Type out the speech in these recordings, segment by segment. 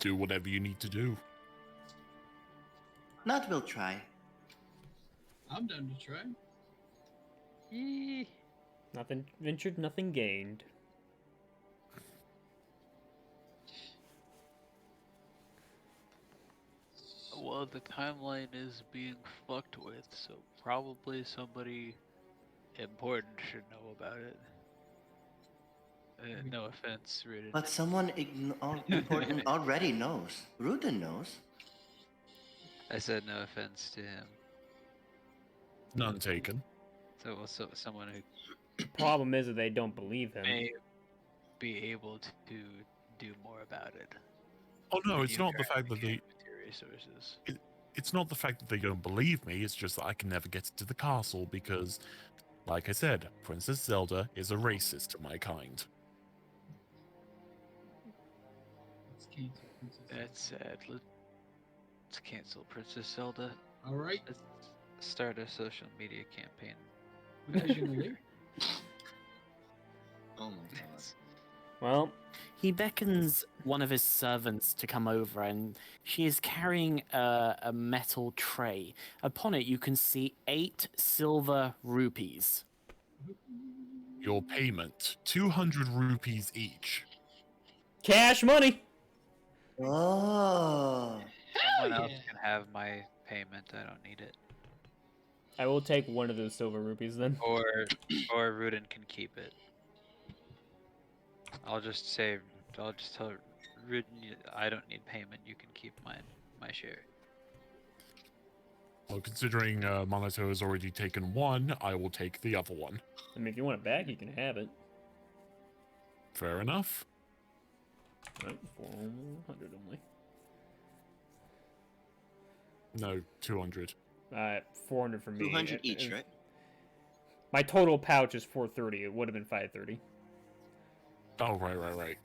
do whatever you need to do. Not will try. I'm down to try. Nothing ventured, nothing gained. Well, the timeline is being fucked with, so probably somebody important should know about it. No offense, Rudin. But someone important already knows. Rudin knows. I said no offense to him. None taken. So someone who Problem is that they don't believe him. may be able to do more about it. Oh no, it's You not the fact currently that they. can't with your resources. It's not the fact that they don't believe me. It's just that I can never get to the castle because, like I said, Princess Zelda is a racist to my kind. Let's cancel Princess Zelda. That's sad. Let's cancel Princess Zelda. All right. Let's start a social media campaign. What guys you gonna leave? Oh my god. Well, He beckons one of his servants to come over, and she is carrying a metal tray. Upon it, you can see 8 silver rupees. Your payment, 200 rupees each. cash money! Oh. Someone else yeah. can have my payment. I don't need it. I will take one of those silver rupees then. Or Rudin can keep it. I'll just tell Rudin I don't need payment. You can keep my share. Well, considering Monato has already taken one, I will take the other one. I mean, if you want it back, you can have it. Fair enough. Right, 400 only. No, 200. 400 for me. 200 each, right? My total pouch is 430. It would have been 530. Oh, right.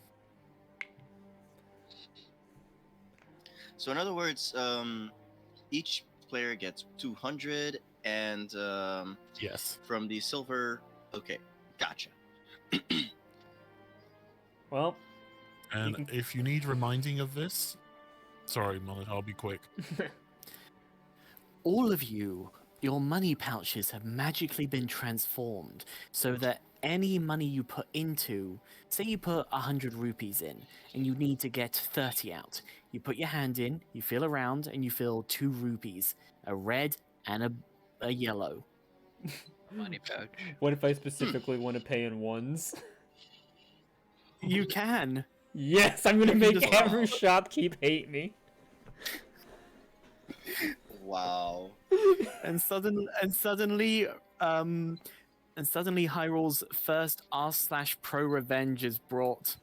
So in other words, each player gets 200, and Yes. from the silver. Okay, gotcha. Well, And can- if you need reminding of this, sorry, Monato, I'll be quick. All of you, your money pouches have magically been transformed so that any money you put into, say you put 100 rupees in and you need to get 30 out. You put your hand in, you feel around, and you feel 2 rupees, a red and a yellow. Money pouch. what if I specifically want to pay in ones? You can. Yes, I'm gonna You make just- every shopkeep hate me. Wow. And suddenly, Hyrule's first r/pro revenge is brought.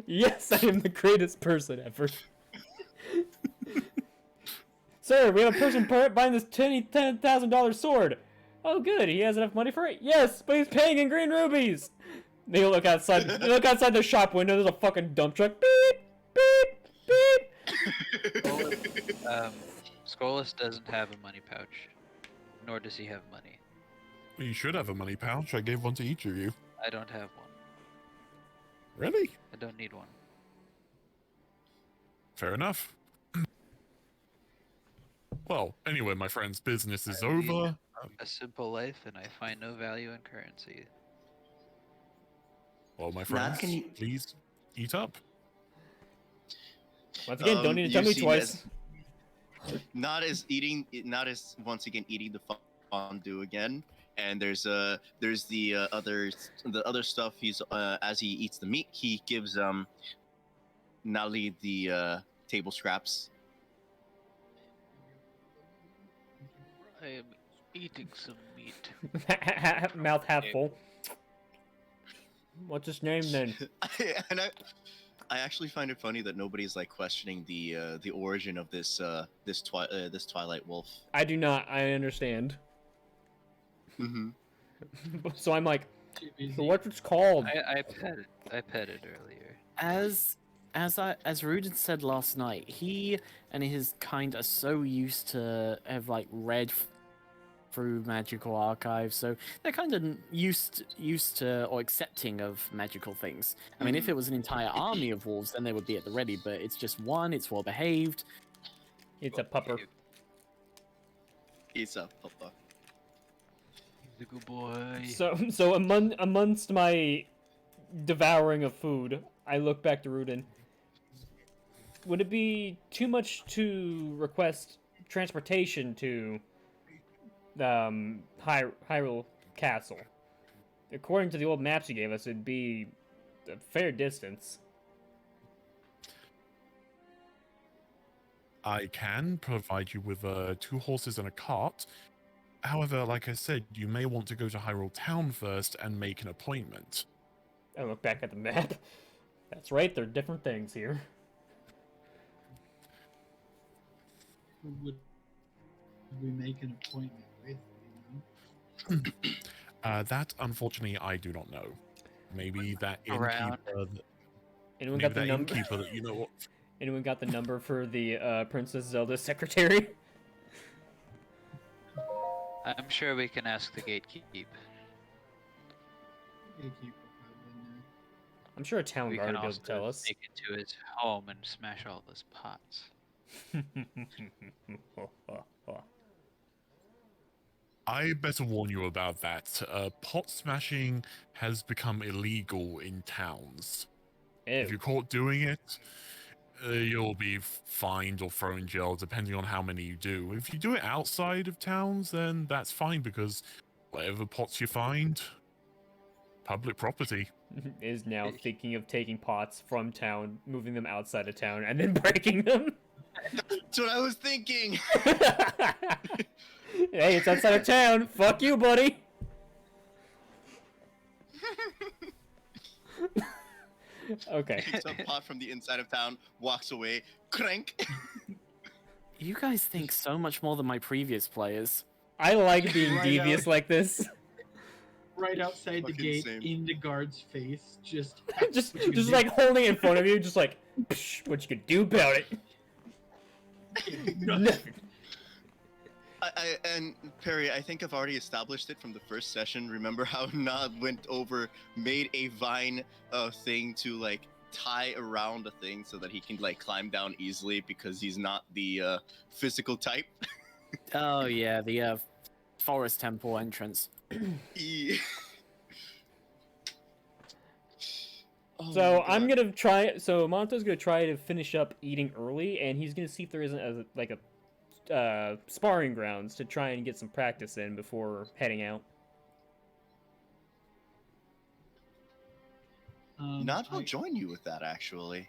Yes, I am the greatest person ever. Sir, we have a person buying this $10,000 sword. Oh, good. He has enough money for it. Yes, but he's paying in green rubies. They look outside. They look outside the shop window. There's a fucking dump truck. Beep, beep, beep. Skolas doesn't have a money pouch, nor does he have money. Well, you should have a money pouch. I gave one to each of you. I don't have one. Really? I don't need one. Fair enough. Well, anyway, my friends, business is I lead over. A simple life, and I find no value in currency. Well, my friends, can you- please eat up. Once again, don't need to tell you me see twice. Not as once again eating the fondue again, and there's the other stuff. He's as he eats the meat, he gives Nali the table scraps. I am eating some meat. Mouth half full. What's his name then? I actually find it funny that nobody's like questioning the origin of this Twilight Wolf. I do not. I understand. Mm-hmm. So I'm like, Too busy. so what's it's called? I petted earlier. As Rudin said last night, he and his kind are so used to have like red through magical archives, so they're kind of used to or accepting of magical things. I mean, if it was an entire army of wolves, then they would be at the ready. But it's just one. It's well behaved. It's a pupper. It's a papa. He's a good boy. So amongst my devouring of food, I look back to Rudin. Would it be too much to request transportation to Hyrule Castle? According to the old maps you gave us, it'd be a fair distance. I can provide you with 2 horses and a cart. However, like I said, you may want to go to Hyrule Town first and make an appointment. I look back at the map. That's right, there are different things here. Who would we make an appointment with? You know? That, unfortunately, I do not know. Maybe that Around. innkeeper, Anyone maybe got the that number? innkeeper that you know what? Anyone got the number for the Princess Zelda secretary? I'm sure we can ask the gatekeep. Gatekeeper probably know. I'm sure a town We guard can would be able also to tell us. take it to his home and smash all those pots. I better warn you about that. Pot smashing has become illegal in towns. If Ew. you're caught doing it, you'll be fined or thrown in jail, depending on how many you do. If you do it outside of towns, then that's fine, because whatever pots you find, public property. Is now thinking of taking pots from town, moving them outside of town, and then breaking them. That's what I was thinking. Hey, it's outside of town. Fuck you, buddy. Okay. Picks up pot from the inside of town, walks away, crank. You guys think so much more than my previous players. I like being Right devious out. like this. Right outside the Fucking gate, same. in the guard's face, just just what you just do. like holding it in front of you, just like, psh, what you could do about it. Nothing. And Perry, I think I've already established it from the first session. Remember how Nod went over, made a vine thing to like tie around a thing so that he can like climb down easily because he's not the physical type. Oh yeah, the forest temple entrance. E- Oh So my I'm God. gonna try. So Monto's gonna try to finish up eating early, and he's gonna see if there isn't a sparring grounds to try and get some practice in before heading out. Nod will I, join you with that actually.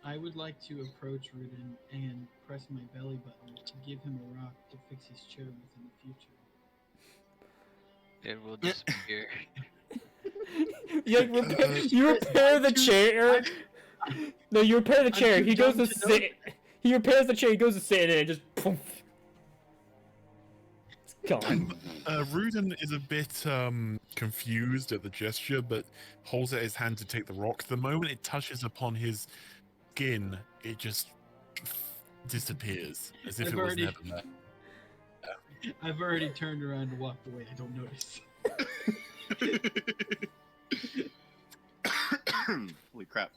I would like to approach Rudin and press my belly button to give him a rock to fix his chair with in the future. It will disappear. You repair the chair. No, you repair the chair. too He goes to dumb to know sit. He repairs the chair. He goes to sit in it, and it just poof. It's gone. Rudin is a bit confused at the gesture, but holds out his hand to take the rock. The moment it touches upon his skin, it just disappears, as if I've it was already- never there. I've already turned around and walked away. I don't notice. Holy crap.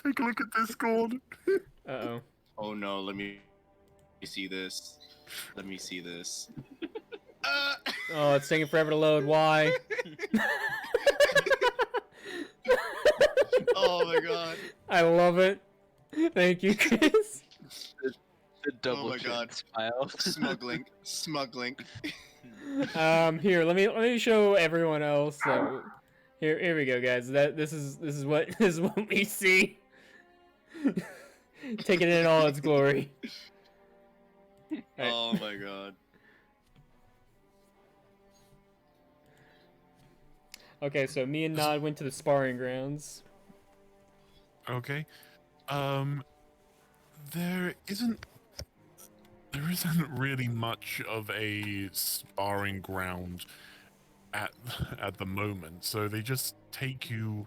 Take a look at Discord. Uh-oh. Oh no, let me see this. Let me see this. Oh, it's taking forever to load. Why? Oh my god. I love it. Thank you, Chris. The double my chin God. smile. Smuggling. Here, let me show everyone else. Here we go, guys. This is what we see. Taking it in all its glory. Alright. Oh my god. Okay, so me and Nod went to the sparring grounds. Okay. There isn't really much of a sparring ground at the moment, so they just take you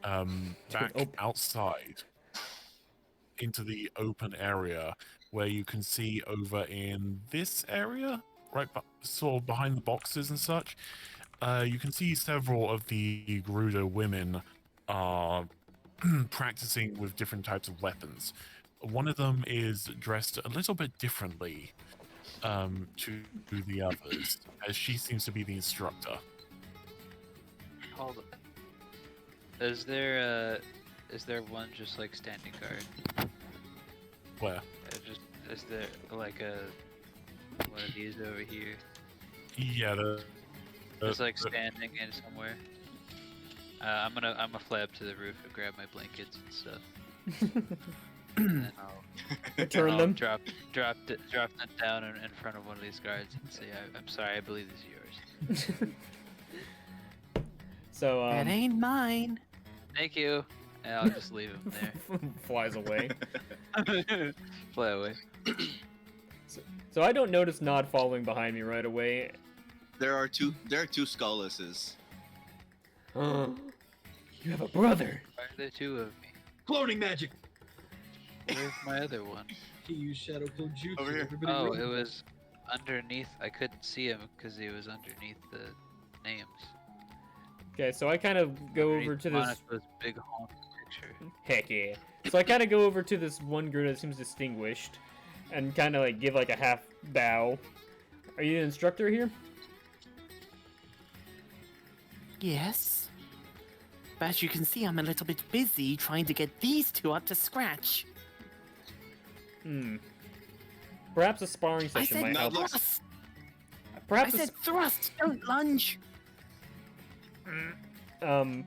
back Oh. outside. into the open area where you can see over in this area, right, sort of behind the boxes and such. You can see several of the Gerudo women are practicing with different types of weapons. One of them is dressed a little bit differently to the others, as she seems to be the instructor. Hold on. Is there one just like standing guard? Where? Is there like one of these over here? Yeah, It's like standing in somewhere. I'm gonna fly up to the roof and grab my blankets and stuff. And then Return I'll them. drop them down in front of one of these guards and say, I'm sorry, I believe this is yours. So That ain't mine. Thank you. And I'll just leave him there. flies away. Fly away. So I don't notice Nod following behind me right away. There are two Skulluses. You have a brother. Why are there two of me? Cloning magic. Where's my other one? He used shadow clone jutsu. Over here. Everybody Oh, run. it was underneath. I couldn't see him because he was underneath the names. Okay, so I kind of go over Underneath to this. Monica's big haunted picture. Heck yeah. So I kind of go over to this one girl that seems distinguished, and kind of like give like a half bow. Are you the instructor here? Yes. But as you can see, I'm a little bit busy trying to get these two up to scratch. Perhaps a sparring I session said might help. thrust. I Perhaps said thrust, don't lunge.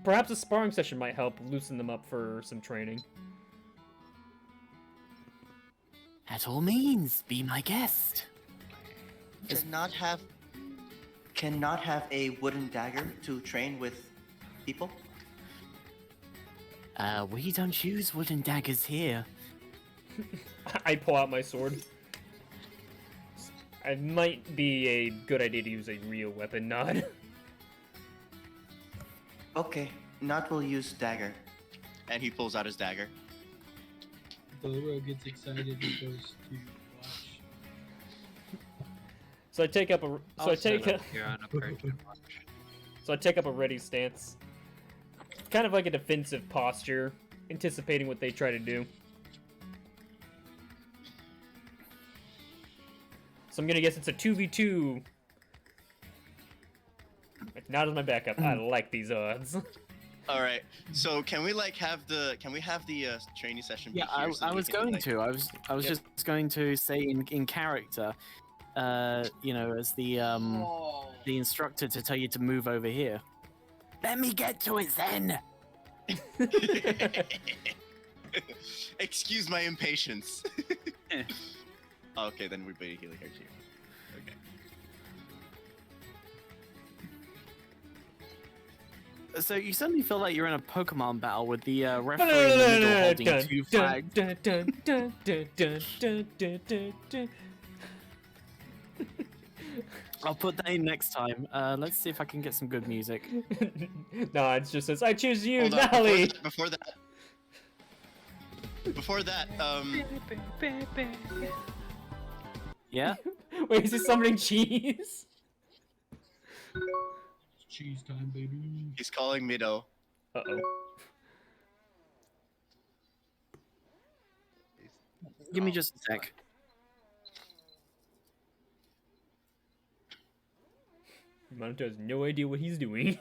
perhaps a sparring session might help loosen them up for some training. At all means, be my guest. Cannot have a wooden dagger to train with people? We don't use wooden daggers here. I pull out my sword. It might be a good idea to use a real weapon, Nod. Okay, Not will use dagger. And he pulls out his dagger. Boro gets excited and goes to watch. So I take up a. So I take. You're on a perch and watch. So I take up a ready stance. Kind of like a defensive posture, anticipating what they try to do. So I'm gonna guess it's a 2v2. Not as my backup. I like these odds. All right. So can we have the training session? Be Yeah, here so I that we was can, going like- to. I was Yep. just going to say in character, you know, as the instructor to tell you to move over here. Let me get to it then. Excuse my impatience. Okay, then we're waiting healing here too. Okay. So you suddenly feel like you're in a Pokemon battle with the referee in the middle holding two flags. I'll put that in next time. Let's see if I can get some good music. No, it just says, I choose you, Hold on, Nally! Before that, Yeah? Wait, is he summoning cheese? It's cheese time, baby. he's calling Mido. Uh-oh. Give me just a sec. Monato has no idea what he's doing.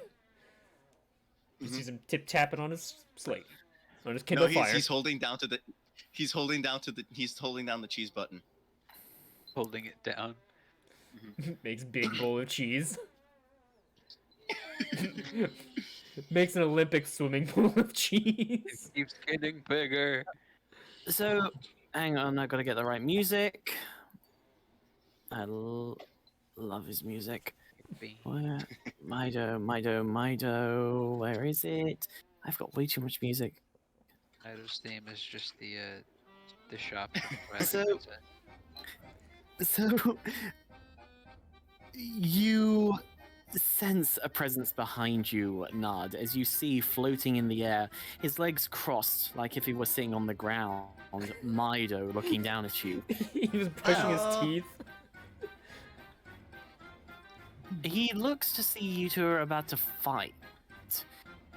Just Mhm. sees him tip-tapping on his slate. On his No, Kindle he's, Fire. he's holding down the cheese button. Holding it down. Makes big bowl of cheese. Makes an Olympic swimming pool of cheese. It keeps getting bigger. So, hang on, I gotta get the right music. Love his music. Where? Mido, where is it? I've got way too much music. Ido's theme is just the shop. So- So, you sense a presence behind you, Nard, as you see floating in the air, his legs crossed like if he were sitting on the ground, Mido looking down at you. He was brushing his Hello. teeth. He looks to see you two are about to fight.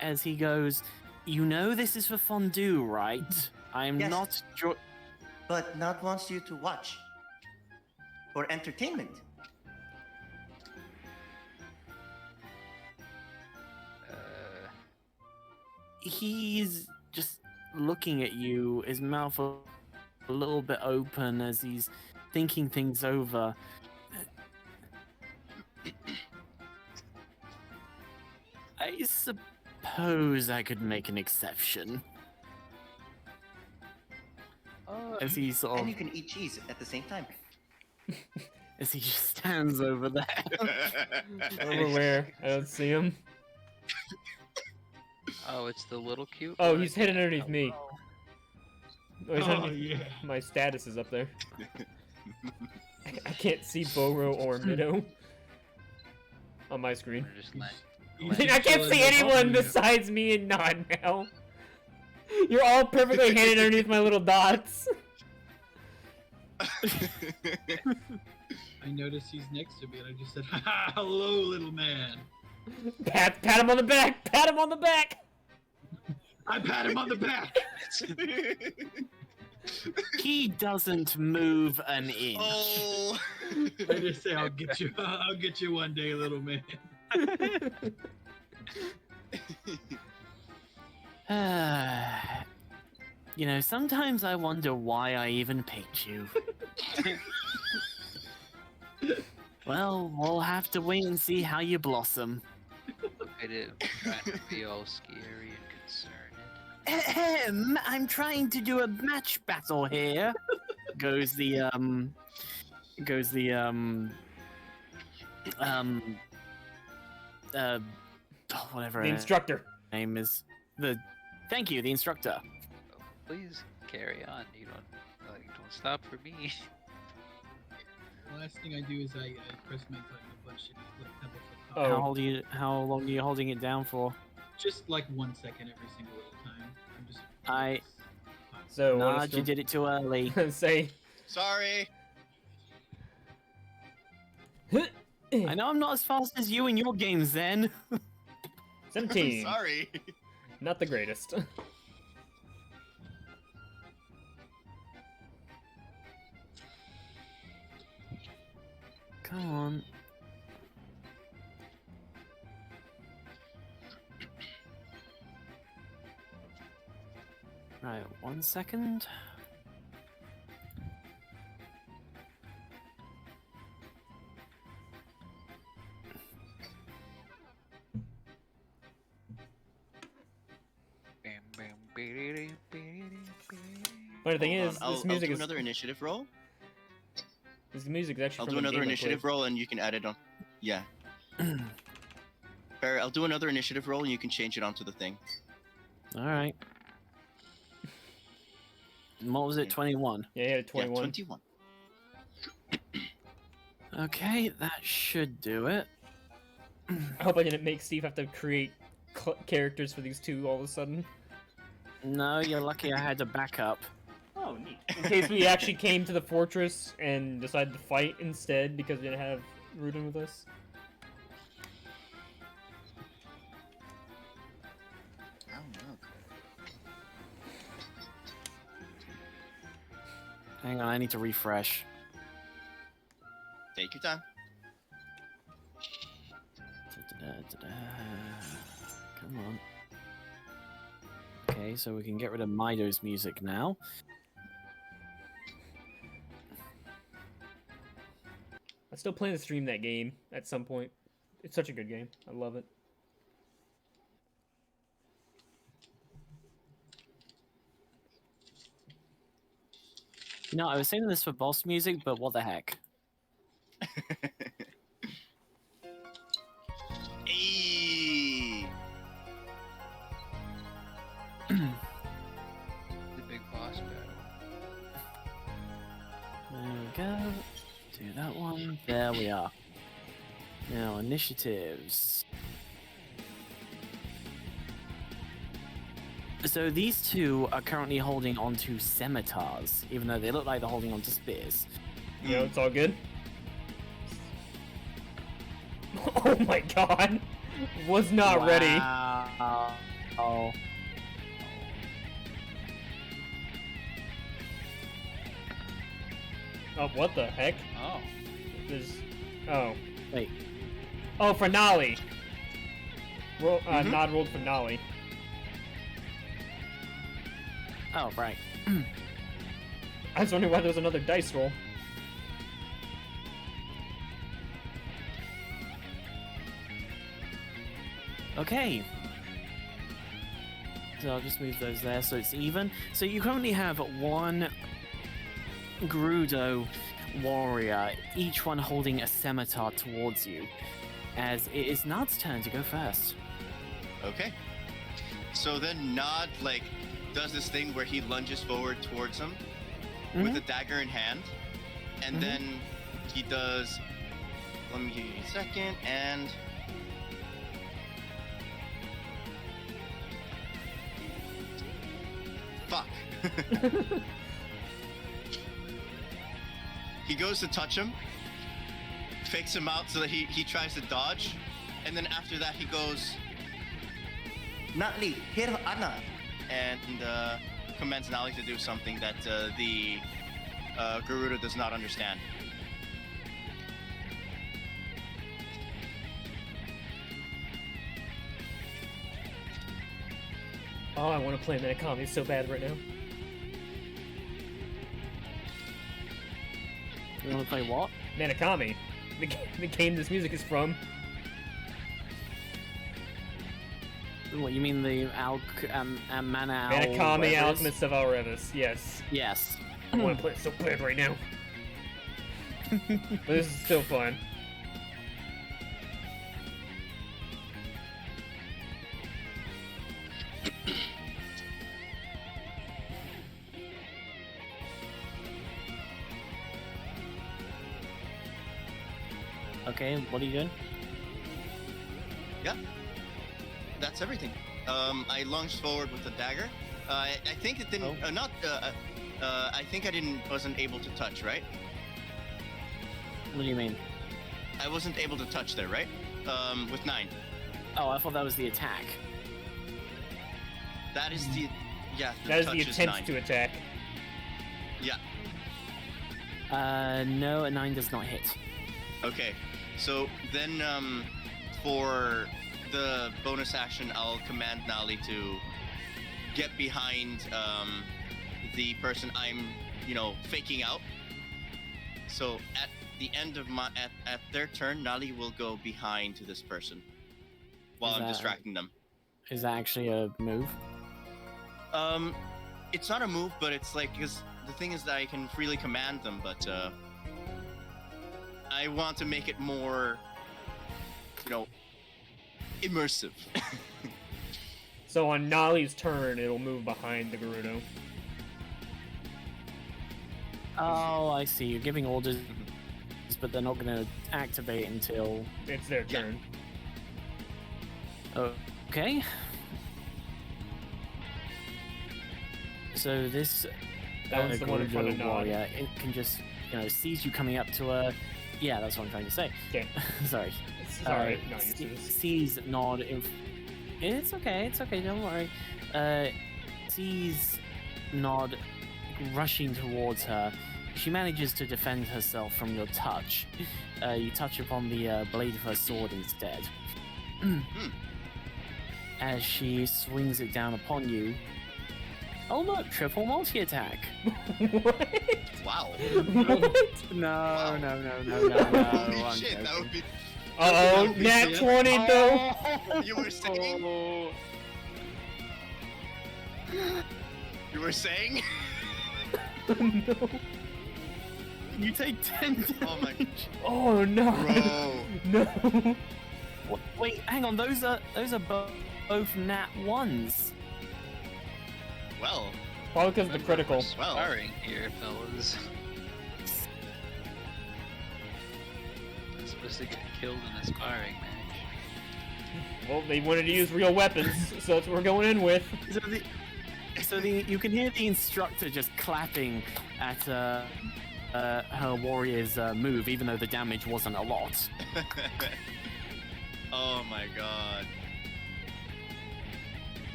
As he goes, "You know this is for fondue, right? I'm Yes. not But Nod wants you to watch. For entertainment. He's just looking at you, his mouth a little bit open as he's thinking things over. I suppose I could make an exception. As he sort And you of, can eat cheese at the same time. as he just stands over there. Over where? I don't see him. Oh, it's the little cute. Oh, one? he's hidden underneath me. Oh, he's Oh, underneath- yeah. My status is up there. I can't see Boro or Mido on my screen. We're just like, I can't see anyone besides me and Nod now. You're all perfectly hidden underneath my little dots. I noticed he's next to me, and I just said, "Ha, hello, little man." Pat him on the back. Pat him on the back. I pat him on the back. He doesn't move an inch. Oh. I just say, "I'll get you. I'll get you one day, little man." You know, sometimes I wonder why I even picked you. Well, we'll have to wait and see how you blossom. look at it, trying to be all scary and concerned. Ahem, I'm trying to do a match battle here. Goes the whatever The her instructor. name is. Thank you, the instructor. Oh, please carry on. You don't stop for me. The last thing I do is I press my button a bunch and let Pebble flip Oh. How long are you holding it down for? Just like 1 second every single little time. I'm just. So what Nod, you did it too early. say? Sorry. I know I'm not as fast as you in your games then. 17. Sorry. Not the greatest. Come on. Right, 1 second. But the thing Hold is, on, I'll this music do is another initiative roll. this music is actually I'll from do the another game I initiative played. roll and you can add it on. Yeah. Barry, I'll do another initiative roll and you can change it onto the thing. Alright. What was it, 21? Yeah, he had a Yeah, 21. 21. Okay, that should do it. I hope I didn't make Steve have to create characters for these two all of a sudden. No, you're lucky I had a backup. Oh, neat. In case we actually came to the fortress and decided to fight instead because we didn't have Rudin with us. Oh no. Hang on, I need to refresh. Take your time. Da-da-da-da-da. Come on. Okay, so we can get rid of Mido's music now. I still plan to stream that game at some point. It's such a good game. I love it. You know, I was saving this for boss music, but what the heck? Hey. The big boss battle. There we go. Do that one. There we are. Now, initiatives. So these two are currently holding onto scimitars, even though they look like they're holding onto spears. You know, it's all good. Oh my god! Was not ready. Oh. Oh, what the heck? Oh. There's... Oh. Wait. Oh, for Nolly! Roll, Nod rolled for Nolly. Oh, right. I was wondering why there was another dice roll. Okay. So I'll just move those there so it's even. So you currently have one Gerudo warrior, each one holding a scimitar towards you, as it is Nod's turn to go first. Okay. So then Nod like does this thing where he lunges forward towards him with a dagger in hand, and then he does. Let me give you a second, and fuck. He goes to touch him, fakes him out so that he tries to dodge, and then after that he goes Nali, hero Anna. and commands Nali to do something that the Gerudo does not understand. Oh, I want to play Minakami so bad right now. You want to play what? Minakami. The game this music is from. What, you mean the Mana Minakami, Alchemist of Alrevis. Yes. Yes. I want to play it so bad right now. But this is still fun. Okay, what are you doing? Yeah, that's everything. I lunged forward with the dagger. I think it didn't. I think wasn't able to touch. Right? What do you mean? I wasn't able to touch there. Right? With 9. Oh, I thought that was the attack. That is the. Yeah. That is touch the attempt 9. to attack. Yeah. No, a 9 does not hit. Okay. So then, for the bonus action, I'll command Nali to get behind the person I'm, faking out. So at the end of at their turn, Nali will go behind to this person while Is I'm that- distracting them. Is that actually a move? It's not a move, but it's like because the thing is that I can freely command them, but I want to make it more, immersive. So on Nali's turn, it'll move behind the Gerudo. Oh, I see. You're giving orders, but they're not going to activate until... It's their Yeah. turn. Okay. So this That was the one in front of Gerudo Nod. warrior, it can just, sees you coming up to her. Yeah, that's what I'm trying to say. Okay. Sorry. Sorry, not used to this. Sees Nod. It's okay. It's okay. Don't worry. Sees Nod rushing towards her. She manages to defend herself from your touch. You touch upon the blade of her sword instead. As she swings it down upon you. Oh look, triple multi-attack. What? Wow. What? No, Wow. no. Holy I'm shit, that joking. would be. Uh-oh, nat 20 though! You were saying? You were saying? No. You take 10 Oh my. Oh no! Bro. No! Wait, hang on. Those are both nat 1s. Well. Probably because of the critical. Well. Sparring here, fellas. I'm supposed to get killed in a sparring match. Well, they wanted to use real weapons, so that's what we're going in with. You can hear the instructor just clapping at her warrior's move, even though the damage wasn't a lot. Oh my god.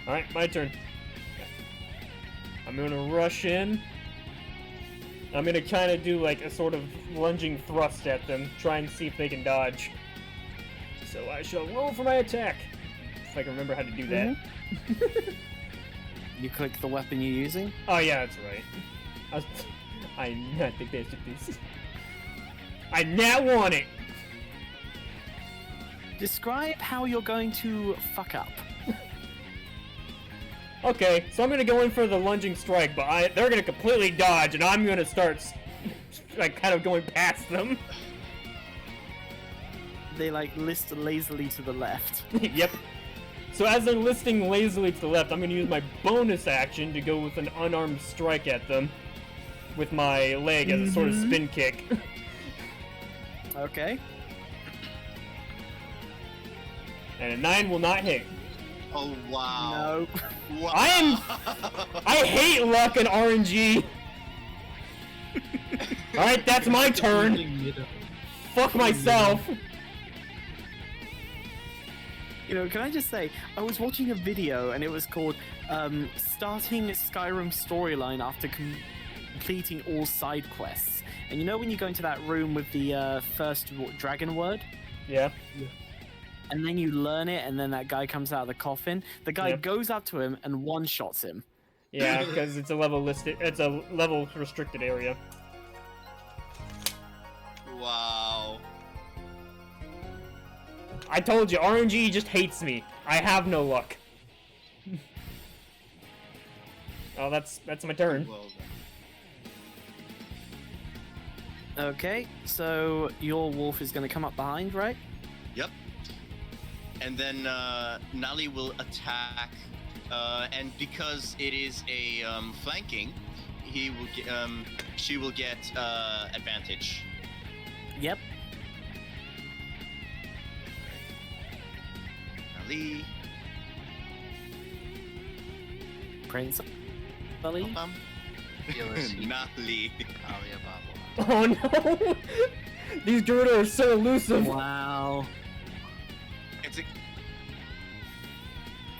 Alright, my turn. I'm gonna rush in. I'm gonna kind of do like a sort of lunging thrust at them, try and see if they can dodge. So I shall roll for my attack. If I can remember how to do that. You click the weapon you're using? Oh yeah, that's right. I'm not the best at this. I now want it! Describe how you're going to fuck up. Okay, so I'm gonna go in for the lunging strike, but they're gonna completely dodge, and I'm gonna start, like, kind of going past them. They, like, list lazily to the left. Yep. So as they're listing lazily to the left, I'm gonna use my bonus action to go with an unarmed strike at them. With my leg as a sort of spin kick. Okay. And a 9 will not hit. Oh wow. No. Wow. I hate luck and RNG. Alright, that's my turn. Fuck myself. You know, can I just say, I was watching a video and it was called Starting Skyrim Storyline After Completing All Side Quests. And you know when you go into that room with the first dragon word? Yeah. And then you learn it, and then that guy comes out of the coffin. The guy goes up to him and one-shots him. Yeah, because it's a level listed. It's a level restricted area. Wow. I told you, RNG just hates me. I have no luck. Oh, that's my turn. Well done. Okay, so your wolf is going to come up behind, right? Yep. And then Nali will attack, and because it is a flanking, he will she will get advantage. Yep. Nali. Prince Ali. Nali. Alibaba. Oh no! These Gerudo are so elusive. Wow. It's a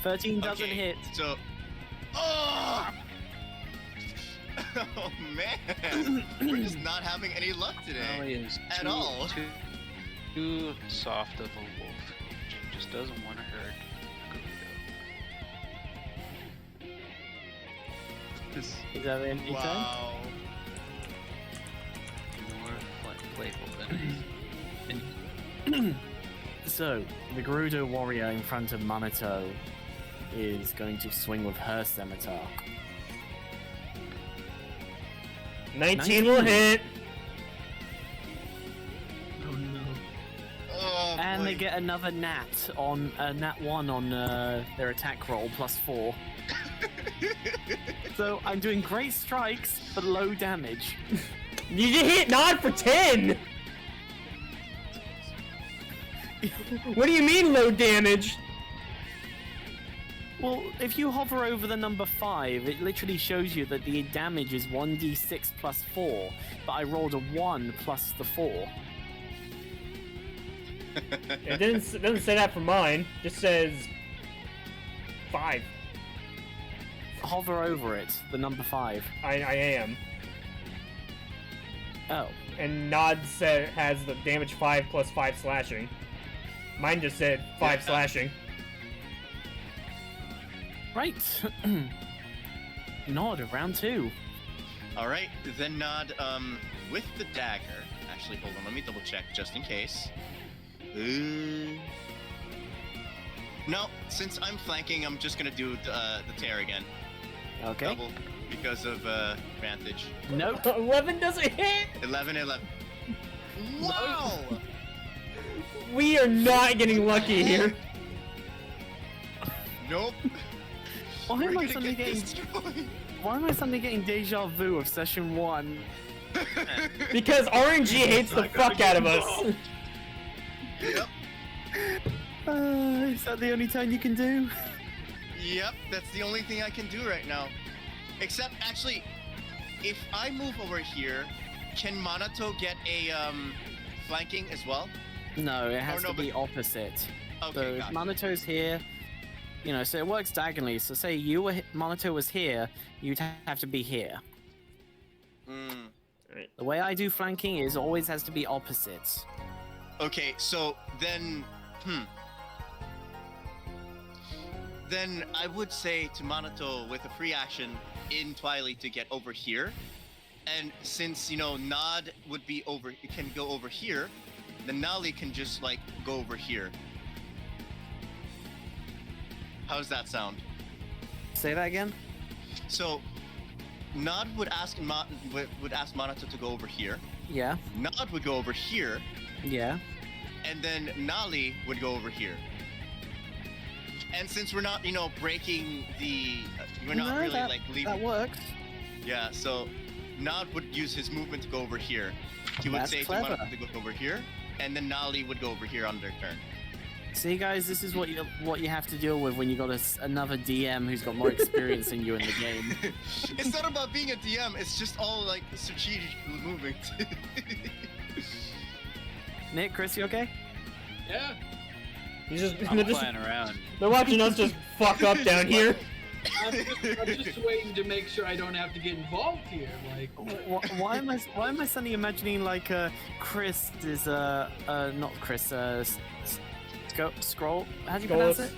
13 doesn't okay, hit. So, oh, oh man, we're just not having any luck Molly today is at all. Too soft of a wolf. She just doesn't want to hurt Gerudo. Is that the end of your turn? Wow. More playful than So, the Gerudo warrior in front of Minato is going to swing with her scimitar. 19 will hit. Oh no. Oh, And they boy. get another nat 1 on their attack roll +4. So I'm doing great strikes but low damage. You hit Nod for 10. What do you mean low damage? Well, if you hover over the number 5, it literally shows you that the damage is 1d6 +4, but I rolled a 1 plus the 4. It doesn't say that for mine. It just says 5. Hover over it, the number 5. I am. Oh. And Nod has the damage 5 plus 5 slashing. Mine just said 5 Yeah. slashing. Right. Nod, round 2. All right, then Nod, with the dagger. Actually, hold on, let me double check just in case. No, since I'm flanking, I'm just gonna do the tear again. Okay. Double because of advantage. Nope. 11 doesn't hit. 11. Wow! We are not getting lucky here. Nope. Why We're am I gonna suddenly get getting? destroyed. Why am I suddenly getting deja vu of session 1? Because RNG hates the fuck out of us. Yep. Is that the only turn you can do? Yep, that's the only thing I can do right now. Except, actually, if I move over here, can Minato get a flanking as well? No, it has no, to be opposite. Okay, So if gotcha. Manato's here, you know, so it works diagonally. So say Manato was here, you'd have to be here. Mm. The way I do flanking is always has to be opposites. Okay, so then, Then I would say to Minato with a free action in Twilight to get over here. And since, you know, Nod would be over, can go over here, then Nali can just, like, go over here. How does that sound? Say that again? So, Nod would ask Minato to go over here. Yeah. Nod would go over here, Yeah. and then Nali would go over here. And since we're not, you know, breaking the, we're not No, really that- like leaving. That works. Yeah, so Nod would use his movement to go over here. He would That's say clever. to Minato to go over here, and then Nali would go over here on their turn. See, guys, this is what you have to deal with when you got another DM who's got more experience than you in the game. It's not about being a DM. It's just all like strategic movement. Nick, Chris, you okay? Yeah. He's just, I'm they're, just playing around. they're watching us just fuck up down here. I'm just waiting to make sure I don't have to get involved here. Like, Why am I suddenly imagining like Chris is not Chris Scroll? How do you pronounce it?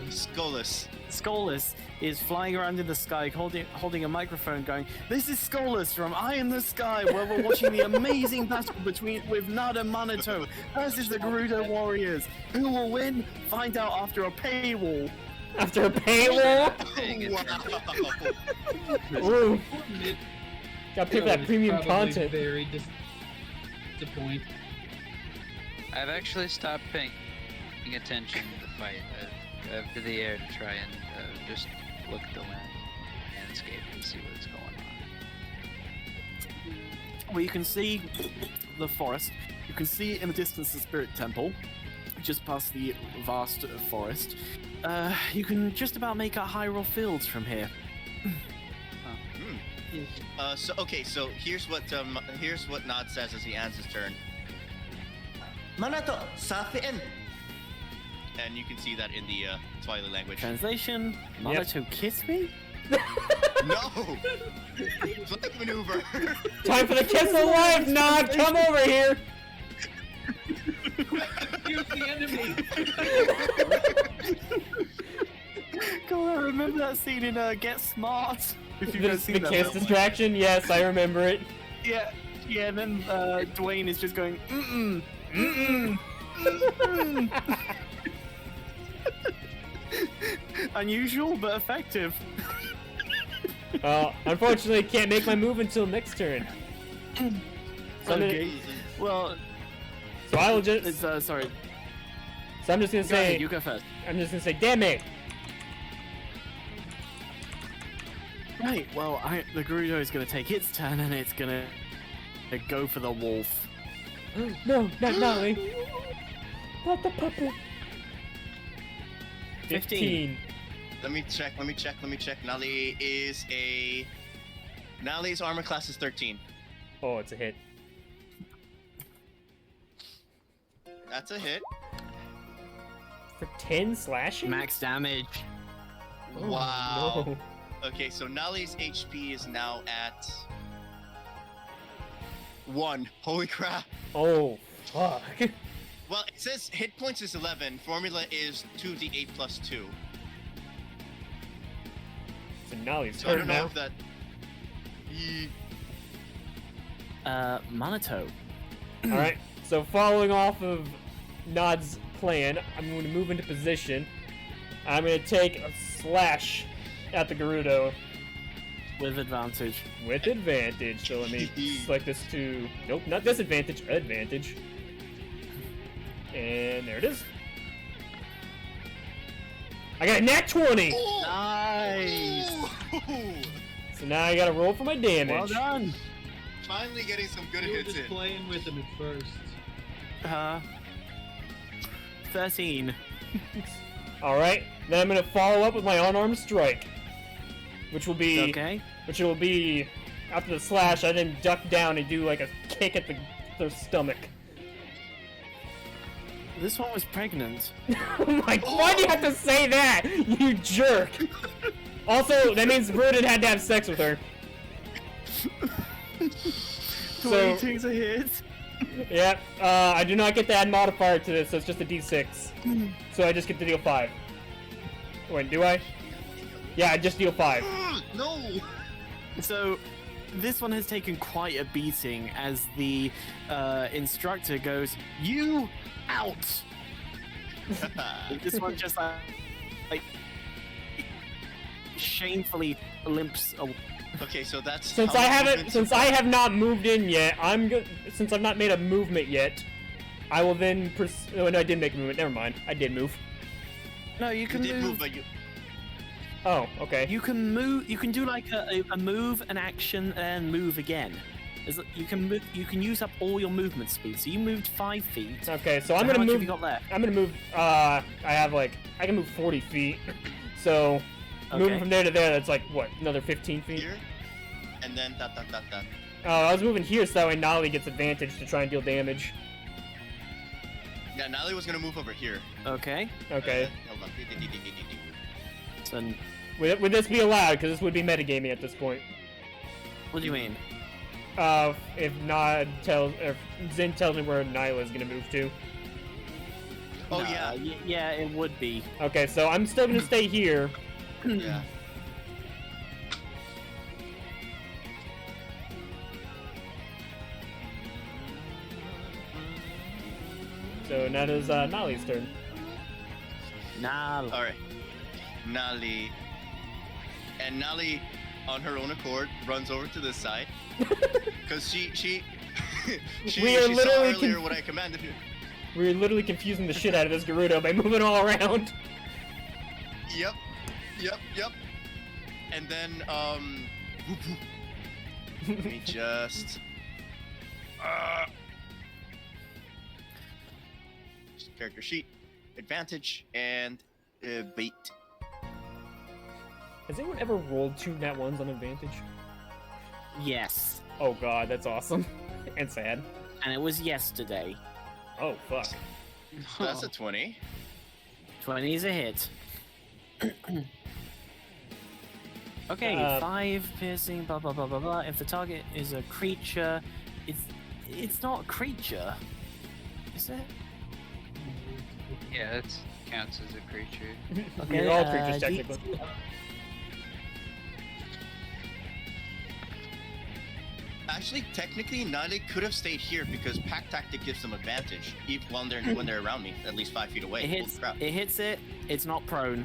Skolus. Skolus is flying around in the sky holding a microphone going, "This is Skolus from Eye in the Sky, where we're watching the amazing battle with Nod and Minato versus the Gerudo Warriors. Who will win? Find out after a paywall." After a paywall? Dang it. Wow. Ooh. It, Gotta pay for that premium probably content. Very disappointed. I've actually stopped paying attention to the fight to the air to try and just look at the landscape and see what's going on. Well, you can see the forest. You can see in the distance the Spirit Temple, just past the vast forest. You can just about make out Hyrule Fields from here. So here's what Nod says as he ends his turn, Manato, safiin. and you can see that in the Twilight language. Translation: Minato kiss me? No. Flank maneuver. Time for the kiss of life, Nod! Come over here! Here's the enemy. God, I remember that scene in Get Smart. If you've The, ever seen the that kiss film. distraction? Yes, I remember it. Yeah, and then Dwayne is just going, mm-mm. Unusual but effective. Unfortunately, can't make my move until next turn. So, I'm Okay. Well, so I will just. it's, sorry. So I'm just gonna Go say. ahead, you go first. I'm just gonna say, damn it! Right, well, the Gerudo is going to take its turn and it's going to go for the wolf. No, not Nolly. Not the puppet. 15. Let me check. Nali's armor class is 13. Oh, it's a hit. That's a hit. For 10 slashing? Max damage. Oh, Wow. no. Okay, so Nali's HP is now at 1. Holy crap. Oh, fuck. Well, it says hit points is 11. Formula is 2d8 plus 2. So Nolly's So I hurt don't know now. if that. Minato. Alright, so following off of Nod's plan, I'm going to move into position. I'm going to take a slash at the Gerudo With advantage. with advantage. So let me select this to... Nope, not disadvantage, advantage. And there it is. I got a nat 20! Nice! So now I gotta roll for my damage. Well done. Finally getting some good You were hits just in. playing with him at first. 13. Alright, then I'm gonna follow up with my unarmed strike. Which will be... Okay. Which will be... After the slash, I then duck down and do like a kick at their stomach. This one was pregnant. Oh my... Why do you have to say that? You jerk! Also, that means Rudin had to have sex with her. 22's a hit. Yeah, I do not get to add modifier to this, so it's just a d6. So I just get to deal 5. Wait, do I? Yeah, I just deal 5. No. So, this one has taken quite a beating as the instructor goes, "You out!" This one just like shamefully limps away. Okay, so that's Since how I much haven't, movement- since I have not moved in yet, since I've not made a movement yet, I will then oh no, I did make a movement. Never mind, I did move. No, you You can did move. move, but you. Oh, okay. You can move. You can do like a move, an action, and move again. You can move. You can use up all your movement speed. So you moved 5 feet. Okay, so So I'm how gonna much move. have you got left? I'm gonna move. I have like I can move 40 feet. So moving Okay. from there to there, that's like what, another 15 feet. Here, and then that. Oh, I was moving here so that way Nolly gets advantage to try and deal damage. Yeah, Nally was gonna move over here. Okay. Okay. Hold on. So Would this be allowed? Because this would be metagaming at this point. what do you mean? If Zin tells me where Nyla's gonna move to. Oh No, yeah. Yeah, it would be. Okay, so I'm still gonna stay here. Yeah. So now it is Nolly's turn. Nah. All right. Nali. And Nali, on her own accord, runs over to this side. Because she We are she literally saw earlier conf- what I commanded her. We're literally confusing the shit out of this Gerudo by moving all around. Yep. And then, let me just... Character sheet, advantage, and bait. Has anyone ever rolled 2 nat 1s on advantage? Yes. Oh god, that's awesome. And sad. And it was yesterday. Oh fuck. That's a 20. 20 is a hit. Okay, 5 piercing, blah blah blah blah blah. If the target is a creature, it's not a creature, is it? Yeah, that counts as a creature. Okay, You're all creatures D- technically. Actually, technically, Nali could have stayed here because Pack Tactic gives them advantage even when they're around me, at least 5 feet away. It Holy hits. crap. It hits it. It's not prone.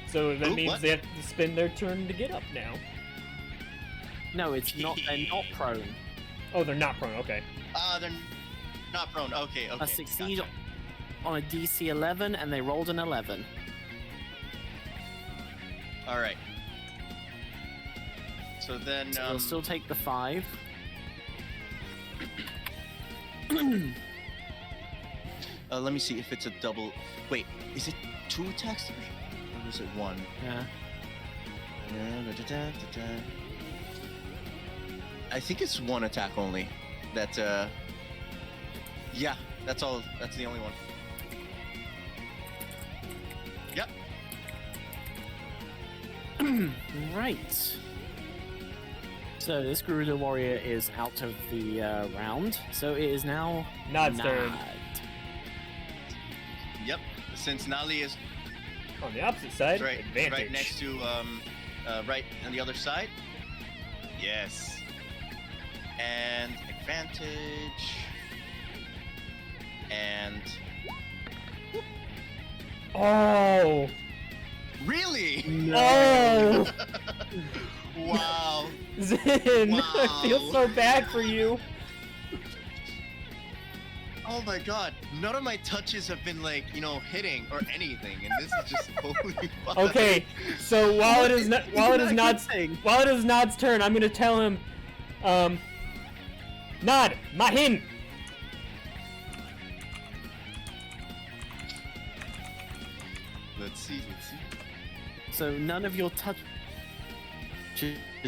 So that Ooh, means what? they have to spend their turn to get up now. No, it's not. They're not prone. Oh, they're not prone, okay. They're not prone. Okay. I succeed gotcha. on a DC 11, and they rolled an 11. All right. So then, So they'll still take the 5. let me see if it's a double. Wait, is it 2 attacks? Or is it 1? Yeah. I think it's 1 attack only. That, yeah, that's all. That's the only one. Yep. Right. So this Gerudo warrior is out of the round. So it is now Nod's turn. Nod. Yep. Since Nali is On the opposite side, right advantage. next to, right on the other side. Yes. And advantage. And Oh! really? Oh! Wow. Zin! I feel Wow. so bad for you. Oh my god. None of my touches have been like, hitting or anything, and this is just holy fuck. Okay, so while it is Nod's turn, I'm gonna tell him, Nod, Mahin. So none of your touches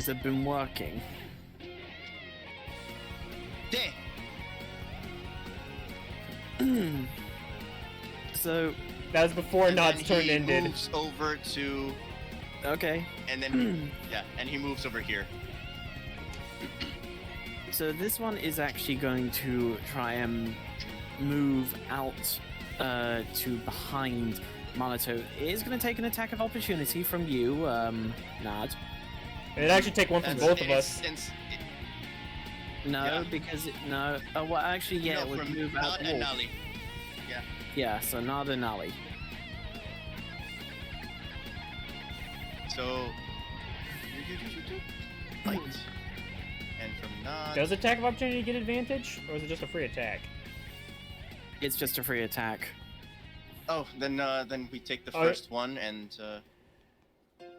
have been working. Dang. So, That was before And Nod's then turn he ended. moves over to, okay. and then yeah, and he moves over here. So this one is actually going to try and move out to behind Monato. It is going to take an attack of opportunity from you, Nad. It'd actually take one from And both of it's- us. it's- No, Yeah. because no. Oh, well, actually, yeah, no, it would from move out Nod the and wall. Nali. Yeah, so Nad and Ali. So, fight. And from Nod. Does attack of opportunity get advantage, or is it just a free attack? It's just a free attack. Oh, then we take the Oh, yeah. first one and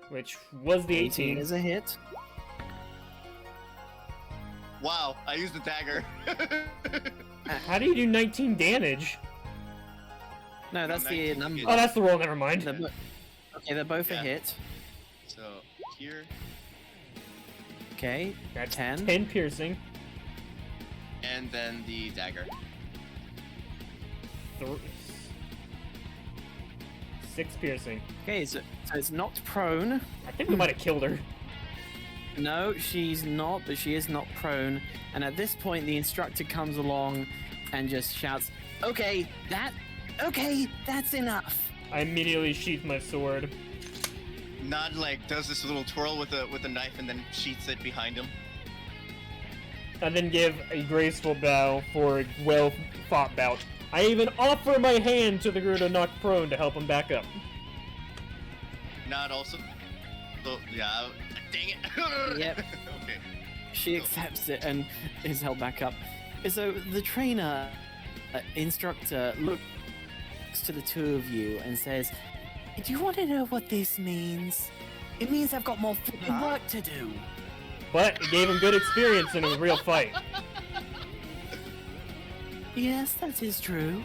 Which was the 18. is a hit. wow, I used the dagger. How do you do 19 damage? No, that's the 19 number. is- Oh, that's the roll. Never mind. They're okay, they're both a Yeah. hit. So here Okay, That's 10. 10 piercing. and then the dagger. 6 piercing. Okay, so it's knocked prone. I think we might have killed her. No, she's not, but she is not prone. And at this point, the instructor comes along and just shouts, okay, that's enough. I immediately sheath my sword. Nod like does this little twirl with a knife and then sheaths it behind him. And then give a graceful bow for a well-fought bout. I even offer my hand to the Gerudo knocked prone to help him back up. Nod also. So yeah, dang it. Yep. Okay. She accepts it and is held back up. So the trainer, instructor, looks to the two of you and says, do you want to know what this means? It means I've got more flipping work to do. But it gave him good experience in a real fight. Yes, that is true.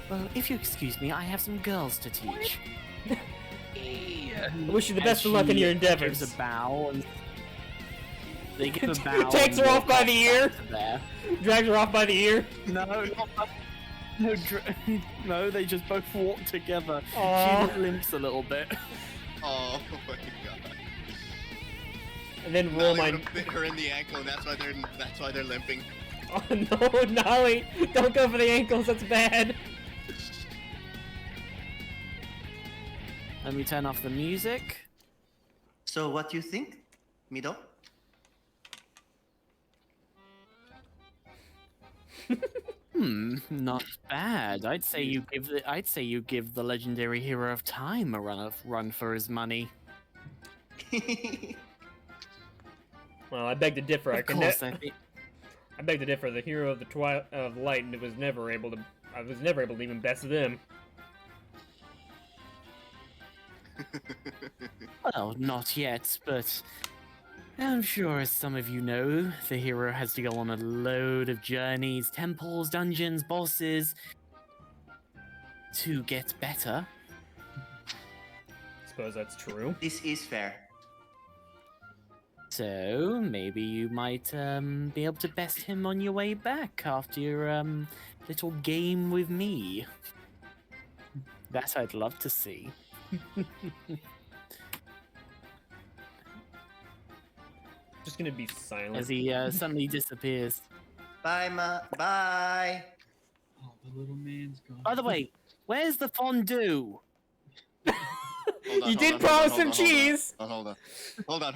Well, if you excuse me, I have some girls to teach. I wish you the best of luck in your endeavors. Gives a bow and they give a bow. Takes and her off walk by the ear. back to there. Drags her off by the ear. No, no, no, they just both walk together. Aw. She limps a little bit. Oh my god. And then Nolly roll my... would've bit her in the ankle, and that's why they're limping. Oh no, Nolly! Don't go for the ankles, that's bad! Let me turn off the music. So what do you think, Mido? Not bad. I'd say you give the legendary hero of time a run for his money. Well, I beg to differ. Of course, I think. I beg to differ. The hero of the of light was never able to. I was never able to even best them. Well, not yet, but I'm sure, as some of you know, the hero has to go on a load of journeys, temples, dungeons, bosses to get better. Suppose that's true. This is fair. So maybe you might be able to best him on your way back after your little game with me. That I'd love to see. Just gonna be silent. As he suddenly disappears. Bye, bye. Oh, the little man's gone. By the way, where's the fondue? You did promise him cheese. Hold on. Alright,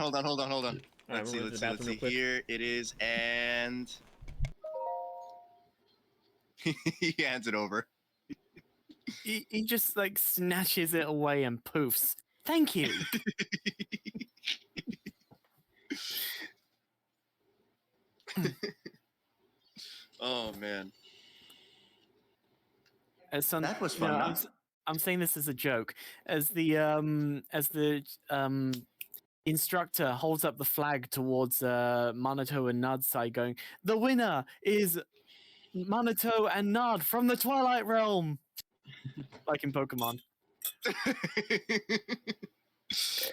Let's we'll go to the see. bathroom real quick. Here it is, and he hands it over. He just like snatches it away and poofs. Thank you. Oh man. As some, That was you know, fun, I'm, huh? I'm saying this as a joke. As the instructor holds up the flag towards Manato and Nard's side, going, "The winner is Manato and Nard from the Twilight Realm," like in Pokemon.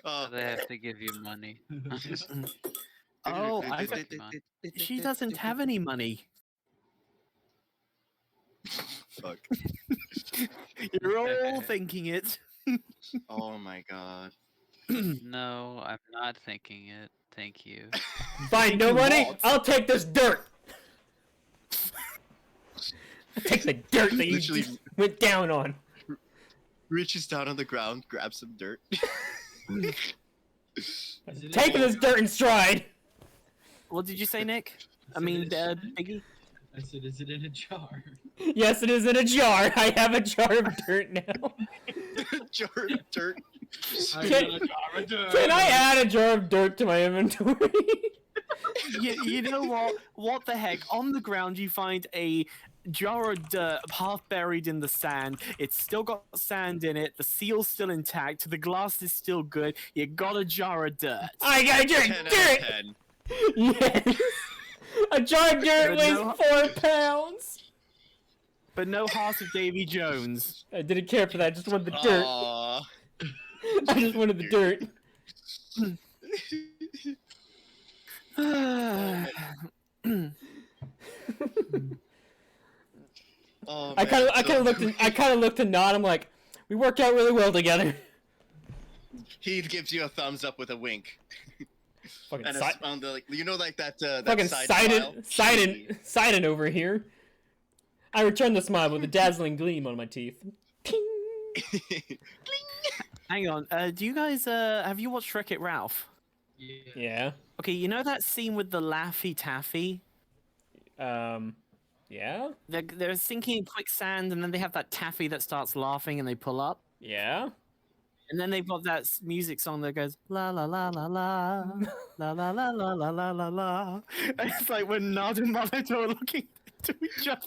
Oh, They have to give you money. Oh, I thought- she doesn't have any money. fuck. You're all thinking it. Oh my god. No, I'm not thinking it. Thank you. Fine, no You money. what? I'll take this dirt. I'll take the dirt that you Literally- just went down on. Reaches down on the ground, grabs some dirt. Is it Taking in a this jar? dirt in stride. What did you say, Nick? I said mean, it's- Biggie? I said, is it in a jar? Yes, it is in a jar. I have a jar of dirt now. Jar of dirt. I Can- got a jar of dirt. Can I add a jar of dirt to my inventory? You know what? What the heck? On the ground, you find a jar of dirt half buried in the sand. It's still got sand in it. The seal's still intact. The glass is still good. You got a jar of dirt. I got a jar 10 of out dirt. of 10. Yes. A jar of dirt But weighs no- 4 pounds. But no heart of Davy Jones. I didn't care for that. I just wanted the dirt. Aw. I just wanted the dirt. Oh, I kind of, man, I kind of so looked, I kind of looked to Nod. I'm like, we work out really well together. He gives you a thumbs up with a wink. Fucking And si- on the, like, you know, like that, that fucking side Sidon, smile? Sidon over here. I returned the smile with a dazzling gleam on my teeth. Ting. Hang on. Do you guys have you watched Wreck-It Ralph? Yeah. Yeah. Okay, you know that scene with the Laffy Taffy? Yeah. They're sinking in quicksand, and then they have that taffy that starts laughing, and they pull up. Yeah. And then they've got that music song that goes la la la la la la la la la la la la la. And it's like when Nod and Monitor are looking to each other.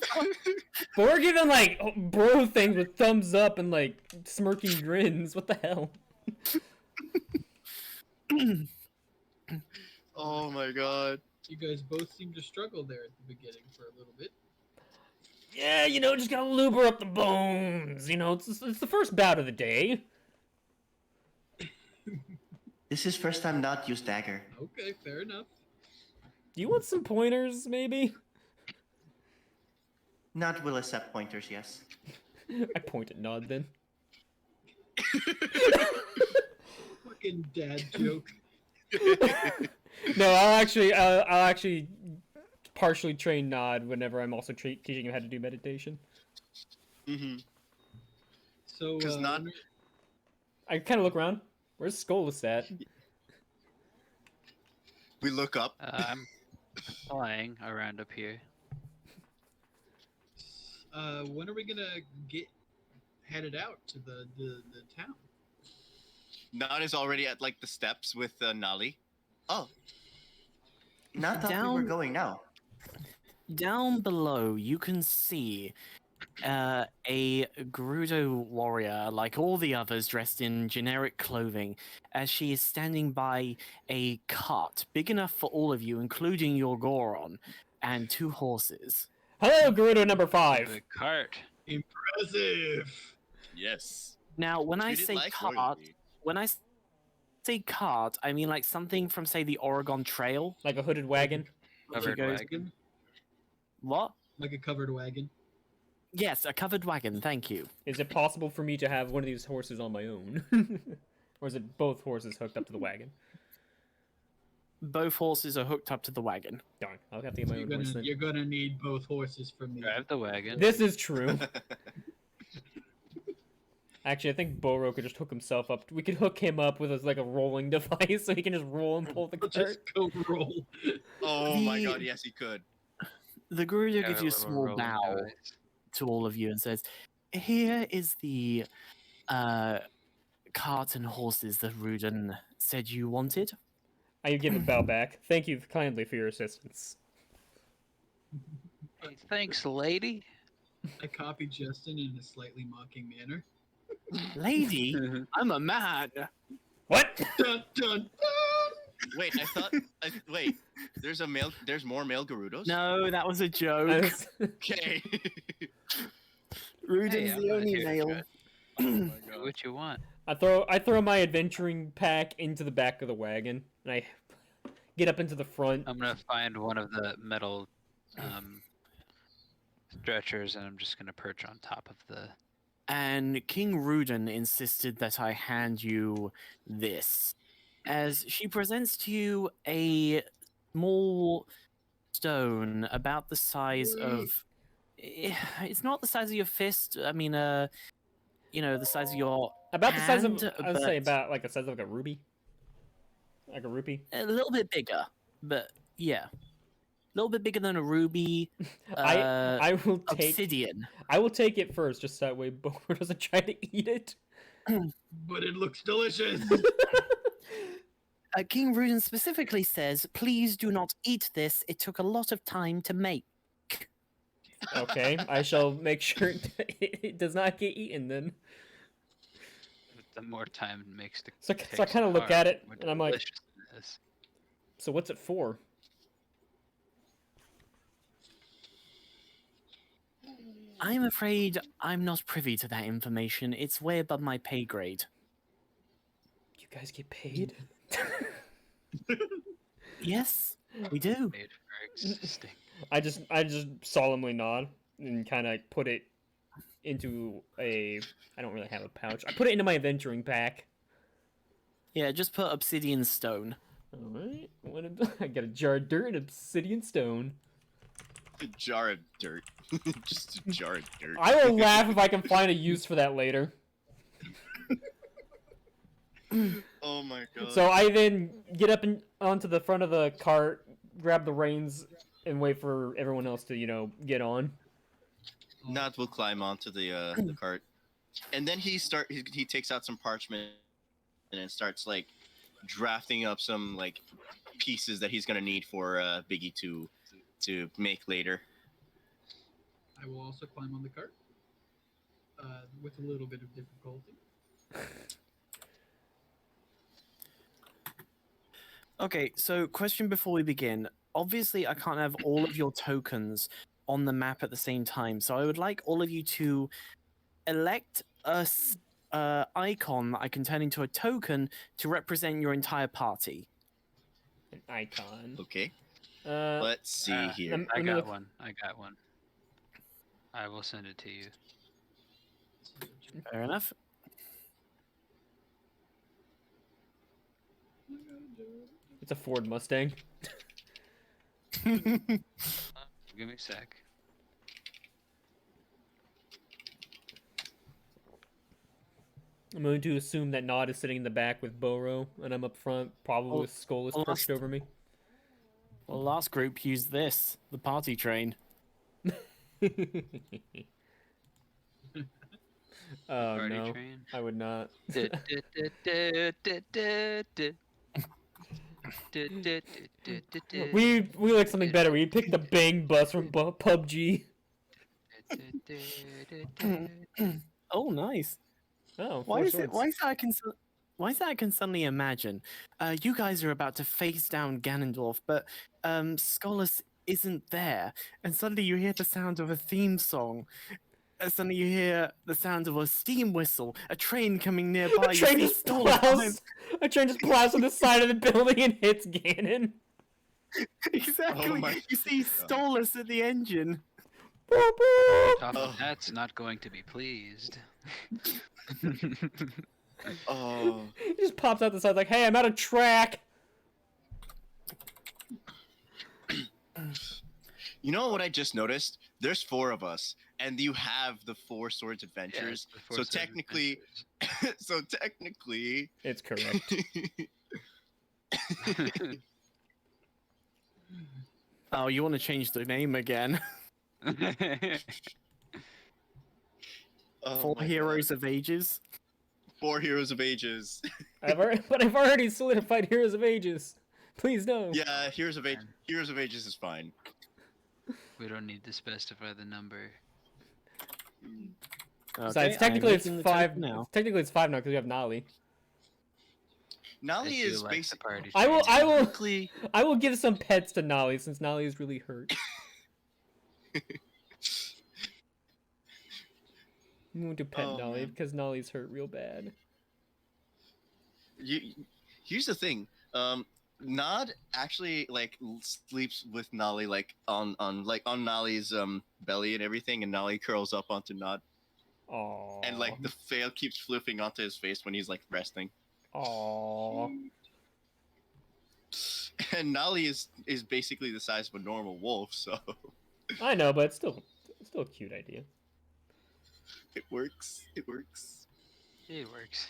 But we're giving like bro things with thumbs up and like smirking grins. What the hell? Oh my god. You guys both seem to struggle there at the beginning for a little bit. Yeah, you know, just gotta luber up the bones. You know, it's the first bout of the day. This is first time not used dagger. Okay, fair enough. Do you want some pointers, maybe? Not will accept pointers, yes. I point at Nod then. Fucking dad joke. No, I'll actually partially train Nod whenever I'm also teaching him how to do meditation. Mm-hmm. So, 'Cause not- when- I kind of look around. Where's Skolas at? We look up. I'm flying around up here. when are we gonna get headed out to the town? Nod is already at like the steps with Nali. Oh, Not that we were Down- going now. Down below, you can see a Gerudo warrior, like all the others, dressed in generic clothing, as she is standing by a cart big enough for all of you, including your Goron, and 2 horses. Hello, Gerudo number 5. The cart. Impressive. yes. Now, when I Treated say like cart, royalty. when I say cart, I mean like something from, say, the Oregon Trail. Like a hooded wagon. Covered goes- wagon. What? Like a covered wagon. Yes, a covered wagon. Thank you. Is it possible for me to have one of these horses on my own? Or is it both horses hooked up to the wagon? Both horses are hooked up to the wagon. Darn, I'll have to get my You're own horse gonna, then. you're gonna need both horses from me. Drive the wagon. This is true. Actually, I think Boro could just hook himself up. We could hook him up with like a rolling device, so he can just roll and pull the I'll cart. just go roll. Oh my The- god, yes, he could. The Gerudo Got gives a you a little small rolling bow device. to all of you and says, "Here is the cart and horses that Rudin said you wanted." I give a bow back. Thank you kindly for your assistance. Hey, thanks, lady. I copied Justin in a slightly mocking manner. Lady, I'm a man. What? Dun dun. Wait, wait. There's more male Gerudos? No, that was a joke. Okay. Rudin's Hey, I'm the not only here to male. judge. Do what you want. I throw my adventuring pack into the back of the wagon, and I get up into the front. I'm gonna find one of the metal stretchers, and I'm just gonna perch on top of the. And King Rudin insisted that I hand you this, as she presents to you a small stone about the size of. It's not the size of your fist. I mean, the size of your About the size of, hand, I'd say but about like the size of like a ruby. Like a rupee. a little bit bigger, but yeah, a little bit bigger than a ruby. I will take Obsidian. I will take it first, just that way Bo doesn't try to eat it. But it looks delicious. King Rudin specifically says, "Please do not eat this. It took a lot of time to make." Okay, I shall make sure it does not get eaten then. The more time it makes the. So I takes kind of to look carve, at it, the more and I'm like, delicious it is. so what's it for? I'm afraid I'm not privy to that information. It's way above my pay grade. You guys get paid? Yes, we do. Made for existing. I just solemnly nod and kind of put it into a. I don't really have a pouch. I put it into my adventuring pack. Yeah, just put obsidian stone. All right, I got a jar of dirt and obsidian stone. A jar of dirt. Just a jar of dirt. I will laugh if I can find a use for that later. Oh my god. So I then get up and onto the front of the cart, grab the reins, and wait for everyone else to, get on. Nod will climb onto the cart, and then he takes out some parchment and then starts like drafting up some like pieces that he's gonna need for Biggie to make later. I will also climb on the cart with a little bit of difficulty. Okay, so question before we begin. Obviously, I can't have all of your tokens on the map at the same time, so I would like all of you to elect a icon that I can turn into a token to represent your entire party. An icon. Okay. Uh, Let's see here. I Let me got look- one. I got one. I will send it to you. Fair enough. It's a Ford Mustang. Give me a sec. I'm going to assume that Nod is sitting in the back with Boro, and I'm up front, probably with Skull is well, perched over me. Well, last group used this, the party train. Oh Party no, train. I would not. we like something better. We picked the Bang Bus from PUBG. Oh, nice. Oh, Why four is it? swords. Why is that I can suddenly imagine? You guys are about to face down Ganondorf, but Skolas isn't there, and suddenly you hear the sound of a theme song. And suddenly you hear the sound of a steam whistle, a train coming nearby. A train you just see Skolas plows. A train just plows on the side of the building and hits Ganon. Exactly. Oh my you see God. Stolas at the engine. Top of that's not going to be pleased. Oh. He just pops out the side like, "Hey, I'm out of track." You know what I just noticed? There's 4 of us, and you have the 4 Swords Adventures. Yeah, the so Force technically, It's correct. Oh, you want to change the name again? Oh 4 my Heroes of Ages. God. 4 Heroes of Ages. I've already solidified Heroes of Ages. Please no. Yeah, Heroes of Ages is fine. We don't need to specify the number. Besides, Okay, technically I'm it's making the 5 token now. Technically it's 5 now because we have Nolly. Nolly I do is like the basically. party I will. train. I will. Technically, I will give some pets to Nolly since Nolly is really hurt. We won't do pet Oh, Nolly man. because Nolly's hurt real bad. Here's the thing. Nod actually like sleeps with Nolly like on Nolly's belly and everything, and Nolly curls up onto Nod, Aww. and like the veil keeps flipping onto his face when he's like resting. Aww. And Nolly is basically the size of a normal wolf, so I know, but it's still a cute idea. it works. It works. It works.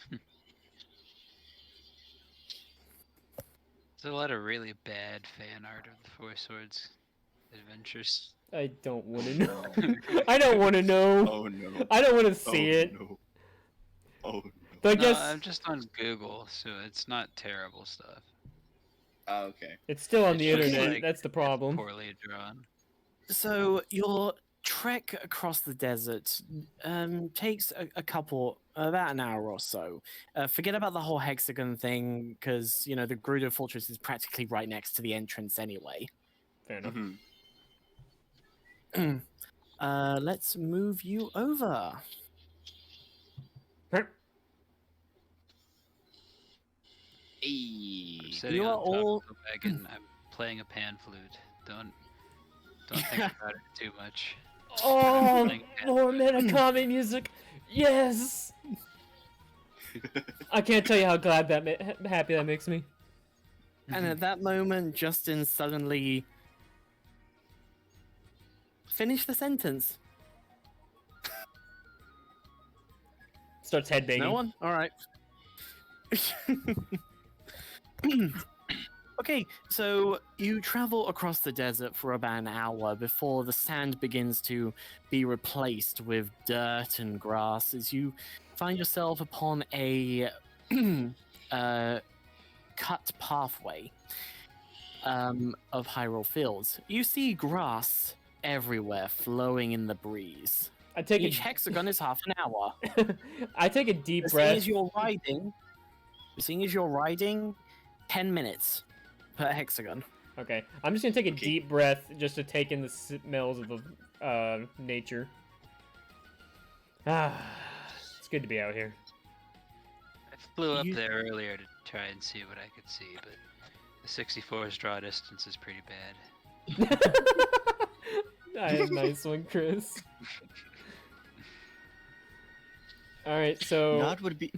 There's a lot of really bad fan art of the Four Swords adventures. I don't want to know. I don't want to know. Oh no. I don't want to see Oh, it. No. Oh no. But I No, guess I'm just on Google, so it's not terrible stuff. Oh, okay. it's still on It's the just, internet. like, That's the it's problem. poorly drawn. So your trek across the desert takes about an hour or so. Forget about the whole hexagon thing, because the Gerudo Fortress is practically right next to the entrance anyway. Fair enough. Mhm. Let's move you over. Hey. I'm sitting You on are top all- of the wagon. I'm playing a pan flute. Don't think about it too much. Oh, Playing pan more flute. Menakami music. Yes. I can't tell you how glad happy that makes me. And at that moment, Justin suddenly finished the sentence. Starts headbanging. No one? All right. Okay, so you travel across the desert for about an hour before the sand begins to be replaced with dirt and grass as you find yourself upon a cut pathway of Hyrule Fields. You see grass everywhere flowing in the breeze. I take Each hexagon is half an hour. I take a deep Seeing breath. as you're riding, 10 minutes per hexagon. Okay, I'm just gonna take a Okay. deep breath just to take in the smells of the nature. Ah, it's good to be out here. I flew up You- there earlier to try and see what I could see, but the 64's draw distance is pretty bad. Nice one, Chris. All right, so Nod would be.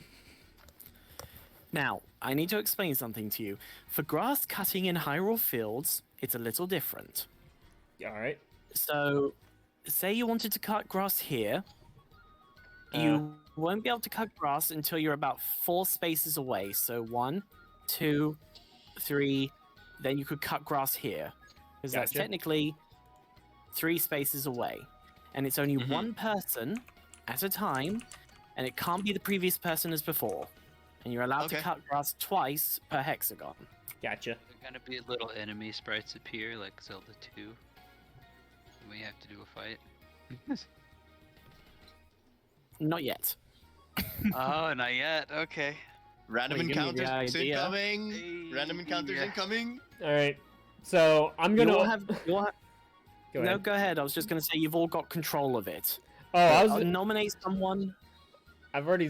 Now, I need to explain something to you. For grass cutting in Hyrule Fields, it's a little different. all right. So, say you wanted to cut grass here, you won't be able to cut grass until you're about 4 spaces away. So 1, 2, 3, then you could cut grass here. Because that's Gotcha. technically 3 spaces away. And it's only Mhm. one person at a time, and it can't be the previous person as before. And you're allowed to Okay. cut grass twice per hexagon. Gotcha. There are gonna be little enemy sprites appear like Zelda 2. We have to do a fight. Not yet. Oh, not yet. Okay. Random Well, you give me the encounters idea. incoming. Random encounters Yeah. incoming. All right. So I'm You gonna all have, you all have, go no, ahead. go ahead. I was just going to say you've all got control of it. Oh, I I'll was. nominate someone. I've already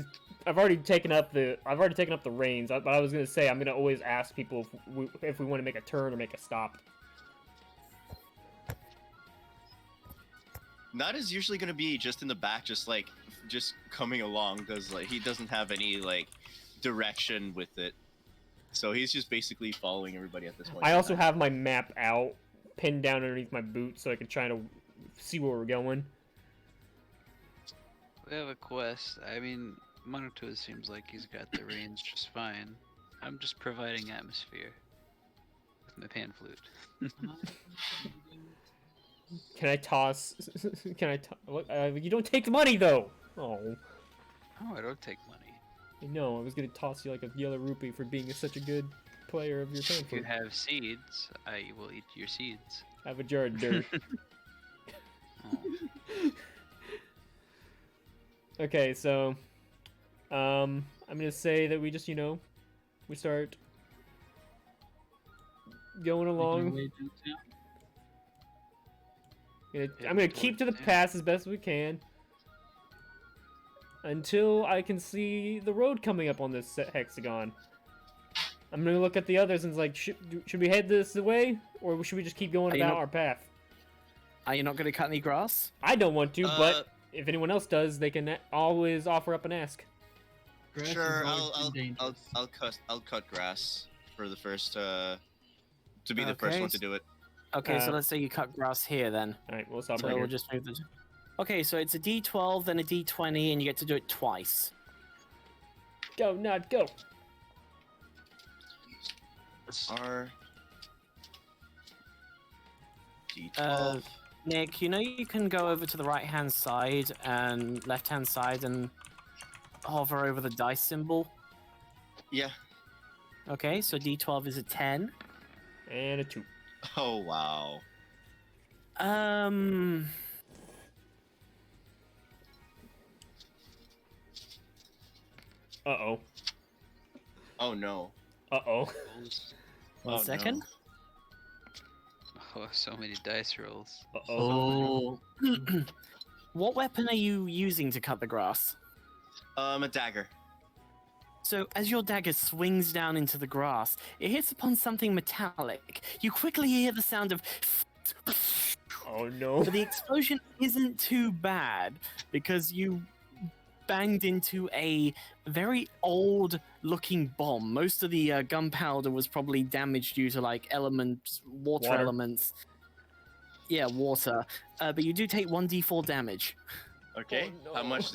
taken up the reins. But I was gonna say I'm gonna always ask people if we want to make a turn or make a stop. Nod is usually gonna be just in the back, just coming along, because like he doesn't have any like direction with it. So he's just basically following everybody at this point. I also have my map out, pinned down underneath my boot, so I can try to see where we're going. We have a quest. I mean, Monotoz seems like he's got the reins just fine. I'm just providing atmosphere with my pan flute. Can I toss? Can I? You don't take the money though. Oh, Oh, I don't take money. no! I was gonna toss you like a yellow rupee for being such a good player of your If you pamphlet. have seeds, I will eat your seeds. I have a jar of dirt. Oh. Okay, so, I'm gonna say that we just, we start going along. I'm gonna keep to the pass as best we can. until I can see the road coming up on this hexagon. I'm gonna look at the others and it's like, should we head this way, or should we just keep going about our path? Are you not going to cut any grass? I don't want to, but if anyone else does, they can always offer up and ask. Grass Sure, has always been dangerous. I'll cut grass for the first to be the first Okay, one to do it. Okay, so Uh, let's say you cut grass here then. All right, we'll stop So right we'll here. just move the. Okay, so it's a D12, then a D20, and you get to do it twice. Go, Nod, go. R D12. Nick, you know you can go over to the right-hand side and left-hand side and hover over the dice symbol. Yeah. Okay, so D12 is a 10. And a 2. Oh wow. Uh-oh. Oh no. Uh-oh. One second. Oh, so many dice rolls. Uh-oh. Oh. What weapon are you using to cut the grass? A dagger. So, as your dagger swings down into the grass, it hits upon something metallic. You quickly hear the sound of. Oh, no. But the explosion isn't too bad because you banged into a very old looking bomb. Most of the gunpowder was probably damaged due to like water Water. elements. Yeah, water. But you do take 1d4 damage. Okay. Oh, How no. much?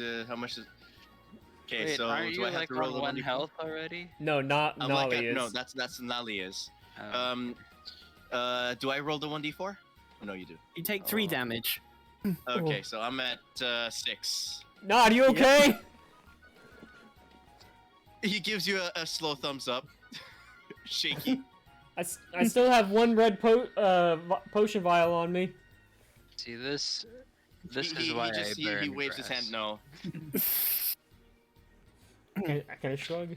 Okay, Wait, so aren't do you I have like to roll on the one 1d4? health already? No, not I'm Nolly like is. no, that's Nali is. Oh. Do I roll the 1d4? Oh, no, you do. You take 3 Oh. damage. Okay, so I'm at 6. Nod, you okay? He gives you a slow thumbs up. Shaky. I still have one red potion vial on me. See this? This he, is why he I burn waves his hand grass. no. Can I shrug?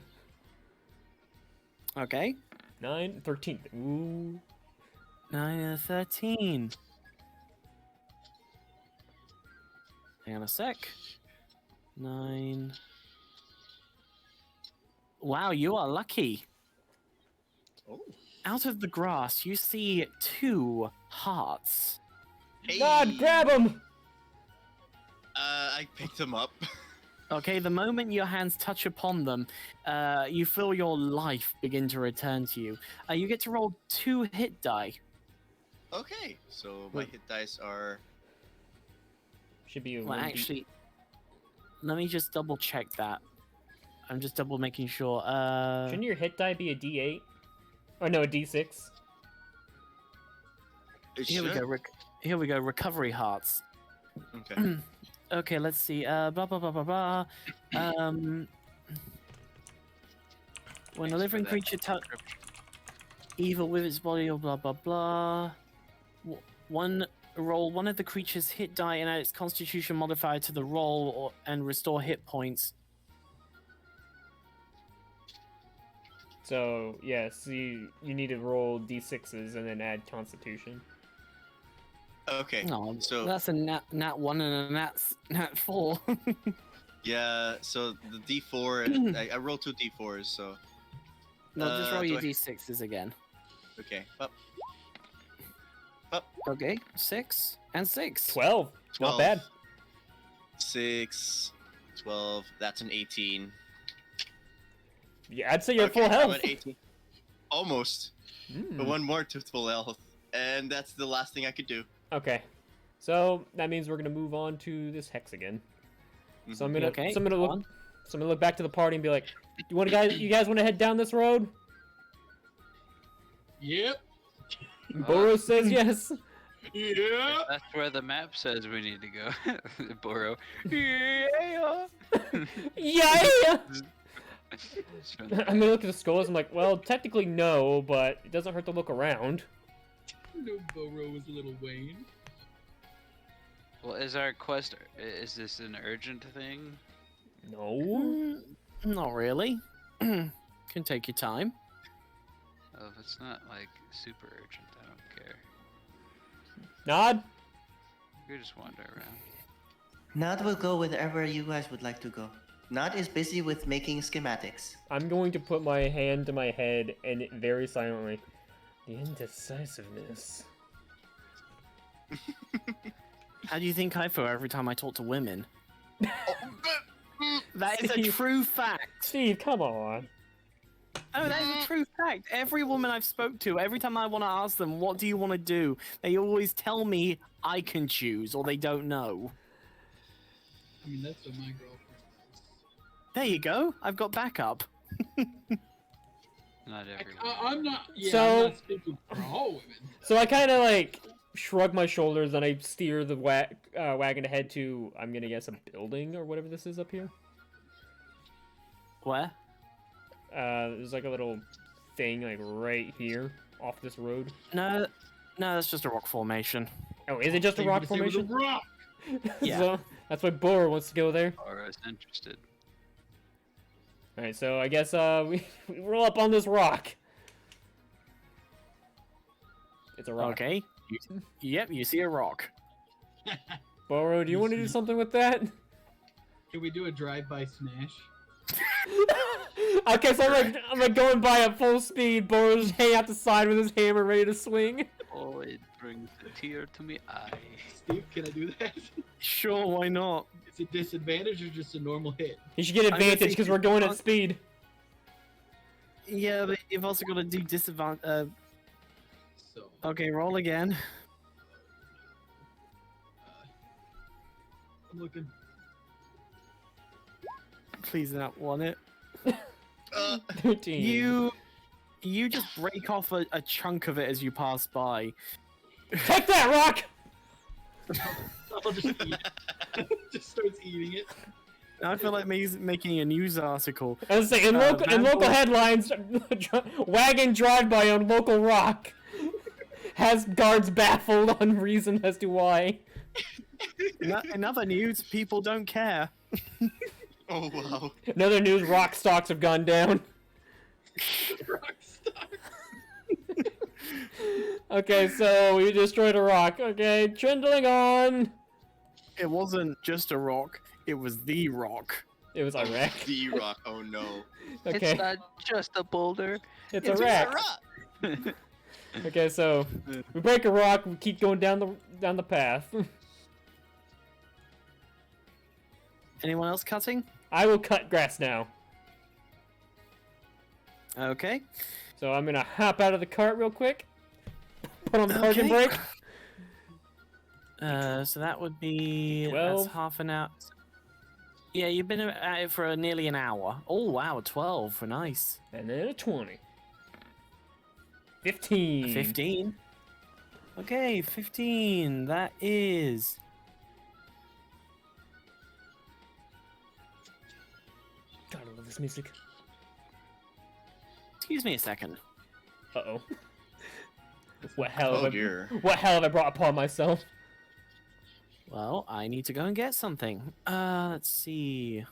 Okay. 9, 13. Ooh. 9 and a 13. Hang on a sec. 9. Wow, you are lucky. Oh. Out of the grass, you see 2 hearts. Hey. Nod, grab him! I picked him up. Okay, the moment your hands touch upon them, you feel your life begin to return to you. You get to roll 2 hit die. Okay, so my hit dice are. Should be a Well, 1d. actually, let me just double check that. I'm just double making sure. Shouldn't your hit die be a D8? Or no, a D6? Here we go. Here we go. Recovery hearts. Okay. Okay, let's see. Blah blah blah blah blah. When a Thanks living for that creature description. evil with its body or blah blah blah. Roll one of the creature's hit die and add its Constitution modifier to the roll, and restore hit points. So, yes, you need to roll D6s and then add Constitution. Okay. No, so that's a nat 1 and a nat 4. yeah, so the D4, I rolled 2 D4s, so No, just roll do your I- d6s again. okay. Up. Okay, 6 and 6. 12. Not bad. 6, 12. That's an 18. Yeah, I'd say you're Okay, full I'm health. at 18. Almost. Hmm. But one more to full health, and that's the last thing I could do. Okay. So, that means we're gonna move on to this hex again. So I'm gonna, Okay, so I'm gonna go look, on. so I'm gonna look back to the party and be like, you guys want to head down this road? Yep. Boros says yes. Yeah. That's where the map says we need to go. Boro. Yeah. Yeah. I'm gonna look at the skulls. I'm like, well, technically no, but it doesn't hurt to look around. No, Boro was Little Wayne. Well, is our quest? Is this an urgent thing? No. Not really. Can take your time. Well, if it's not like super urgent, I don't care. Nod. We just wander around. Nod will go wherever you guys would like to go. Not is busy with making schematics. I'm going to put my hand to my head and very silently. The indecisiveness. How do you think I feel every time I talk to women? Oh, That is a Steve. true fact. Steve, come on. Oh, that is a true fact. Every woman I've spoke to, every time I want to ask them, what do you want to do? They always tell me I can choose, or they don't know. I mean, that's what my girlfriend does. There you go. I've got backup. Not everyone. I'm not. Yeah, So- I'm not speaking for all women. So I kind of like shrug my shoulders and I steer the wagon ahead to, I'm gonna guess, a building or whatever this is up here. Where? There's like a little thing like right here off this road. No, that's just a rock formation. Oh, is it just a They rock would say it was formation? a rock. Yeah. So that's why Boar wants to go there. Or I was interested. All right, so I guess we roll up on this rock. It's a rock. Okay. Yep, you see a rock. Boro, do you want to do something with that? Can we do a drive-by smash? Okay, so I'm like going by at full speed. Boro's hanging out the side with his hammer ready to swing. Oh, it brings a tear to me eye. Steve, can I do that? Sure, why not? Is it disadvantage or just a normal hit? You should get gonna advantage say because we're going at fuck. speed. Yeah, but you've also got to do disadvantage. So, Okay, roll again. I'm looking. Please not want it. 13. You just break off a chunk of it as you pass by. Take that, rock! I'll just eat it. Just starts eating it. I feel like making a news article. I was saying, in local Vandal- headlines, wagon drive-by on local rock has guards baffled on reason as to why. In other news, people don't care. Oh wow. Another news, rock stocks have gone down. Rockstar. Okay, so we destroyed a rock. Okay, trundling on. It wasn't just a rock, it was the rock. It was a wreck. The rock. Oh no. Okay, It's not just a boulder. it's a It's wreck. a rock. Okay, so we break a rock. We keep going down the path. Anyone else cutting? I will cut grass now. Okay. So I'm gonna hop out of the cart real quick. Put on the parking Okay. brake. So that would be 12. that's half an hour. Yeah, you've been at it for nearly an hour. Oh wow, 12. Nice. And then a 20. 15. 15. Okay, 15. That is. God, I love this music. Excuse me a second. Uh-oh. What hell Oh have dear. What hell have I brought upon myself? Well, I need to go and get something. Let's see.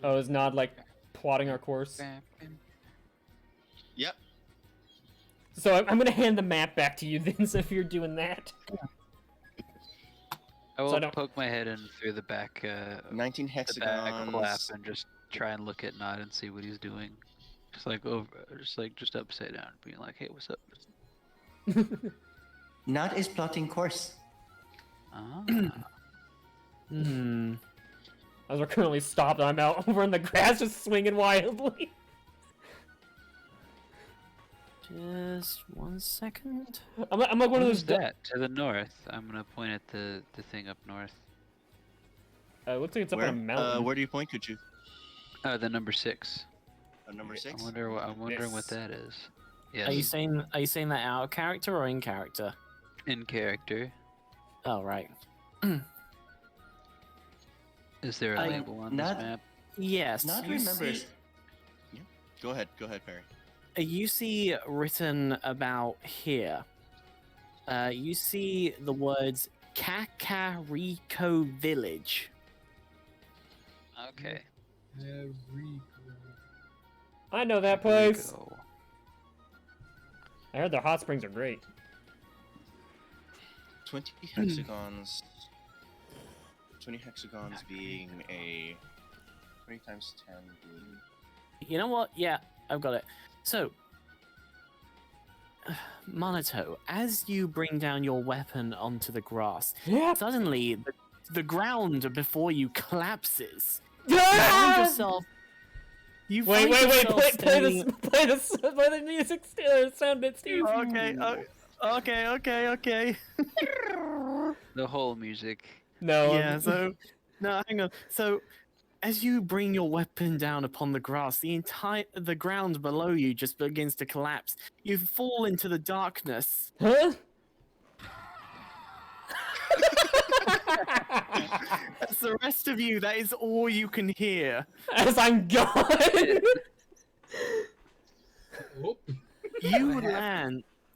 Oh, is Nod like plotting our course? Yep. So I'm gonna hand the map back to you, Vince, if you're doing that. I will So I don't- poke my head in through the back, 19 the back hexagons. flap and just try and look at Nod and see what he's doing. Just like over, just upside down, being like, "Hey, what's up?" Not is plotting course. Ah, Hmm. As we're currently stopped, I'm out over in the grass just swinging wildly. Just 1 second. I'm like one of what those. is that to the north? I'm gonna point at the thing up north. Looks like it's up Where? on a mountain. Where do you point, Kuchu? Oh, the number 6. Number 6? I'm wondering what Yes. that is. Yes. Are you saying that out of character or in character? in character? Oh right. Is there a I- label on not- this map? Yes. Not you remembers. see- Yeah. Go ahead, Perry. You see written about here. You see the words Kakariko Village. Okay. I know that Here we place. go. I heard their hot springs are great. 20 hexagons. 20 hexagons being a 20 times 10. You know what? Yeah, I've got it. So, Monato, as you bring down your weapon onto the grass, Yep. suddenly the ground before you collapses. You find yourself. You Wait, find wait, wait! yourself standing- Play the music sound bit, Steve. Okay, okay. The whole music. No. Yeah, so no, hang on. So as you bring your weapon down upon the grass, the ground below you just begins to collapse. You fall into the darkness. Huh? As the rest of you, that is all you can hear. As I'm gone. Oh,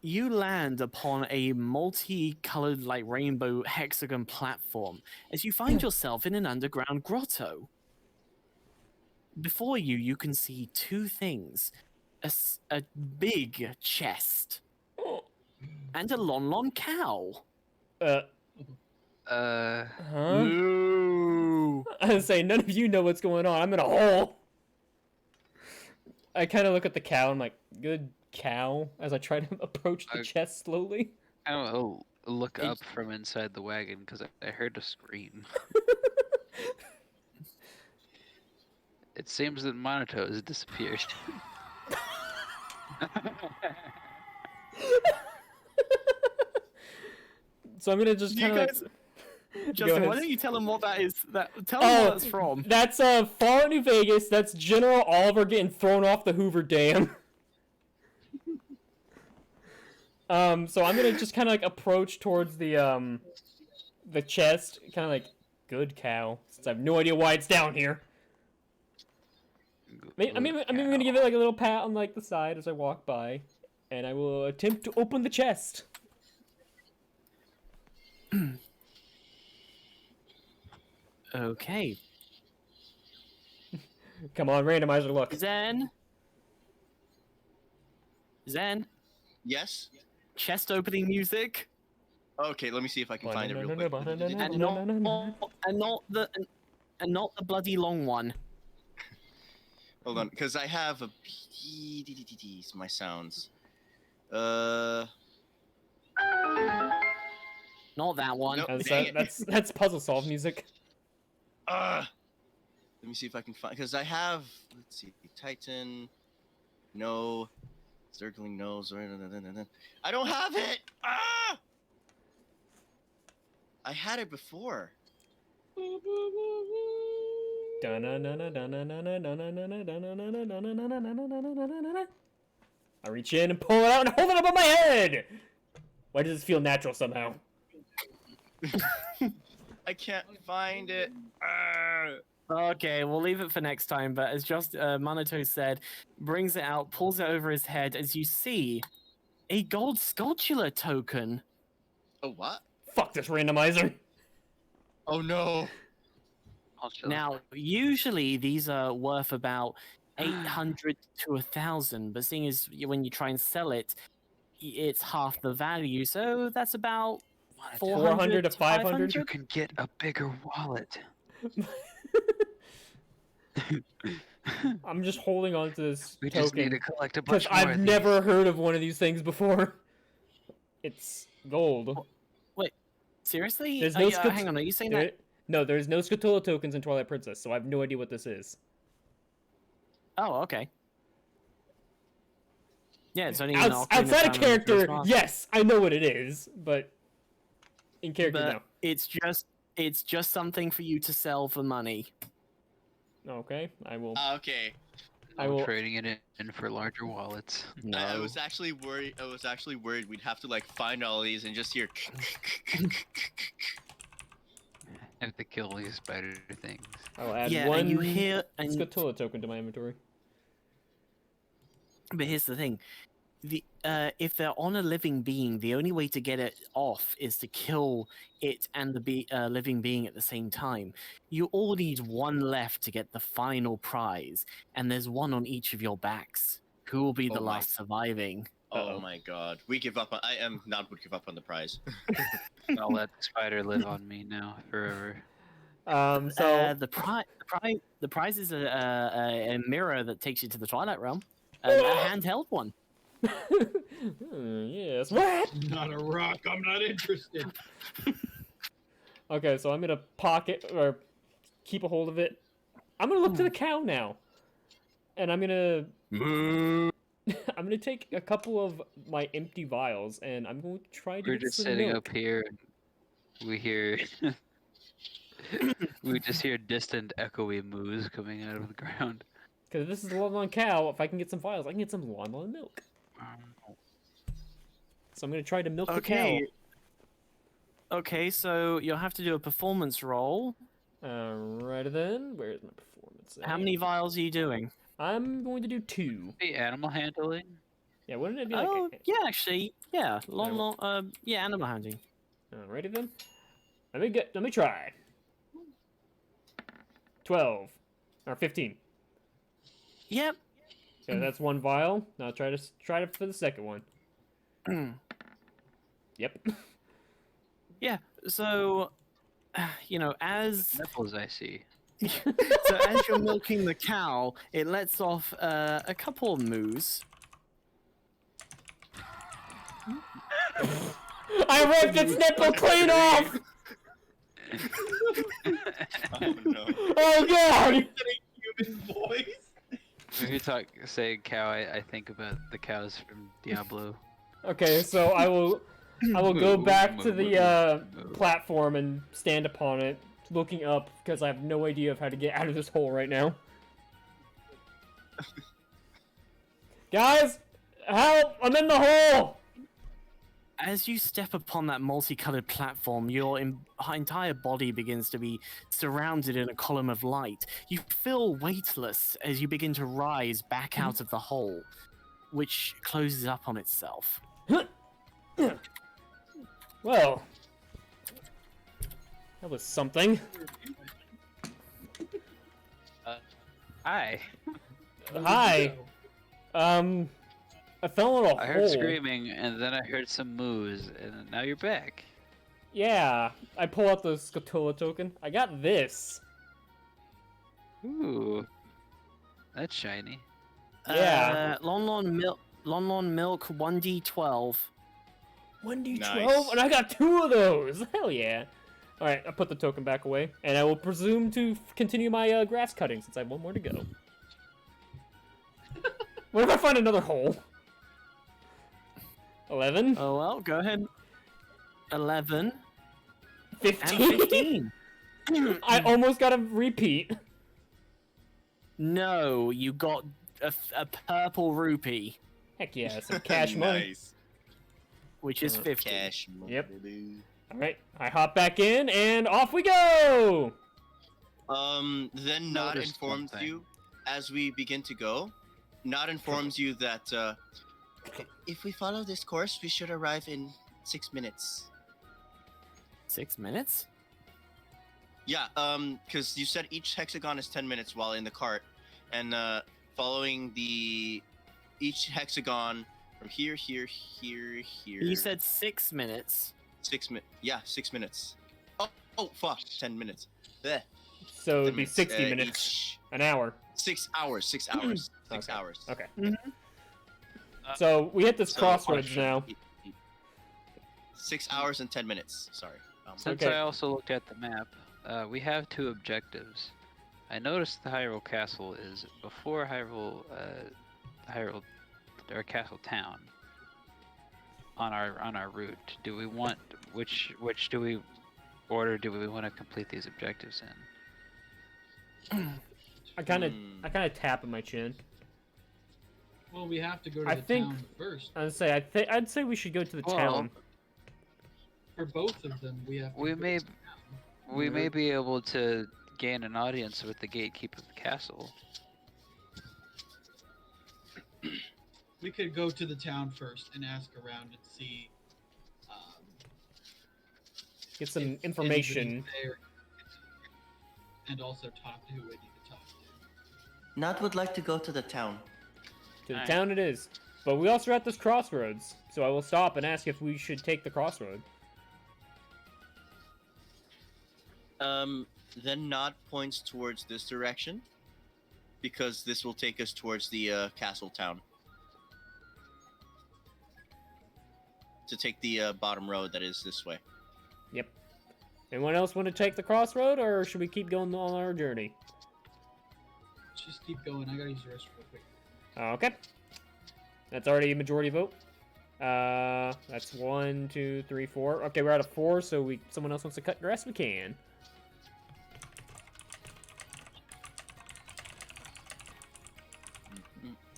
You land upon a multicolored, like rainbow hexagon platform as you find yourself in an underground grotto. Before you, you can see two things: a big chest and a lon cow. Uh, Huh? Moo. I was saying, none of you know what's going on. I'm in a hole. I kind of look at the cow. I'm like, good cow, as I try to approach the chest slowly. I'll look up from inside the wagon because I heard a scream. It seems that Monato has disappeared. So I'm gonna just You kind of guys, Go Justin, ahead. why don't you tell him what that is? Tell him what that's from. That's Fallout New Vegas. That's General Oliver getting thrown off the Hoover Dam. So I'm gonna just kind of like approach towards the chest, kind of like, good cow, since I have no idea why it's down here. I'm even gonna give it like a little pat on like the side as I walk by, and I will attempt to open the chest. Okay. Come on, randomizer, look. Zen. Yes. Chest opening music. Okay, let me see if I can find it real quick. And not the bloody long one. Hold on, because I have a my sounds. Not that one. Nope. Dang it. That's puzzle solve music. Let me see if I can find, because I have, let's see, Titan, no, circling nose, I don't have it. I had it before. I reach in and pull it out and hold it up on my head. Why does this feel natural somehow? I can't find it. Okay, we'll leave it for next time. But as just Monato said, brings it out, pulls it over his head as you see a gold sculpture token. A what? Fuck this randomizer. Oh no. Now, usually these are worth about 800 to 1,000, but seeing as when you try and sell it, it's half the value. So that's about 400 to 500. You can get a bigger wallet. I'm just holding on to this We just need token to collect a because bunch more I've of never heard of one of these things before. It's gold. Wait, seriously? There's no hang on, are you saying that? No, there's no Scatola tokens in Twilight Princess, so I have no idea what this is. Oh, okay. Yeah, it's only in Ocarina Outside of Time and character, Majora's Mask. yes, I know what it is, but in character, But no. it's just something for you to sell for money. Okay, I will. Okay. I I'm will. trading it in for larger wallets. No. I was actually worried. We'd have to like find all these and just hear. I have to kill these spider things. I'll add Yeah, one and you hear and Scatola token to my inventory. But here's the thing: if they're on a living being, the only way to get it off is to kill it and the living being at the same time. You all need one left to get the final prize, and there's one on each of your backs. Who will be the Oh my- last surviving? Oh my god. We give up on. I am not would give up on the prize. I'll let the spider live on me now forever. So the prize is a mirror that takes you to the Twilight Realm, a handheld one. yes. What? Not a rock. I'm not interested. Okay, so I'm gonna pocket or keep a hold of it. I'm gonna look to the cow now, and I'm gonna I'm gonna take a couple of my empty vials, and I'm going to try to We're get just some sitting milk. up here. And we hear. We just hear distant, echoey moos coming out of the ground. Because this is a Lon cow. If I can get some vials, I can get some Lon milk. So I'm gonna try to milk the cow. Okay, so you'll have to do a performance roll. Alrighty then. Where's my performance? How many vials are you doing? I'm going to do 2. The animal handling. Yeah, wouldn't it be like? Oh, yeah, actually, yeah, yeah, animal handling. Alrighty then. Let me try. 12 or 15. Yep. Okay, that's 1 vial. Now try it for the second one. Yep. Yeah. So, as Nipples, I see. so as you're milking the cow, it lets off a couple of moos. I ripped its nipple clean off! Oh no. Oh god! Human voice. When you say cow, I think about the cows from Diablo. Okay, so I will go back to the platform and stand upon it, looking up because I have no idea of how to get out of this hole right now. Guys, help! I'm in the hole! As you step upon that multicolored platform, your entire body begins to be surrounded in a column of light. You feel weightless as you begin to rise back out of the hole, which closes up on itself. Well, that was something. Hi. Hi. I fell in a hole. I heard screaming, and then I heard some moos, and now you're back. Yeah, I pull out the Scatola token. I got this. Ooh. That's shiny. Yeah. Lon Milk 1d12. 1d12, Nice. and I got 2 of those. Hell yeah. All right, I put the token back away, and I will presume to continue my grass cutting since I have 1 more to go. What if I find another hole? 11. Oh well, go ahead. 11 15. and 15. I almost got a repeat. No, you got a purple rupee, Heck yeah, some cash money. Nice. which is 50. Cash money, Yep. baby. All right, I hop back in, and off we go. Then Nod Noticed informs something. you as we begin to go. Nod informs you that if we follow this course, we should arrive in 6 minutes. 6 minutes? Yeah, because you said each hexagon is 10 minutes while in the cart, and following each hexagon from here. You said 6 minutes. 6 minutes. Yeah, 6 minutes. Oh, fuck, 10 minutes. Bleh. So it'd 10 be 60 minutes, each. an hour. 6 hours. 6 hours. 6 Okay. hours. Okay. Mhm. So we hit this So, crossroads now. 6 hours and 10 minutes. Sorry. Since Okay. I also looked at the map, we have 2 objectives. I noticed the Hyrule Castle is before Hyrule or Castle Town. On our route, do we want which order do we want to complete these objectives in? I kind of tap in my chin. Well, we have to go to I the think- town first. I'd say we should go to the Well, town. For both of them, we have to We go may to town. we may be able to gain an audience with the gatekeeper of the castle. We could go to the town first and ask around and see. Get some if information. anybody's there, and also talk to who we need to talk to. Nod would like to go to the town. To the Alright. town it is. But we also are at this crossroads, so I will stop and ask if we should take the crossroad. Then Nod points towards this direction, because this will take us towards the castle town. To take the bottom road that is this way. Yep. Anyone else want to take the crossroad, or should we keep going on our journey? Let's just keep going. I gotta use the restroom real quick. Okay. That's already a majority vote. That's 1, 2, 3, 4. Okay, we're out of 4, so someone else wants to cut grass, we can.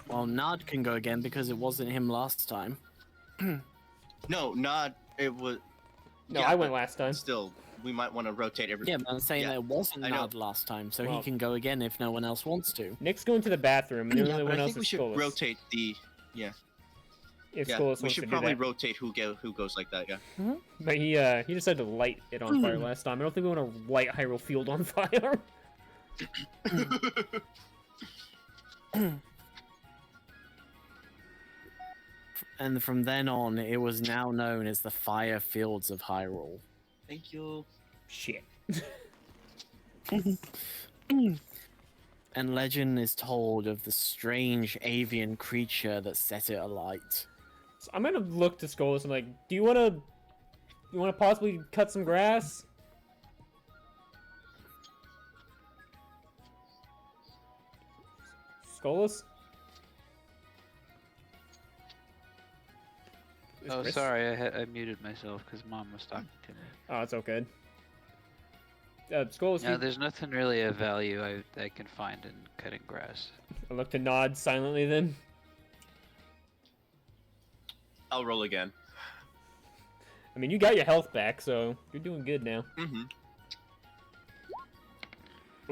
Well, Nod can go again because it wasn't him last time. No, Nod. It was. No, yeah, I went but last time. Still, we might want to rotate everything. Yeah, but I'm saying Yeah, that it wasn't I know. Nod last time, so Well- he can go again if no one else wants to. Nick's going to the bathroom, and the Yeah, only but one I else think we is should Skolas. rotate the. If Yeah, Skolas we wants to should do probably that. rotate who goes like that. Yeah. But he decided to light it on fire last time. I don't think we want to light Hyrule Field on fire. And from then on, it was now known as the Fire Fields of Hyrule. Thank you. Shit. And legend is told of the strange avian creature that set it alight. So I'm gonna look to Skolas and like, do you wanna possibly cut some grass? Skolas? Is Oh, Chris- sorry, I muted myself because Mom was talking to me. Oh, it's okay. Skolas, No, there's nothing really of value I can find in cutting grass. I look to nod silently then. I'll roll again. I mean, you got your health back, so you're doing good now. Mm-hmm.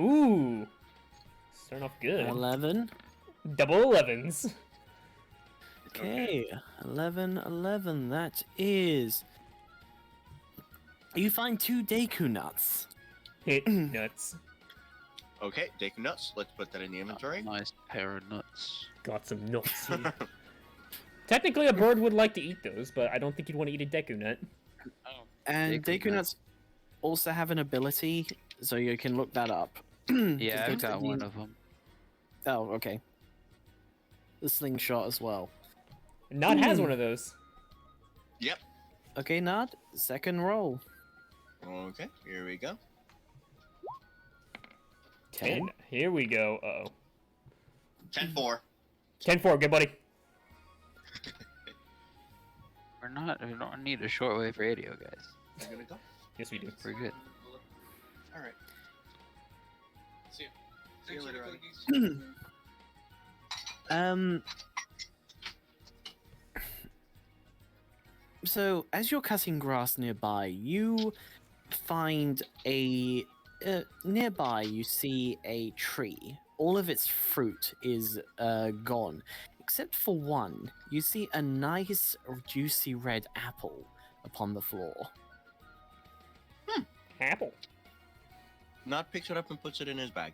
Ooh! Starting off good. 11. Double 11s. Okay, 11, 11. That is. You find 2 Deku nuts. Hit nuts. Okay, Deku nuts. Let's put that in the inventory. Nice pair of nuts. Got some nuts here. Technically, a bird would like to eat those, but I don't think you'd want to eat a Deku nut. And Deku Deku nuts. nuts also have an ability, so you can look that up. Yeah, I've Just got one continue- of them. Oh, okay. The slingshot as well. Nod has one of those. Yep. Okay, Nod, second roll. Okay, here we go. 10. And here we go. Uh-oh. 10-4. 10-4, good buddy. We don't need a shortwave radio, guys. I'm gonna go. Yes, we do. We're good. All right. See you. See you later, Ronnie. So, as you're cutting grass nearby, you find a. Nearby, you see a tree. All of its fruit is gone, except for one. You see a nice, juicy red apple upon the floor. Apple. Nod picks it up and puts it in his bag.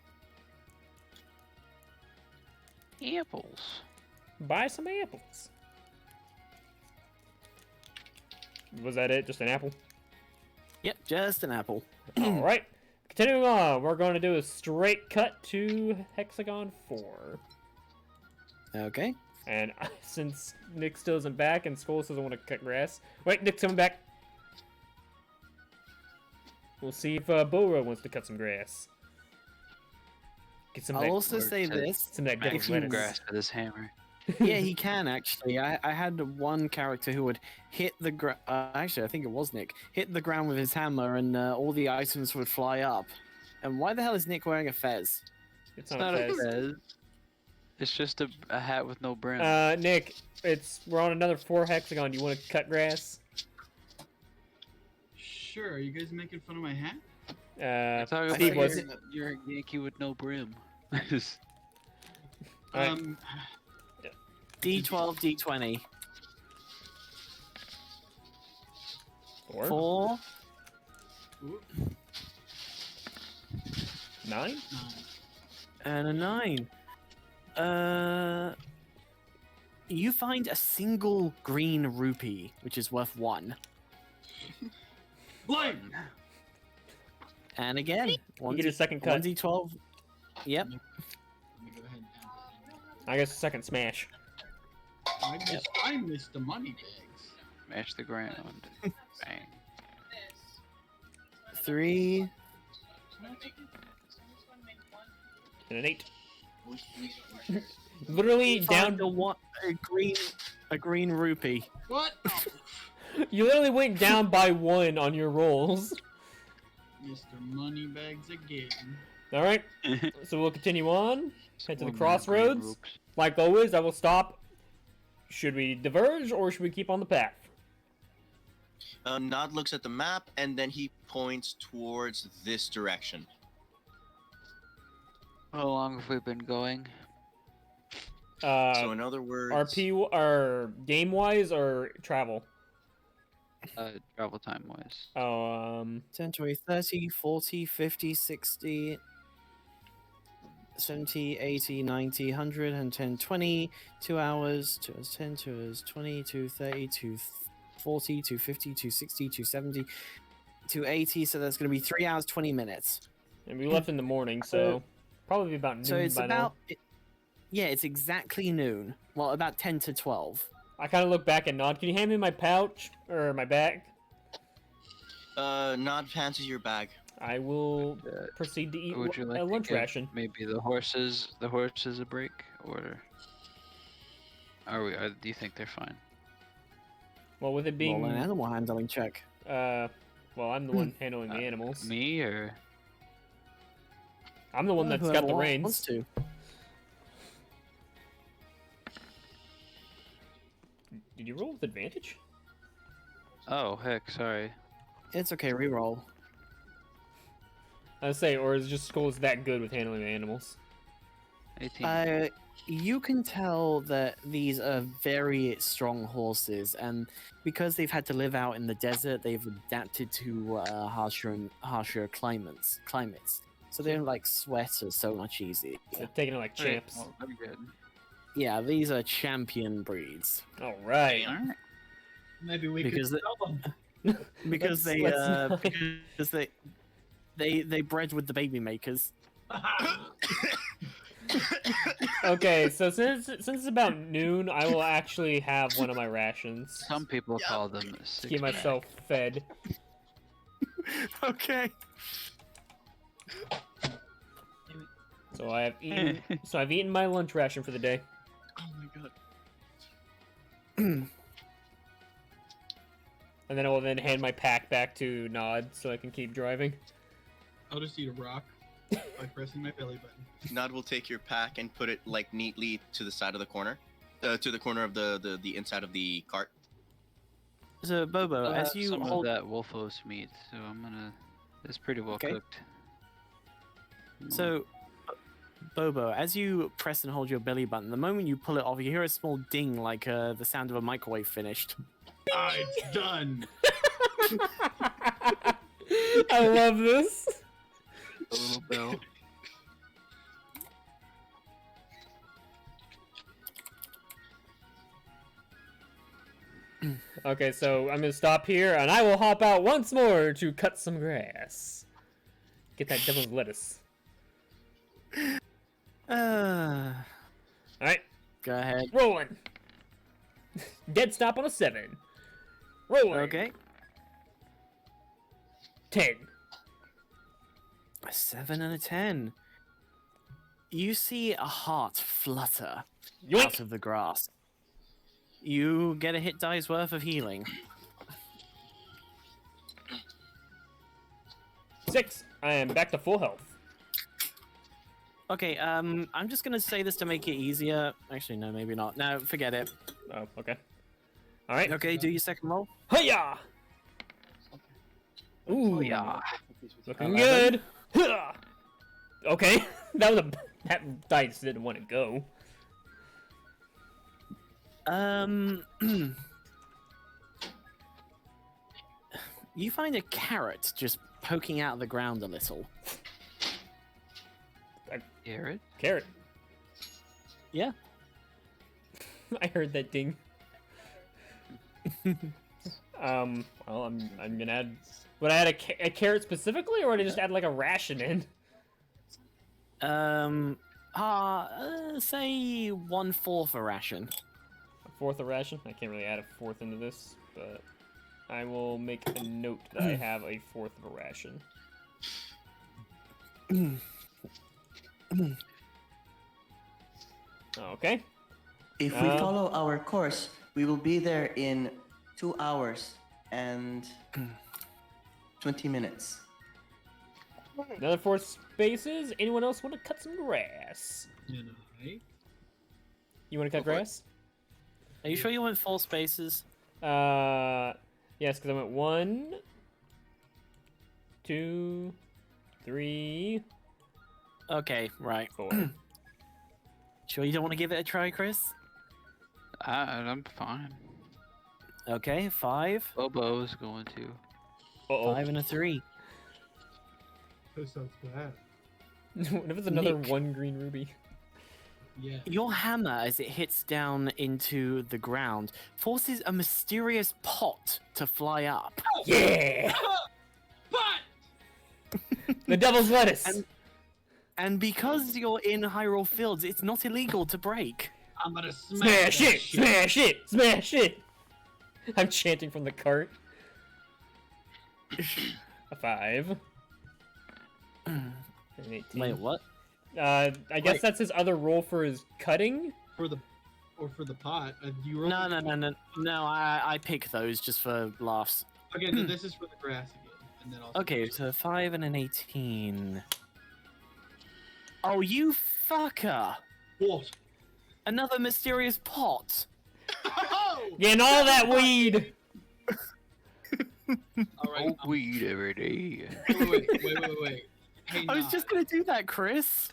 Apples. Buy some apples. Was that it? Just an apple? Yep, just an apple. Alright. Continuing on, we're going to do a straight cut to Hexagon 4. Okay. And since Nick still isn't back and Skolas doesn't want to cut grass. Wait, Nick's coming back. We'll see if Bora wants to cut some grass. Get some of I'll that, also say this. some of that Make good some lettuce. grass with this hammer. Yeah, he can actually. I had one character who would hit the ground. Actually, I think it was Nick. Hit the ground with his hammer, and all the items would fly up. And why the hell is Nick wearing a fez? It's It's not not a a fez. fez. It's just a hat with no brim. Nick, we're on another 4 hexagon. Do you want to cut grass? Sure. Are you guys making fun of my hat? Talking Steve about was. you're a Yankee with no brim. Alright. D12, D20. 4? 4. Ooh, 9? And a 9. You find a single green rupee, which is worth 1. Blind. And again, You get a second cut. 1d12. Yep. Let me go ahead and add that I guess a second smash. in. I missed the money bags. Smash the ground. Bang. 3. And an 8. Literally down. To one, a green rupee. What? You literally went down by 1 on your rolls. Mr. Moneybags again. All right. So we'll continue on. Head to the One more green crossroads. ropes. Like always, I will stop. Should we diverge or should we keep on the path? Nod looks at the map and then he points towards this direction. How long have we been going? So in other words, RP or game wise or travel? Travel time wise. 10, 20, 30, 40, 50, 60, 70, 80, 90, 100, 110, 20, 2 hours, 2 hours 10, 2 hours 20, 230, 240, 250, 260, 270, 280, so that's going to be 3 hours, 20 minutes. And we left in the morning, so probably about noon So it's by about, now. yeah, it's exactly noon. Well, about 10 to 12. I kind of look back and nod. Can you hand me my pouch or my bag? Nod hands you your bag. I will proceed to eat Would you like a to lunch give ration. Maybe the horses a break, or do you think they're fine? Well, with it being Roll an animal handling check. well, I'm the one handling the animals. Me or I'm the one that's got the Whoever reins. wants to. Did you roll with advantage? oh heck, sorry. It's okay, reroll. I say, or is just Skull's that good with handling the animals? 18. You can tell that these are very strong horses, and because they've had to live out in the desert, they've adapted to harsher climates. So they don't like sweat as so much easier. They're taking it like Alright, champs. well, very good. Yeah, these are champion breeds All right. Maybe we Because could sell them. because they let's not- because they bred with the baby makers. Okay, so since it's about noon, I will actually have one of my rations Some people Yeah. call them to keep six-pack. myself fed. Okay. So I have eaten. So I've eaten my lunch ration for the day. Oh my god. And then I will then hand my pack back to Nod so I can keep driving. I'll just eat a rock by pressing my belly button. Nod will take your pack and put it like neatly to the side of the corner, to the corner of the inside of the cart. So Bobo, I'll as have you some hold, of that Wolfos meat, so I'm gonna. It's pretty well Okay. cooked. so Bobo, as you press and hold your belly button, the moment you pull it off, you hear a small ding, like the sound of a microwave finished. Ah, it's done. I love this. a little bell. Okay, so I'm gonna stop here, and I will hop out once more to cut some grass. Get that devil's lettuce. Uh, All right, go ahead. rolling. Dead stop on a 7. Rolling. Okay. 10. A 7 and a 10. You see a heart flutter Yoink. out of the grass. You get a hit dice worth of healing. 6. I am back to full health. Okay, I'm just gonna say this to make it easier. Actually, no, maybe not. No, forget it. Oh, okay. All right. Okay, do your second roll. Hiya! Ooh, Yeah. looking good. Huh. Okay, that dice didn't want to go. You find a carrot just poking out of the ground a little. Garrett? Carrot. Yeah. I heard that ding. Well, I'm gonna add Would I add a carrot specifically, or would I just add like a ration in? Say 1/4 a ration. A fourth a ration? I can't really add a fourth into this, but I will make a note that I have a fourth of a ration. Okay. If we follow our course, we will be there in 2 hours and 20 minutes. Another 4 spaces. Anyone else want to cut some grass? And I. You want to cut Go for it. grass? Are you sure you went 4 spaces? Yes, because I went 1, 2, 3, Okay, right. 4. Sure you don't want to give it a try, Chris? I'm fine. Okay, 5. Bobo's going to. Uh-oh. 5 and a 3. That sounds bad. What if it's another Nick. 1 green ruby? Yeah. Your hammer, as it hits down into the ground, forces a mysterious pot to fly up. Yeah! But The devil's lettuce! And because you're in Hyrule Fields, it's not illegal to break. I'm gonna smash Smash that it! shit. Smash it! Smash it! I'm chanting from the cart. A 5. An 18. Wait, what? I guess Wait. that's his other roll for his cutting. For the pot. You roll. No, I pick those just for laughs. Okay, then this is for the grass again, and then I'll. Okay, so 5 and an 18. Oh, you fucker! What? Another mysterious pot! Getting all that weed! All right. Weed every day. Wait. Hey, I was Nod. just gonna do that, Chris!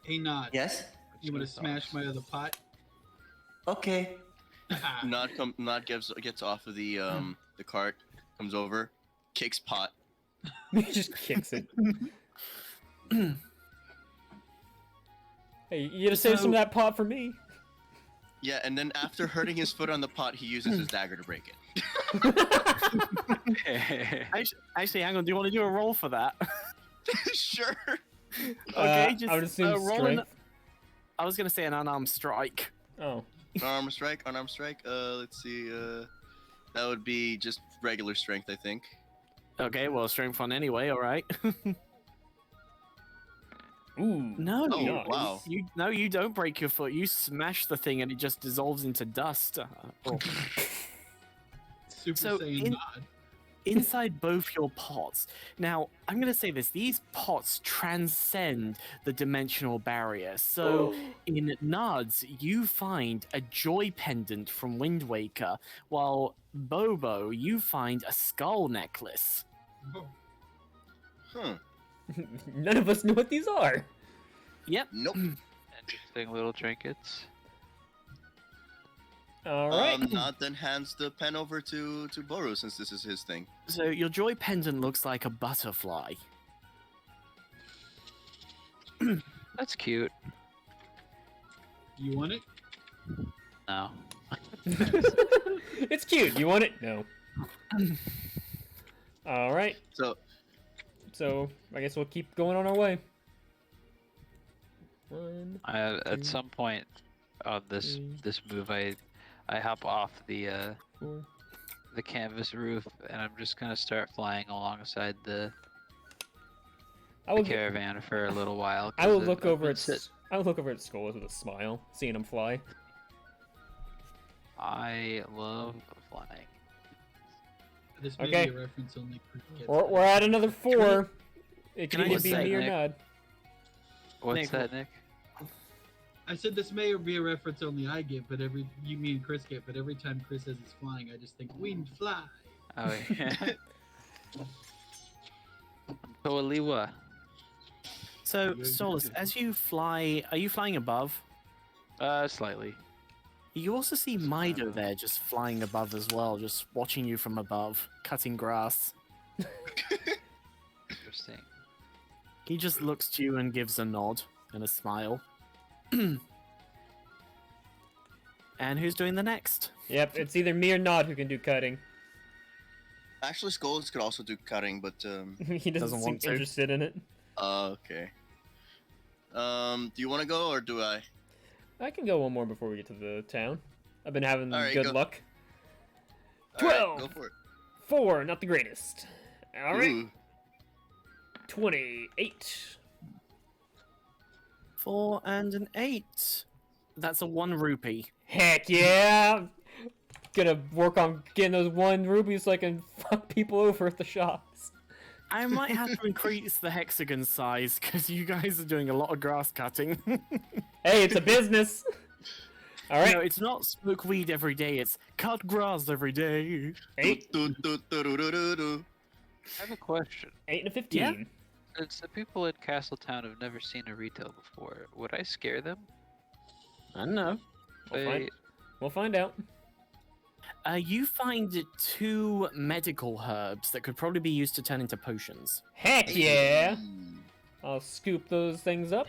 Hey, Nod. Yes? You wanna smash my other pot? Okay. Nod gets off of the cart, comes over, kicks pot. He just kicks it. Hey, you gotta save some of that pot for me. Yeah, and then after hurting his foot on the pot, he uses his dagger to break it. Actually, hang on, do you want to do a roll for that? Sure. Okay, just I would assume roll an- strength. I was gonna say an unarmed strike. Oh. Unarmed strike. Let's see. That would be just regular strength, I think. Okay, well, strength on anyway, alright. Ooh. No, Oh, you, wow. you don't break your foot. You smash the thing and it just dissolves into dust. Super So Saiyan in- Nod. Inside both your pots. Now, I'm going to say this. These pots transcend the dimensional barrier. So, in Nod's, you find a joy pendant from Wind Waker, while Bobo, you find a skull necklace. Huh. None of us know what these are. Yep. Nope. Interesting little trinkets. Alright. Nod then hands the pen over to Boru since this is his thing. So, your joy pendant looks like a butterfly. That's cute. You want it? No. It's cute. You want it? No. Alright. So I guess we'll keep going on our way. 1, At some point on this move, I hop off the 4. canvas roof, and I'm just gonna start flying alongside the I will, caravan for a little while. I will 'cause look I've over been at I will look over at Skolas with a smile, seeing him fly. I love flying. This may Okay. be a reference only Chris gets. We're at another 4. It can can I either just be say, me or Nick? Nod. What's Nick, that, Nick? I said this may be a reference only I get, but me and Chris get, but every time Chris says he's flying, I just think wind fly. Oh yeah. Koaliwa. So, Yeah, Solus, yeah. as you fly, are you flying above? Slightly. You also see Mido there just flying above as well, just watching you from above, cutting grass. Interesting. He just looks to you and gives a nod and a smile. And who's doing the next? Yep, it's either me or Nod who can do cutting. Actually, skulls could also do cutting, but He doesn't Doesn't seem want to. interested in it. okay. Do you want to go or do I? I can go one more before we get to the town. I've been having All right, good go. luck. All right, 12. go for it. 4, not the greatest. All right. Ooh. 28. 4 and an 8. That's a 1 rupee. Heck yeah! Gonna work on getting those 1 rupees so I can fuck people over at the shops. I might have to increase the hexagon size because you guys are doing a lot of grass cutting. Hey, it's a business. All right. No, it's not smoke weed every day. It's cut grass every day. 8, Do, do, do, do, do, do, do. I have a question. 8 and a 15. Yeah. Since the people in Castletown have never seen a retail before, would I scare them? I don't know. We'll find out. You find 2 medical herbs that could probably be used to turn into potions. Heck yeah! Hey. I'll scoop those things up.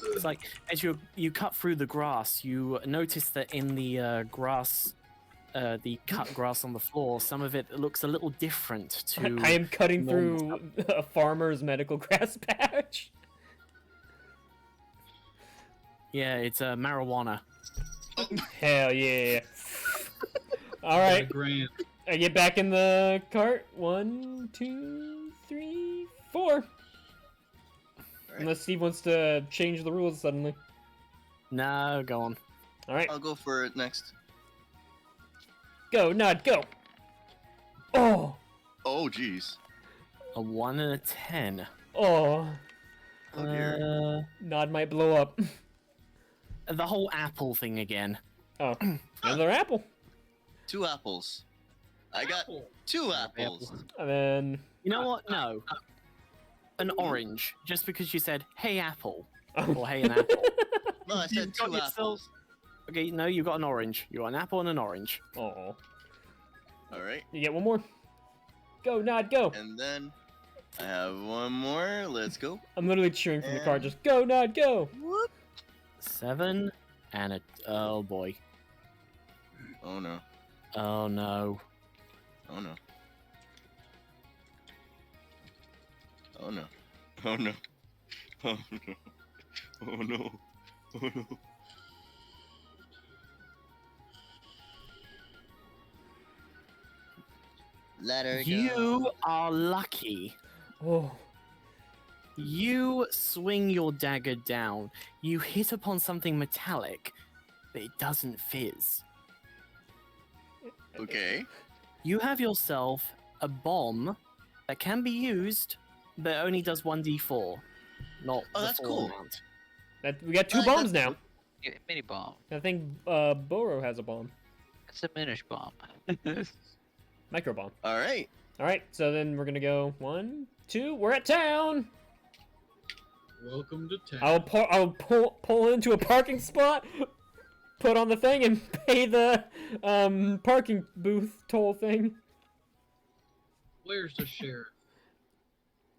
It's like as you cut through the grass, you notice that in the grass, the cut grass on the floor, some of it looks a little different to. I am cutting normal through a farmer's medical grass patch. Yeah, it's marijuana. Hell yeah! All right, Grand. I get back in the cart. 1, 2, 3, 4. Unless Steve wants to change the rules suddenly. No, go on. All right, I'll go for it next. go, Nod, go. Oh, Oh, jeez. A 1 and a 10. oh, Oh, dear. Nod might blow up. The whole apple thing again. Oh, another apple. 2 apples. I got 2 apples. And then, You know what? No. An orange, just because you said, "Hey, apple," or "Hey, an apple." No, I said You've got 2 yourself- apples. Okay, no, you got an orange. You got an apple and an orange. oh, All right. you get one more. Go, Nod, go. And then I have 1 more. Let's go. I'm literally cheering from the car. And- Just go, Nod, go. Whoop. 7 and a. Oh boy. Oh, no. Oh no. Oh, no. Oh, no. Oh, no. Oh, no. Oh, no. Oh, no. Let her go. You are lucky. Oh, You swing your dagger down. You hit upon something metallic, but it doesn't fizz. Okay. You have yourself a bomb that can be used, but only does 1d4, not Oh, the that's full cool. amount. we got 2 Alright, bombs that's now. Yeah, mini bomb. I think Boro has a bomb. It's a minish bomb. Micro bomb. All right. All right, so then we're gonna go 1, 2. We're at town. Welcome to town. I'll pull into a parking spot, put on the thing, and pay the parking booth toll thing. Where's the sheriff?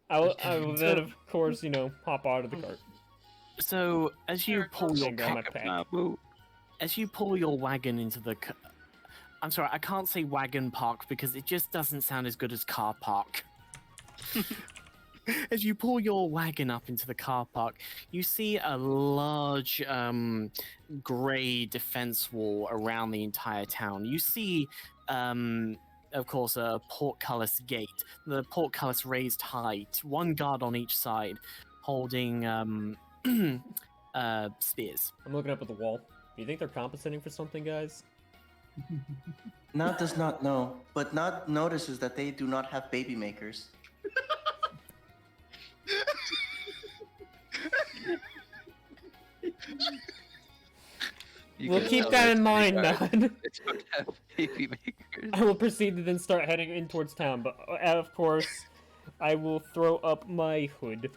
I will then, of course, hop out of the cart. So as you pull your And grab my pack. as you pull your wagon into the I'm sorry, I can't say wagon park because it just doesn't sound as good as car park. As you pull your wagon up into the car park, you see a large grey defense wall around the entire town. You see, of course, a portcullis gate. The portcullis raised high, 1 guard on each side, holding spears. I'm looking up at the wall. Do you think they're compensating for something, guys? Nod does not know, but Nod notices that they do not have baby makers. We'll keep that in mind, Nod. They don't have baby makers. I will proceed to then start heading in towards town, but of course, I will throw up my hood.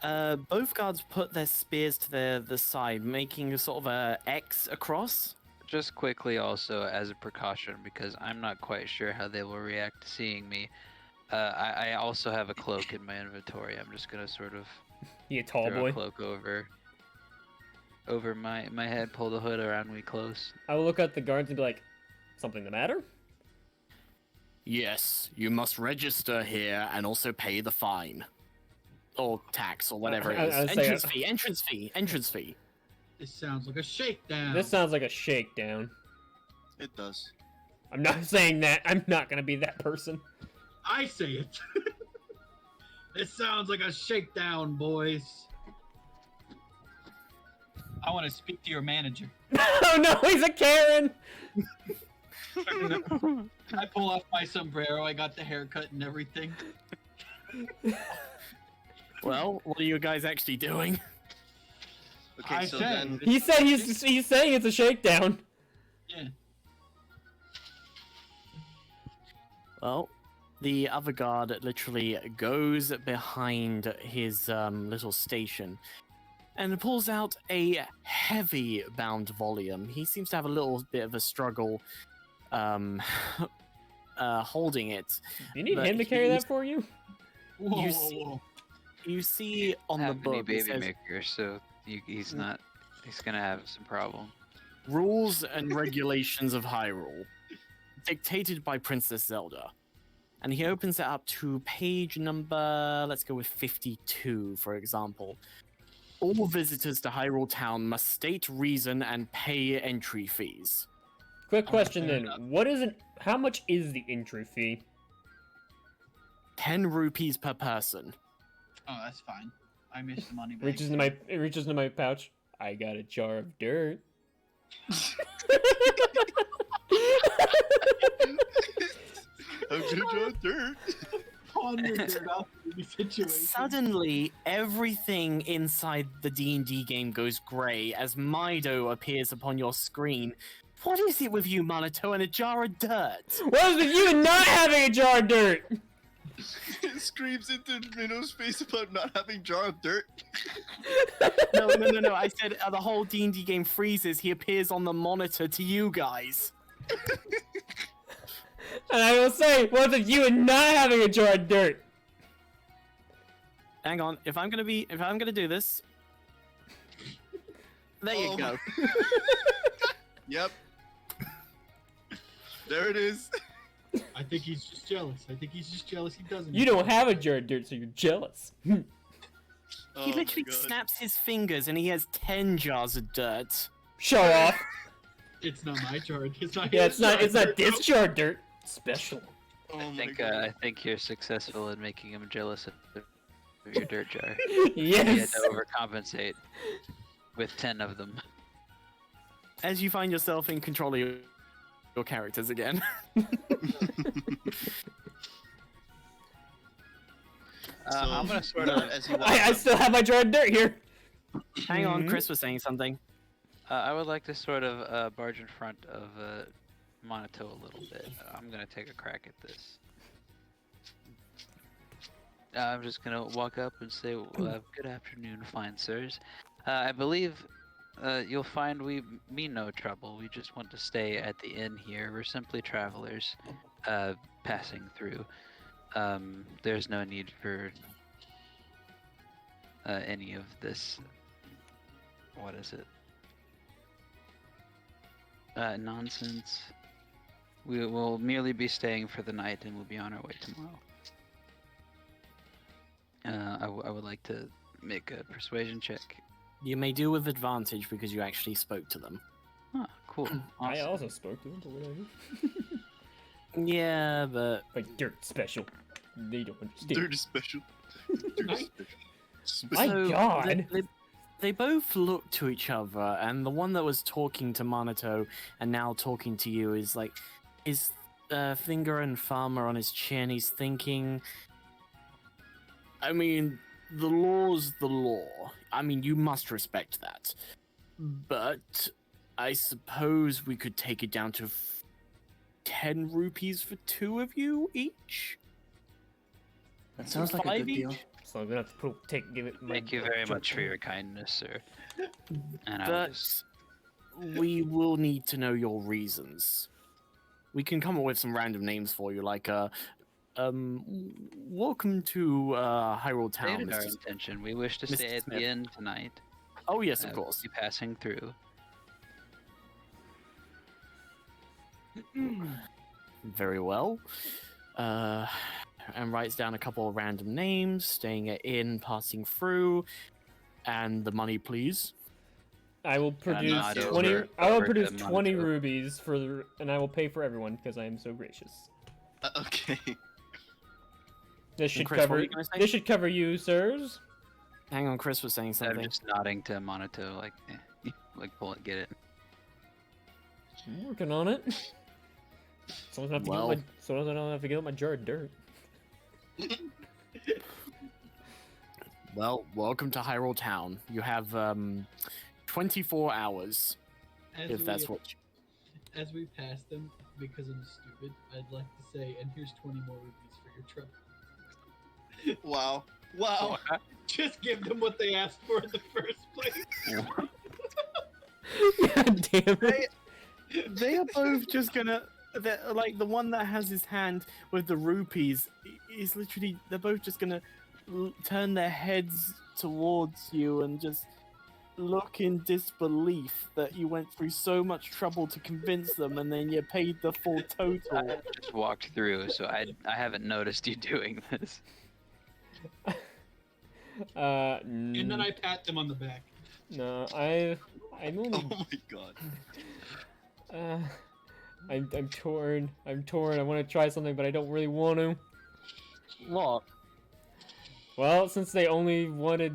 Both guards put their spears to the side, making a sort of a X across. Just quickly, also as a precaution, because I'm not quite sure how they will react to seeing me. I also have a cloak in my inventory. I'm just gonna sort of You tall throw boy. a cloak over. over my head, pull the hood around me close. I will look at the guards and be like, something the matter? Yes, you must register here and also pay the fine. Or tax, or whatever it is. I was saying- Entrance fee. This sounds like a shakedown. This sounds like a shakedown. It does. I'm not saying that. I'm not gonna be that person. I say it. It sounds like a shakedown, boys. I want to speak to your manager. Oh no, he's a Karen! I pull off my sombrero. I got the haircut and everything. Well, what are you guys actually doing? Okay, I so said- then He said he's saying it's a shakedown. Yeah. Well, the other guard literally goes behind his little station and pulls out a heavy bound volume. He seems to have a little bit of a struggle holding it. You need But him to carry he's- that for you? Whoa, You whoa, see- whoa. You see on the Have any book it baby says, maker, so he's not. He's gonna have some problem. rules and regulations of Hyrule, dictated by Princess Zelda. And he opens it up to page number, let's go with 52, for example. All visitors to Hyrule Town must state reason and pay entry fees. Quick question fair then. enough. How much is the entry fee? 10 rupees per person. Oh, that's fine. I missed the money back. It reaches into my pouch. I got a jar of dirt. Ponder dirt off the situation. Suddenly, everything inside the D&D game goes grey as Mido appears upon your screen. What is it with you, Minato, and a jar of dirt? What is with you not having a jar of dirt? it screams into Minnow's face about not having jar of dirt. No. I said the whole D&D game freezes. He appears on the monitor to you guys. And I will say, what's with you and not having a jar of dirt? Hang on. If I'm gonna do this, there you Oh go. Yep. There it is. I think he's just jealous. He doesn't. You don't have a jar of dirt, so you're jealous. He Oh my literally God. snaps his fingers and he has 10 jars of dirt. Show off. It's not my jar. It's not. Yeah, his it's not. jar. It's not this jar of dirt. Special. Oh I my think God. I think you're successful in making him jealous of your dirt jar. He had Yes. to overcompensate with 10 of them. As you find yourself in control of your characters again. I'm gonna sort now, of. as he walks I up- still have my jar of dirt here. Hang on, Mhm. Chris was saying something. I would like to sort of barge in front of Monato a little bit. I'm gonna take a crack at this. I'm just gonna walk up and say, "Good afternoon, fine sirs. I believe you'll find we mean no trouble. We just want to stay at the inn here. We're simply travelers passing through. There's no need for any of this. What is it? Nonsense. We will merely be staying for the night and we'll be on our way tomorrow. I would like to make a persuasion check. You may do with advantage because you actually spoke to them. Huh, cool. I Awesome. also spoke to him, but whatever. Yeah, but Like dirt special. They don't understand. Dirt is special. Dirt is special. My So, God. They both look to each other, and the one that was talking to Minato and now talking to you is like, his finger and thumb are on his chin. He's thinking, I mean, the law's the law. I mean, you must respect that. But I suppose we could take it down to 10 rupees for 2 of you each? That sounds like a 5 good deal. each? So I'm gonna have to give it. my Thank you very jar- much for your kindness, sir. And I will But just... we will need to know your reasons. We can come up with some random names for you, like welcome to Hyrule Town, Stated our Mr. intention. We wish to Mr. stay at Smith. the inn tonight. Oh yes, of course. Be passing through. Very well. And writes down a couple of random names, staying at inn, passing through, and the money, please. I will Can I produce nod 20. over- I will over to produce 20 Monaco? rubies and I will pay for everyone because I am so gracious. Okay. This should Chris, what were cover. you gonna say? This should cover you, sirs. Hang on, Chris was saying I'm something. just nodding to Monato, like, like pull it, get it. I'm working on it. Someone's gonna have to get up my jar of dirt. Well, welcome to Hyrule Town. You have 24 hours, if that's what you... As we pass them, because I'm stupid, I'd like to say, and here's 20 more rupees for your trouble. Wow. Wow. Just give them what they asked for in the first place. God damn it. They are both just gonna... Like, the one that has his hand with the rupees is literally... They're both just gonna turn their heads towards you and just look in disbelief that you went through so much trouble to convince them and then you paid the full total. I just walked through, so I haven't noticed you doing this. And then I pat them on the back. No, I'm only. Oh my god. I'm torn. I'm torn. I want to try something, but I don't really want to. What? Well, since they only wanted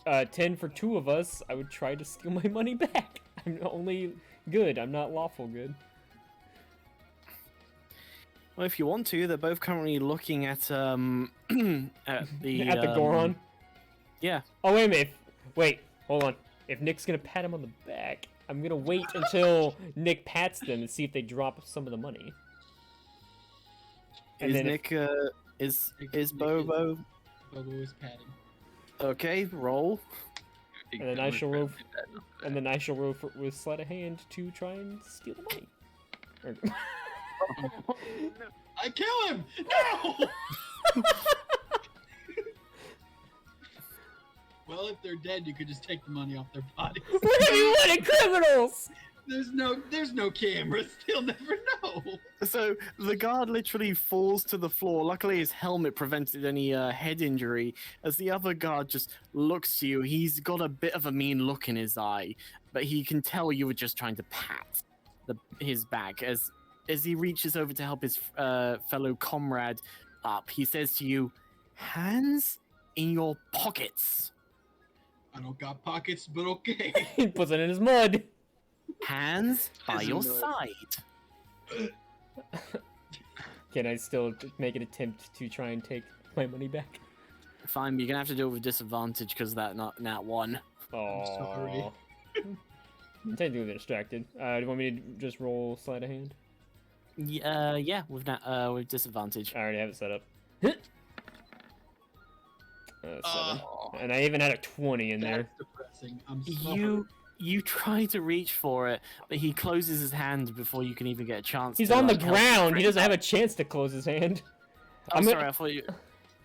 10 for 2 of us, I would try to steal my money back. I'm only good. I'm not lawful good. Well, if you want to, they're both currently looking at at the Goron. Yeah. Oh wait a minute. Wait, hold on. If Nick's gonna pat him on the back, I'm gonna wait until Nick pats them and see if they drop some of the money. And Is then Nick is Bobo Bobo is patting. okay? Roll. And then I shall roll. And then I shall roll with sleight of hand to try and steal the money. Or- I kill him! No! Well, if they're dead, you could just take the money off their bodies. What have you wanted, criminals? There's no cameras. They'll never know. So the guard literally falls to the floor. Luckily, his helmet prevented any head injury. As the other guard just looks to you, he's got a bit of a mean look in his eye, but he can tell you were just trying to pat his back. As he reaches over to help his fellow comrade up, he says to you, "Hands in your pockets." I don't got pockets, but okay. He puts it in his mud. Hands by His your mud. side. Can I still make an attempt to try and take my money back? Fine, but you're gonna have to do it with disadvantage because that not one. Oh. sorry. I'm technically distracted. Do you want me to just roll sleight of hand? Yeah, with disadvantage. I already have it set up. 7. Oh, And I even had a 20 in there. That's depressing. I'm sorry. You try to reach for it, but he closes his hand before you can even get a chance. He's to, on the like, help ground. He bring doesn't have a up. chance to close his hand. I'm I'm sorry, gonna- I thought you.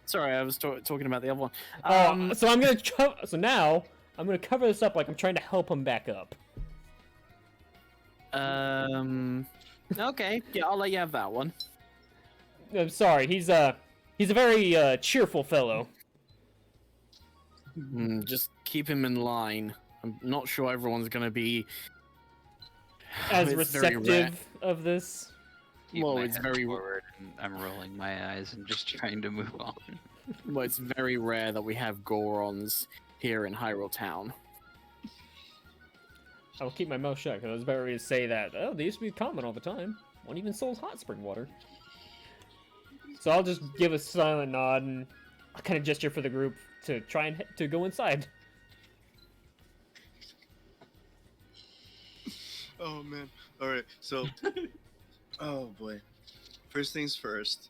Sorry, I was talking about the other one. So I'm gonna. So now I'm gonna cover this up like I'm trying to help him back up. Okay, yeah, I'll let you have that one. I'm sorry. He's a very cheerful fellow. Just keep him in line. I'm not sure everyone's gonna be As It's very rare. receptive of this. keep Well, my it's head very- forward, and I'm rolling my eyes and just trying to move on. Well, it's very rare that we have Gorons here in Hyrule Town. I'll keep my mouth shut because I was about ready to say that. Oh, they used to be common all the time. One even sold hot spring water. So I'll just give a silent nod and a kind of gesture for the group to try and to go inside. Oh man. All right. So, oh boy. First things first.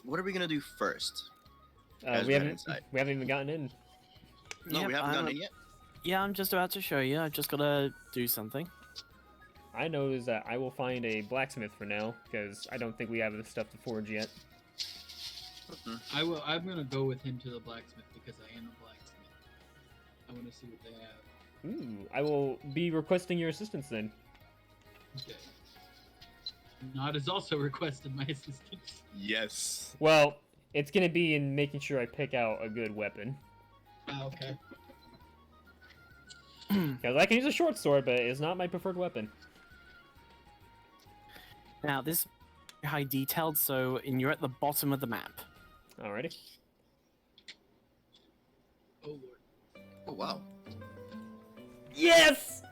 What are we gonna do first? Guys, We we're haven't inside. even gotten in. No, Yep, we haven't I'm- done it yet. Yeah, I'm just about to show you. I've just gotta do something. I know is that I will find a blacksmith for now because I don't think we have the stuff to forge yet. I'm gonna go with him to the blacksmith because I am a blacksmith. I want to see what they have. Ooh, I will be requesting your assistance then. Okay. Nod has also requested my assistance. Yes. Well, it's gonna be in making sure I pick out a good weapon. Ah, okay. Because I can use a short sword, but it's not my preferred weapon. Now, this is high detailed, so and you're at the bottom of the map. Alrighty. Oh lord. Oh wow. Yes!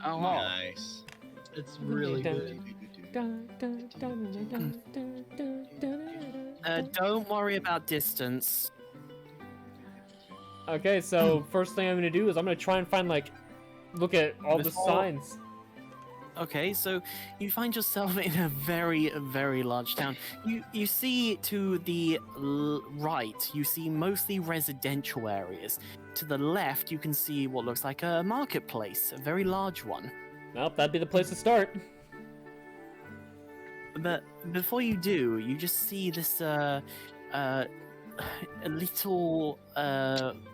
Oh, wow. Nice. It's really good. Don't worry about distance. Okay, so first thing I'm gonna do is I'm gonna try and find, like, look at all the Before- signs. Okay, so you find yourself in a very, very large town. You see to the right, you see mostly residential areas. To the left, you can see what looks like a marketplace, a very large one. Well, that'd be the place to start. But before you do, you just see this a little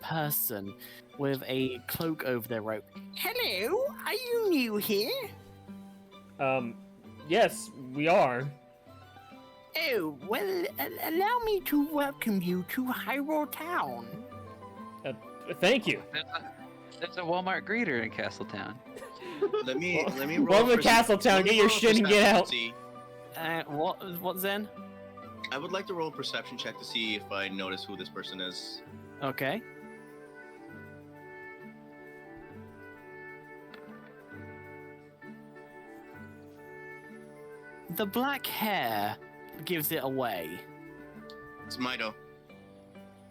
person with a cloak over their robe. Hello, are you new here? Yes, we are. Oh, well, allow me to welcome you to Hyrule Town. Thank you. There's a Walmart greeter in Castletown. Let me roll. Welcome to Castletown, get your shit and get out. What, Zen? I would like to roll a perception check to see if I notice who this person is. Okay. The black hair gives it away. It's Mido.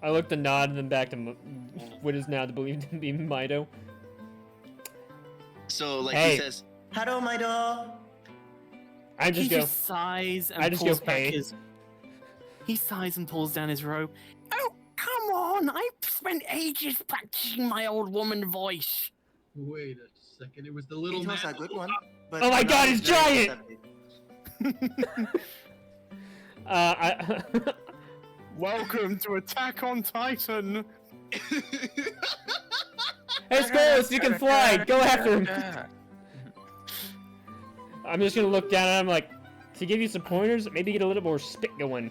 I looked to Nod and then back to what is now believed to be Mido. So like Hey. he says, Hello, my dog. I He just go. just sighs and I just pulls go, back "Hey." his. He sighs and pulls down his robe. Oh, come on! I've spent ages practicing my old woman voice. Wait a second. It was the little It was man. a good one. But Oh my now God, it's it's very giant! deceptive. I. Welcome to Attack on Titan. Hey, Skulls, you can fly. Go after him. I'm just gonna look down at him like, to give you some pointers, maybe get a little more spit going.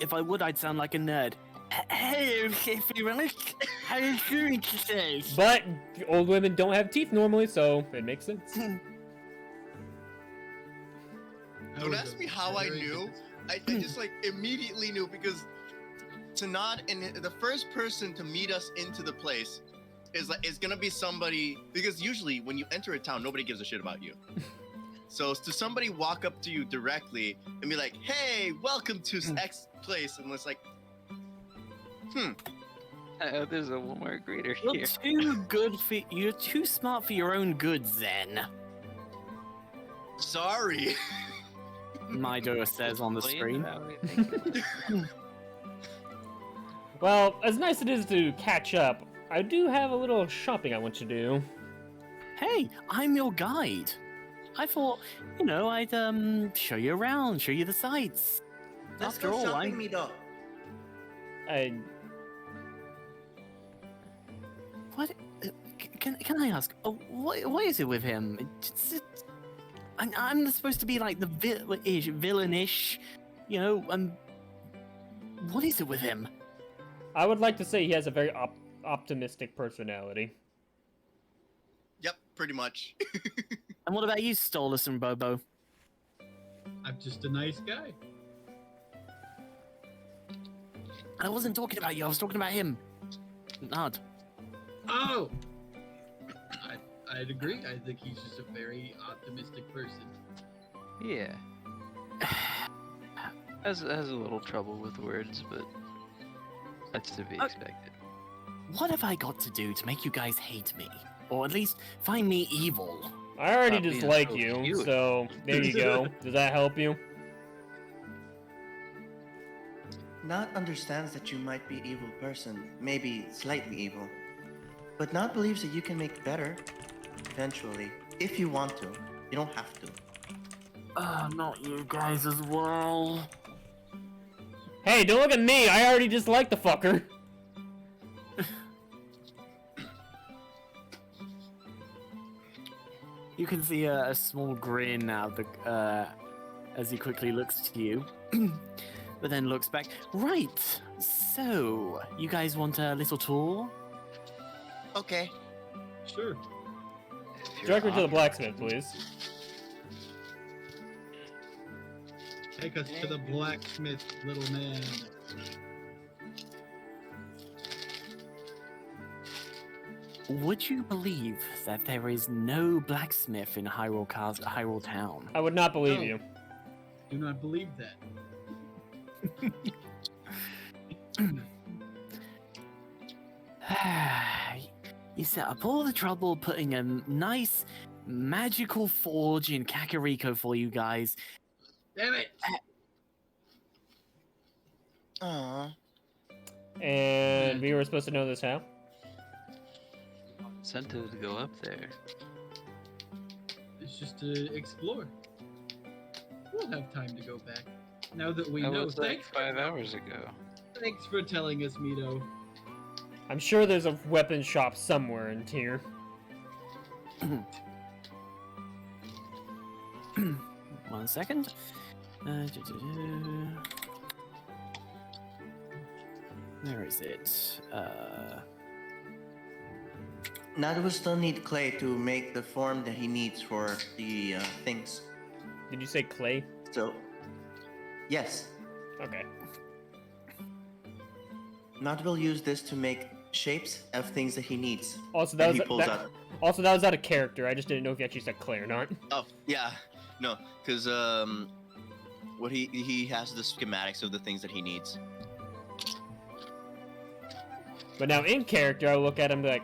If I would, I'd sound like a nerd. Hello, everyone. How are you doing today? But old women don't have teeth normally, so it makes sense. That Don't was ask a me how I very knew. good- I just like immediately knew because Tanad and the first person to meet us into the place is gonna be somebody, because usually when you enter a town, nobody gives a shit about you. So to somebody walk up to you directly and be like, "Hey, welcome to X place," and it's like, There's a Walmart greeter You're here. too good for. You're too smart for your own good, Zen. "Sorry." Mido says on the screen. Well, as nice it is to catch up, I do have a little shopping I want to do. Hey, I'm your guide. I thought, I'd show you around, show you the sights. Let's After go all, shopping, I'm me dog. what? Can I ask? What is it with him? I'm supposed to be like the villainish, what is it with him? I would like to say he has a very optimistic personality. Yep, pretty much. And what about you, Stolus and Bobo? I'm just a nice guy. I wasn't talking about you. I was talking about him. Nod. Oh! I'd agree. I think he's just a very optimistic person. Yeah. Has a little trouble with words, but that's to be expected. What have I got to do to make you guys hate me? Or at least find me evil? I already Stop being dislike so you, cute. so there you go. Does that help you? Nod understands that you might be evil person, maybe slightly evil. But Nod believes that you can make better, eventually, if you want to. You don't have to. Not you guys as well. Hey, don't look at me. I already dislike the fucker. You can see a small grin out of the, as he quickly looks to you, but then looks back. Right. So, you guys want a little tour? Okay. Sure. If you're Direct her to the off- blacksmith, please. Take us to the blacksmith, little man. Would you believe that there is no blacksmith in Hyrule Town? I would not believe No. you. Do not believe that. You set up all the trouble putting a nice magical forge in Kakariko for you guys. Damn it! Aww. And we were supposed to know this how? Incentive to go up there. It's just to explore. We'll have time to go back. Now that we That know. was like 5 hours ago. Thanks for telling us, Mito. I'm sure there's a weapon shop somewhere in here. 1 second. Where is it? Nadu will still need clay to make the form that he needs for the things. Did you say clay? So, yes, Okay. Nadu will use this to make shapes of things that he needs. Also, That that he was pulls out. also that was out of character. I just didn't know if you actually said clay or not. Oh yeah, no, because what he has the schematics of the things that he needs. But now in character, I look at him like,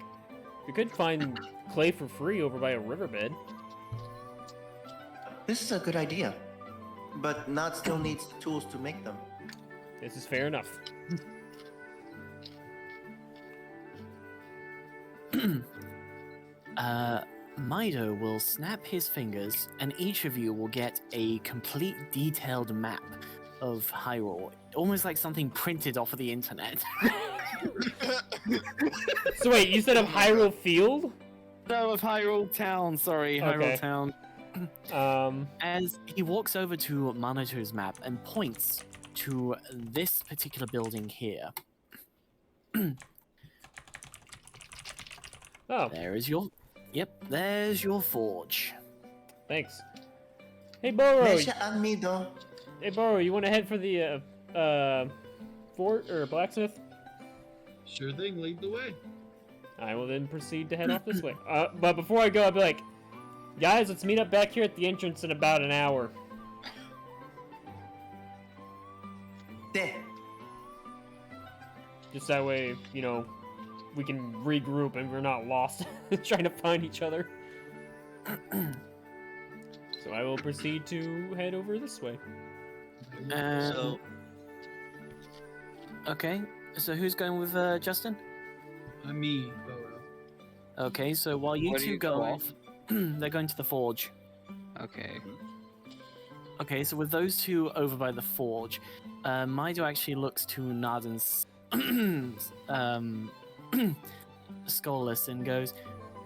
we could find clay for free over by a riverbed. This is a good idea, but Nod still needs the tools to make them. This is fair enough. Mido will snap his fingers, and each of you will get a complete detailed map of Hyrule, almost like something printed off of the internet. So wait, you said of Hyrule Field? No, of Hyrule Town, sorry, Okay. Hyrule Town. As he walks over to Manito's map and points to this particular building here. Oh, There is your... Yep, there's your forge. thanks. Hey Boro, Mesha and Mido. hey Boro, you want to head for the fort or blacksmith? Sure thing, lead the way. I will then proceed to head off this way. But before I go, I'll be like, guys, let's meet up back here at the entrance in about an hour. There. Just that way, you know, we can regroup and we're not lost trying to find each other. So I will proceed to head over this way. So Okay, so who's going with Justin? Me, Boro. Okay, so while you Where are two you go going? off, they're going to the forge. Okay. Okay, so with those two over by the forge, Mido actually looks to Narden's Skullus and goes,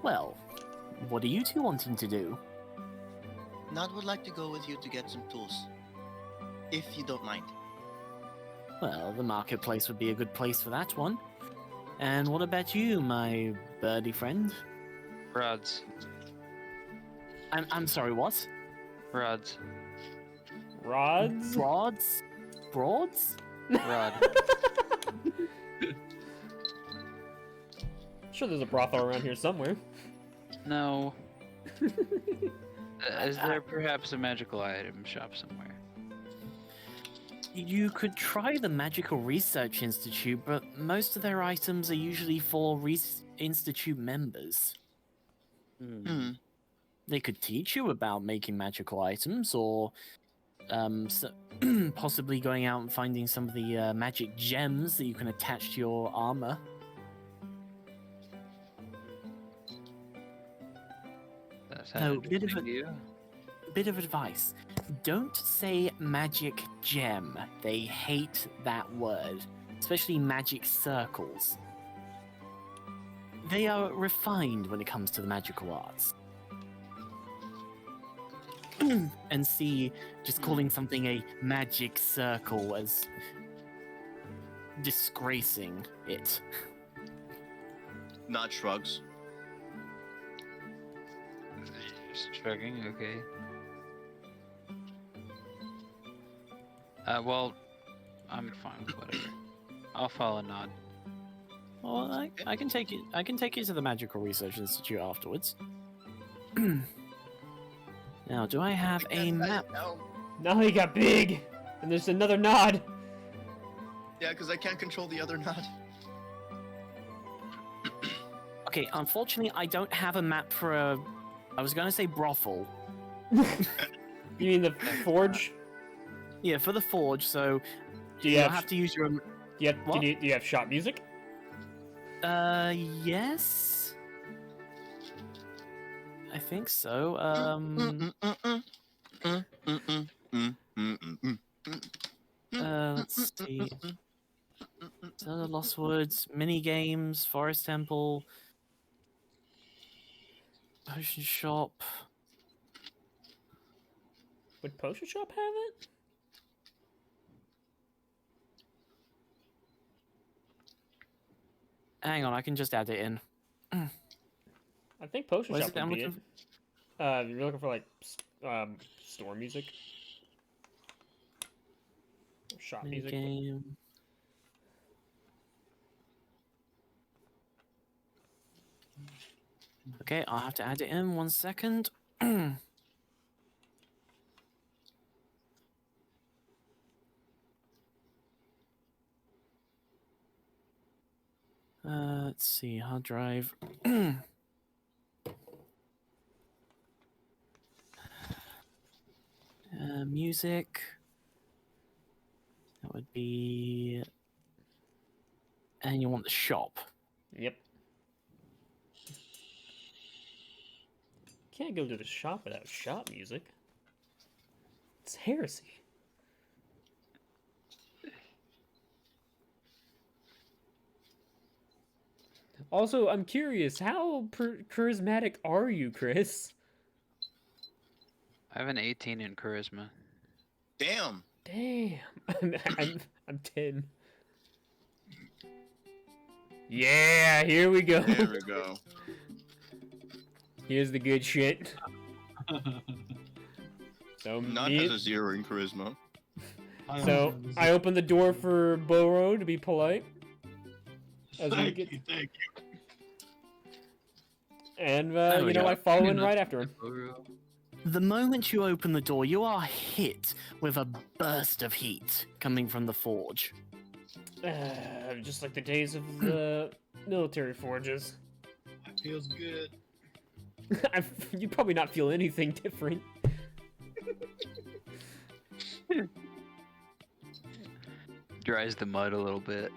well, what are you two wanting to do? Nod would like to go with you to get some tools, if you don't mind. Well, the marketplace would be a good place for that one. And what about you, my birdie friend? Rods. I'm sorry, what? Rods. Rods? Broads? Broads? Rod. Sure there's a brothel around here somewhere. No. Is there perhaps a magical item shop somewhere? You could try the Magical Research Institute, but most of their items are usually for Institute members. Hmm. They could teach you about making magical items, or possibly going out and finding some of the magic gems that you can attach to your armor. That No, sounds bit of interesting to you. Bit of advice. Don't say magic gem. They hate that word, especially magic circles. They are refined when it comes to the magical arts. And see, just calling something a magic circle as disgracing it. Not shrugs. Just checking, okay. Well, I'm fine with whatever. I'll follow Nod. Well, I can take it. I can take you to the Magical Research Institute afterwards. Now, do I have a map? Now he got big, and there's another nod. Yeah, because I can't control the other nod. Okay, unfortunately, I don't have a map for a. I was gonna say brothel. You mean the forge? Yeah, for the forge. So Do you you'll have? have to use your. Do you have, What? do you have shop music? Yes. I think so. Let's see. Zelda Lost Woods, mini games, Forest Temple, Potion Shop. Would Potion Shop have it? Hang on, I can just add it in. I think Potion What is Shop it I'm would be it. looking You're looking for like store music, shop Mini music. game. Okay, I'll have to add it in 1 second. Let's see, hard drive. Music. That would be. And you want the shop. Yep. Can't go to the shop without shop music. It's heresy. Also, I'm curious, how charismatic are you, Chris? I have an 18 in charisma. Damn. Damn. I'm 10. Yeah, here we go. There we go. Here's the good shit. So Nod has a 0 in charisma. So I opened the door for Boro to be polite. As we get, Thank you. and There we you know, go. I follow in right after him. The moment you open the door, you are hit with a burst of heat coming from the forge. Just like the days of the military forges. That feels good. You probably not feel anything different. Dries the mud a little bit.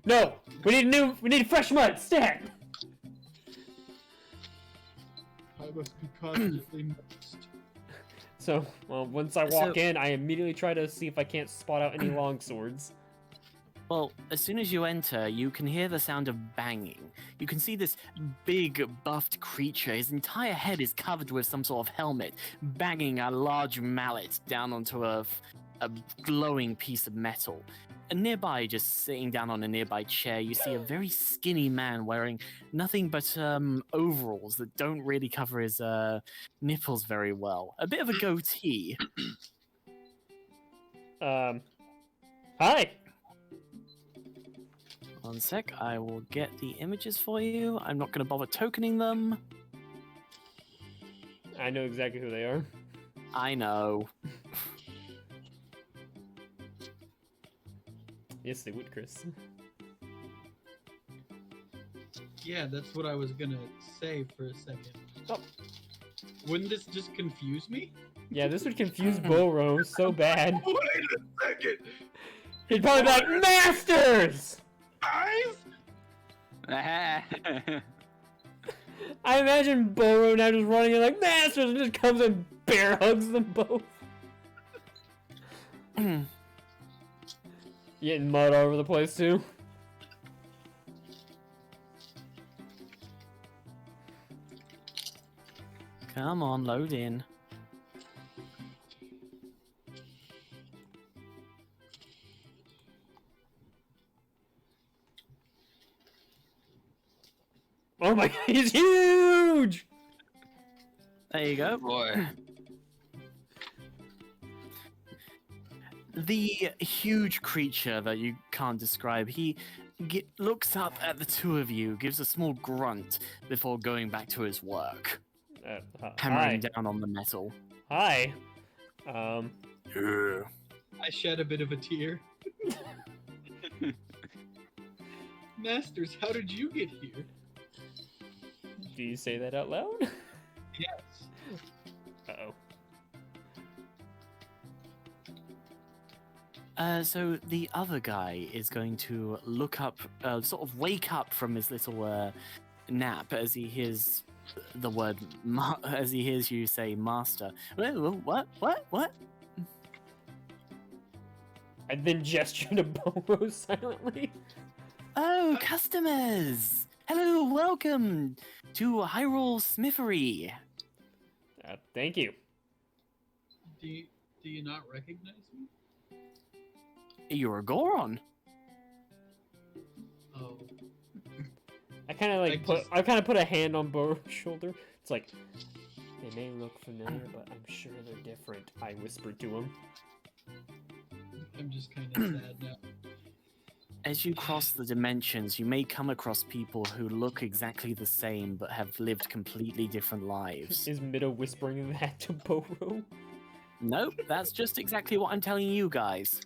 No, we need fresh mud. Stat. I must be constantly moist. So, well, once I walk in, I immediately try to see if I can't spot out any long swords. Well, as soon as you enter, you can hear the sound of banging. You can see this big, buffed creature. His entire head is covered with some sort of helmet, banging a large mallet down onto a glowing piece of metal. And nearby, just sitting down on a nearby chair, you see a very skinny man wearing nothing but overalls that don't really cover his nipples very well. A bit of a goatee. Hi. 1 sec, I will get the images for you. I'm not going to bother tokening them. I know exactly who they are. I know. Yes, they would, Chris. Yeah, that's what I was gonna say for a second. Oh. Wouldn't this just confuse me? Yeah, this would confuse Boro so bad. Wait a second! He'd probably be like, Masters! Guys? I imagine Boro now just running in like, Masters! And just comes and bear hugs them both. Getting mud all over the place too. Come on, load in. Oh my god, he's huge! There you go. Boy. The huge creature that you can't describe, he looks up at the two of you, gives a small grunt before going back to his work, hammering Hi. down on the metal. Hi. Yeah. I shed a bit of a tear. Masters, how did you get here? Do you say that out loud? Yes. Uh-oh. So the other guy is going to look up, sort of wake up from his little nap as he hears the word, as he hears you say master. What? And then gesture to Boro silently. Oh, customers! Hello, welcome to Hyrule Smithery. Thank you. Do you not recognize me? You're a Goron. Oh. I kind of like I kind of put a hand on Boro's shoulder. It's like they may look familiar, but I'm sure they're different. I whispered to him. I'm just kind of sad now. As you cross the dimensions, you may come across people who look exactly the same but have lived completely different lives. Is Mido whispering that to Boro? Nope, that's just exactly what I'm telling you guys.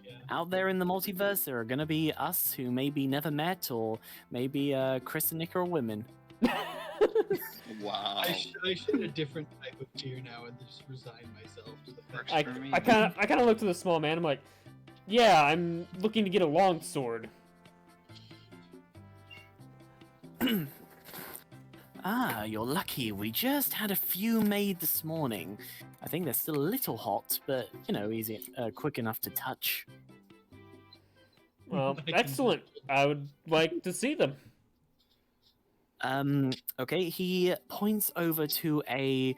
Yeah. Out there in the multiverse, there are gonna be us who maybe never met, or maybe Chris and Nick are women. Wow. I shed a different type of tear now and just resign myself to the fact. I For me. kind of look to the small man. I'm like, yeah, I'm looking to get a long sword. Ah, you're lucky. We just had a few made this morning. I think they're still a little hot, but, you know, easy, quick enough to touch. Well, I can- excellent. I would like to see them. Okay, he points over to a,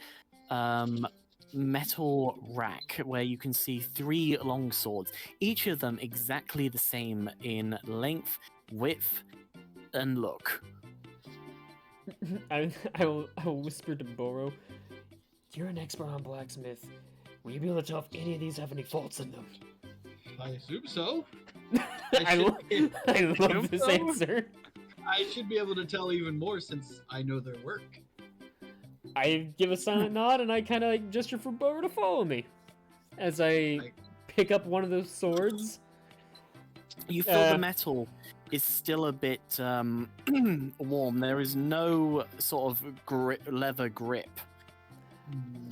metal rack where you can see 3 long swords, each of them exactly the same in length, width, and look. I will whisper to Boro. You're an expert on blacksmith. Will you be able to tell if any of these have any faults in them? I assume so. I love this so. answer. I should be able to tell even more since I know their work. I give a silent nod and I kind of gesture for Boro to follow me as I pick up one of those swords. You feel the metal is still a bit warm. There is no sort of leather grip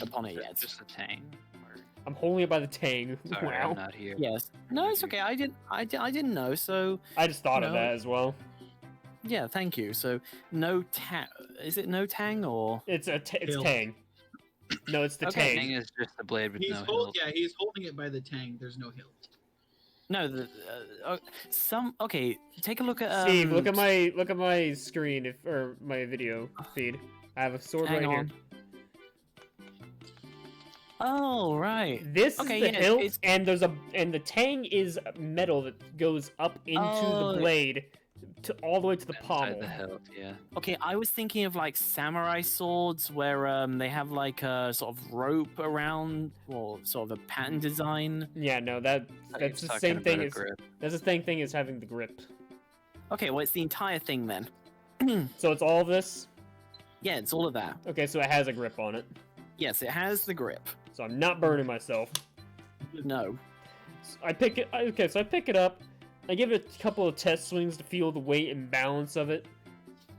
upon it yet. Just a tang. Or... I'm holding it by the tang. Sorry, Wow. I'm not here. Yes. No, it's okay. I didn't know. So I just thought of No. that as well. yeah, thank you. So no tang. Is it no tang or? It's Hilt. tang. No, it's the Okay. Tang tang. is just the blade with He's no hilt. he's holding it by the tang. There's no hilt. No, okay. Take a look at Steve, look at my screen or my video feed. I have a sword Hang right on. here. Oh right. This Okay, is the yeah, hilt, it's- and the tang is metal that goes up into Oh. the blade to all the way to the Inside pommel. the hilt, yeah. Okay, I was thinking of like samurai swords where they have like a sort of rope around, or sort of a pattern design. Yeah, no, I thought you that's were the talking same about thing a as grip. that's the same thing as having the grip. Okay, well it's the entire thing then. So it's all this. Yeah, it's all of that. Okay, so it has a grip on it. Yes, it has the grip. So I'm not burning myself. No. I pick it. Okay, so I pick it up. I give it a couple of test swings to feel the weight and balance of it,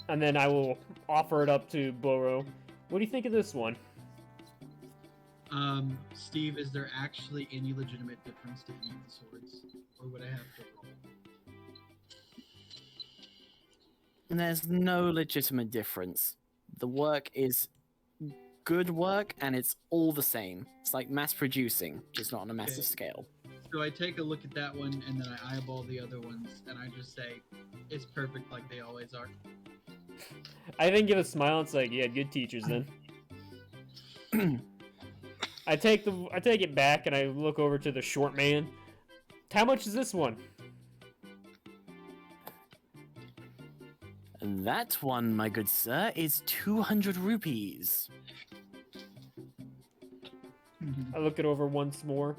and then I will offer it up to Boro. What do you think of this one? Steve, is there actually any legitimate difference to any of the swords, or would I have to roll? And there's no legitimate difference. The work is good work, and it's all the same. It's like mass producing, just not on a massive Okay. scale. So I take a look at that one, and then I eyeball the other ones, and I just say, it's perfect like they always are. I then give a smile. It's like, yeah, good teachers then. I take it back and I look over to the short man. How much is this one? That one, my good sir, is 200 rupees. I look it over once more.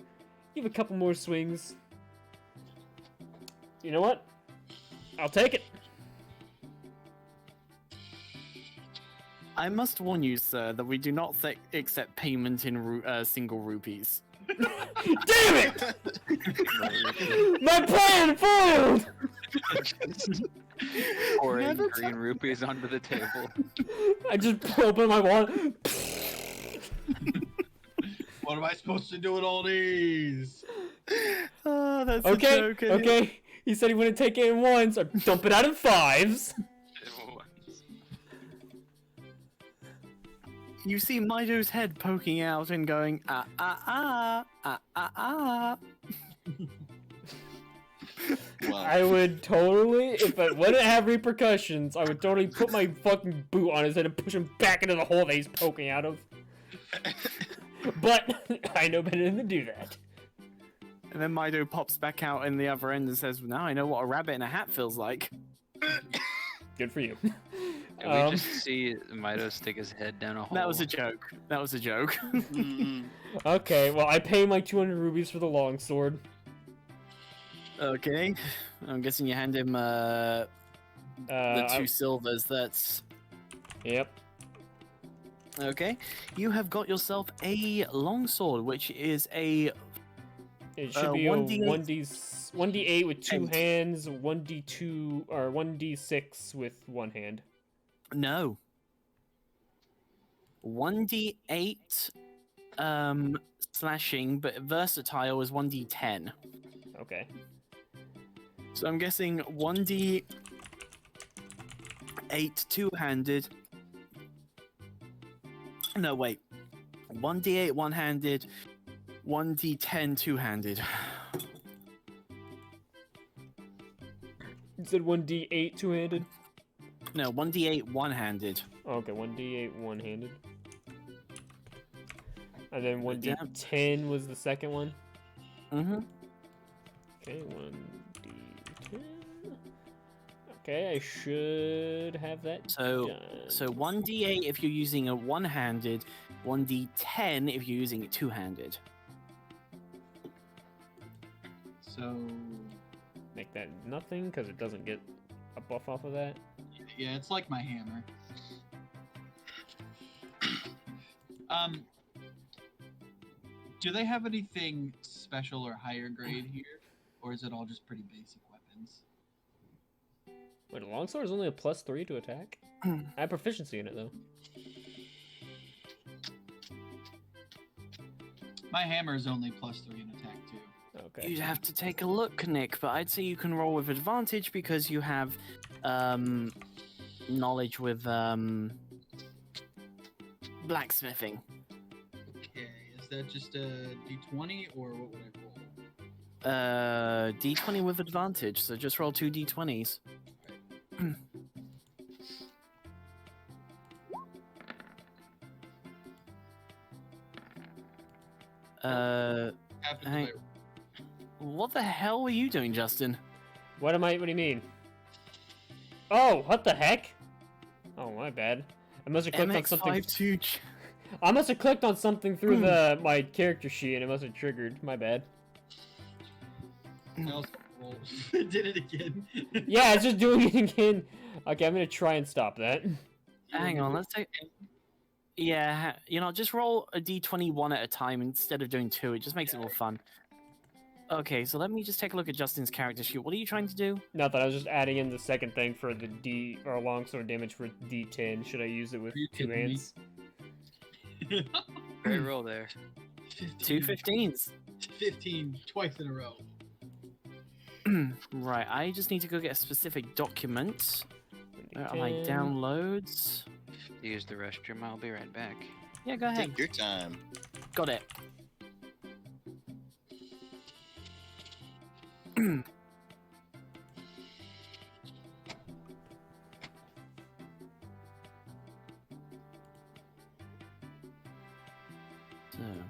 Give a couple more swings. You know what? I'll take it. I must warn you, sir, that we do not accept payment in single rupees. Damn it! My plan foiled! Pouring green rupees onto the table. I just open my wallet. What am I supposed to do with all these? Oh, that's Okay, a joke. okay. He said he wouldn't take it in ones or dump it out in fives. You see Mido's head poking out and going, ah, ah, ah, ah, ah, ah. Wow. I would totally, if it wouldn't have repercussions, I would totally put my fucking boot on his head and push him back into the hole that he's poking out of. But I know better than to do that. And then Mido pops back out in the other end and says, now I know what a rabbit in a hat feels like. Good for you. And we just see Mido stick his head down a hole. That was a joke. That was a joke. Mm-mm. Okay, well, I pay my 200 rubies for the longsword. Okay. I'm guessing you hand him the two silvers. That's... Yep. Okay. You have got yourself a longsword, which is a... It should be 1d8 with two Eight. hands, 1d2 or 1d6 with one hand. No. 1d8 slashing, but versatile is 1d10. Okay. So I'm guessing 1d8 two-handed. No, wait. 1d8 one-handed, 1d10 two-handed. You said 1d8 two-handed? No, 1d8 one-handed. Okay, 1d8 one-handed. And then 1d10 was the second one? Mm-hmm. Okay, 1d10. Okay, I should have that done. So 1d8 if you're using a one-handed, 1d10 if you're using it two-handed. So, Make that nothing, because it doesn't get a buff off of that. yeah, it's like my hammer. Do they have anything special or higher grade here? Or is it all just pretty basic weapons? Wait, a longsword is only a +3 to attack? I have proficiency in it, though. My hammer is only +3 in attack, too. Okay. You'd have to take a look, Nick, but I'd say you can roll with advantage because you have knowledge with blacksmithing. Okay, is that just a d20 or what would I roll? D20 with advantage, so just roll 2 D20s. Happens Hey. if What the hell were you doing, Justin? What do you mean? Oh, what the heck? Oh, my bad. I must have clicked on something. MX52. I must have clicked on something through my character sheet and it must have triggered. My bad. I also roll. Did it again. Yeah, it's just doing it again. Okay, I'm gonna try and stop that. Hang on, let's take... Yeah, just roll a D20 one at a time instead of doing 2. It just makes it more fun. Okay, so let me just take a look at Justin's character sheet. What are you trying to do? Nothing, I was just adding in the second thing for the longsword damage for D10. Should I use it with Are you 2 kidding me? hands? Great roll there. 2 15s. 15 twice in a row. Right, I just need to go get a specific document. Where are my 10. downloads? Use the restroom. I'll be right back. Yeah, go ahead. Take your time. Got it. So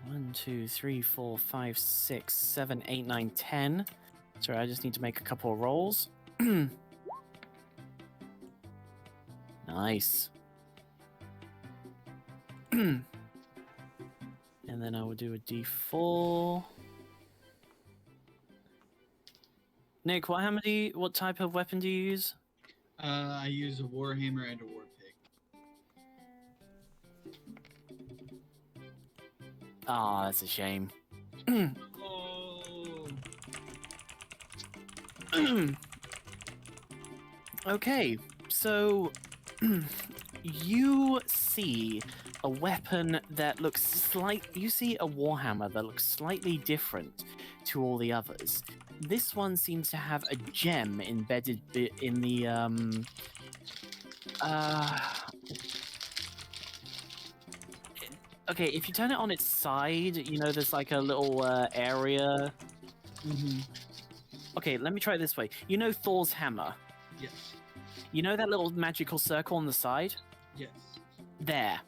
1, 2, 3, 4, 5, 6, 7, 8, 9, 10. Sorry, I just need to make a couple of rolls. Nice. And then I will do a d4. Nick, what type of weapon do you use? I use a warhammer and a war pig. Ah, that's a shame. Oh. Okay, so you see a weapon that looks you see a warhammer that looks slightly different to all the others. This one seems to have a gem embedded in the okay, if you turn it on its side, you know there's like a little area. Okay, let me try it this way. You know Thor's hammer? Yes. You know that little magical circle on the side? Yes. There.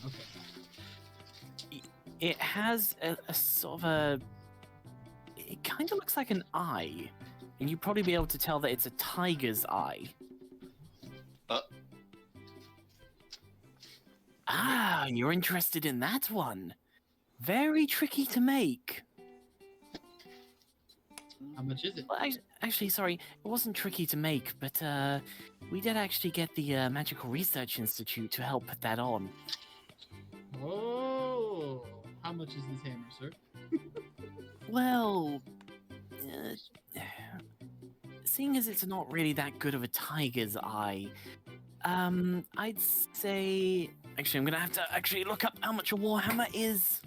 Okay. It has a sort of a... It kind of looks like an eye. And you'd probably be able to tell that it's a tiger's eye. Ah, you're interested in that one. Very tricky to make. How much is it? Well, actually, sorry, it wasn't tricky to make, but we did actually get the Magical Research Institute to help put that on. Oh, how much is this hammer, sir? Well, seeing as it's not really that good of a tiger's eye, I'd say... Actually, I'm gonna have to actually look up how much a warhammer is.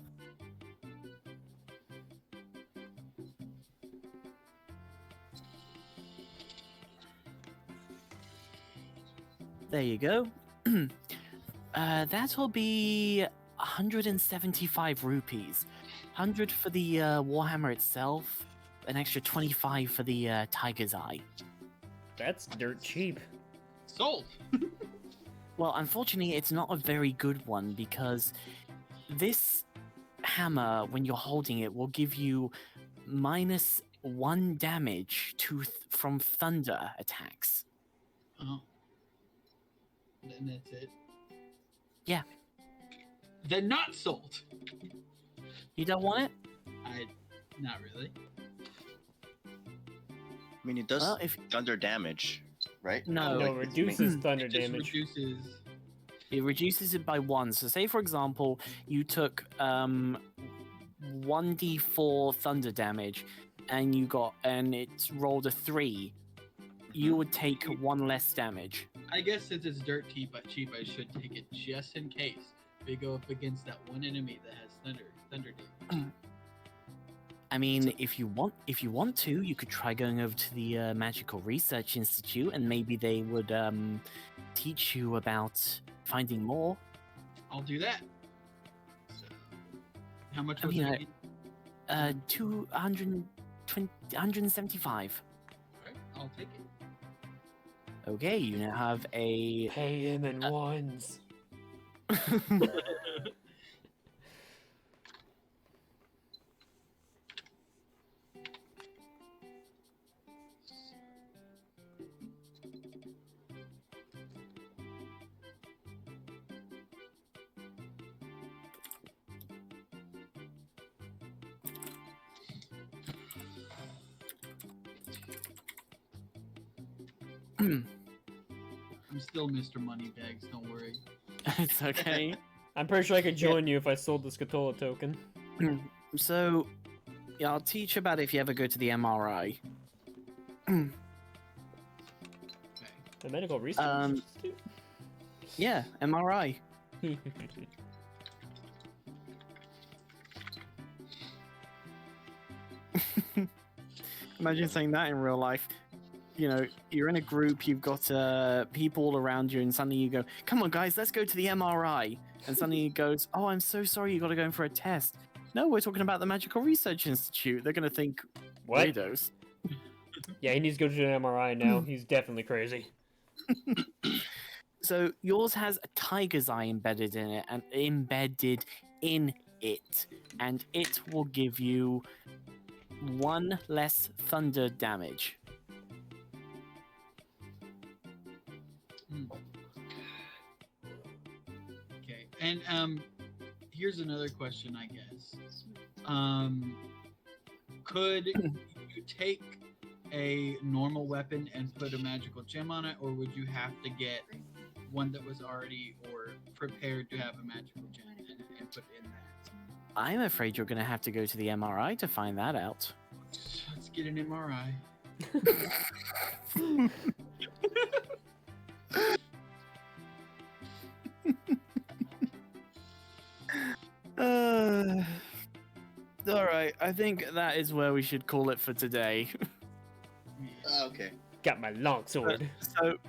There you go. That'll be 175 rupees. 100 for the warhammer itself, an extra 25 for the tiger's eye. That's dirt cheap. Sold. Well, unfortunately, it's not a very good one because this hammer, when you're holding it, will give you -1 damage from thunder attacks. Oh. Then that's it. Yeah. Then not sold. You don't want it? Not really. I mean, it does Well, if thunder damage, right? No, No, Like, reduces thunder It just damage. reduces. it reduces it by 1. So say, for example, you took 1d4 thunder damage, and it rolled a 3. You would take 1 less damage. I guess since it's dirt cheap, I should take it just in case we go up against that one enemy that has thunder damage. I mean, if you want to, you could try going over to the Magical Research Institute, and maybe they would teach you about finding more. I'll do that. So, how much I was mean, it? 175. Alright, I'll take it. Okay, you now have a... Pay him in ones. I'm still Mr. Moneybags, don't worry. It's okay. I'm pretty sure I could join you if I sold the Scatola token. So, yeah, I'll teach you about it if you ever go to the MRI. Okay. The medical research institute? Yeah, MRI. Imagine saying that in real life. You know, you're in a group, you've got people all around you, and suddenly you go, "Come on, guys, let's go to the MRI." And suddenly he goes, "Oh, I'm so sorry, you got to go in for a test." No, we're talking about the Magical Research Institute. They're going to think, What? weirdos. Yeah, he needs to go to an MRI now. He's definitely crazy. So yours has a tiger's eye embedded in it, and it will give you 1 less thunder damage. Okay, and here's another question, I guess. Could you take a normal weapon and put a magical gem on it, or would you have to get one that was already or prepared to have a magical gem and put in that? I'm afraid you're going to have to go to the MRI to find that out. Let's get an MRI. All right, I think that is where we should call it for today. Okay. Got my long sword. So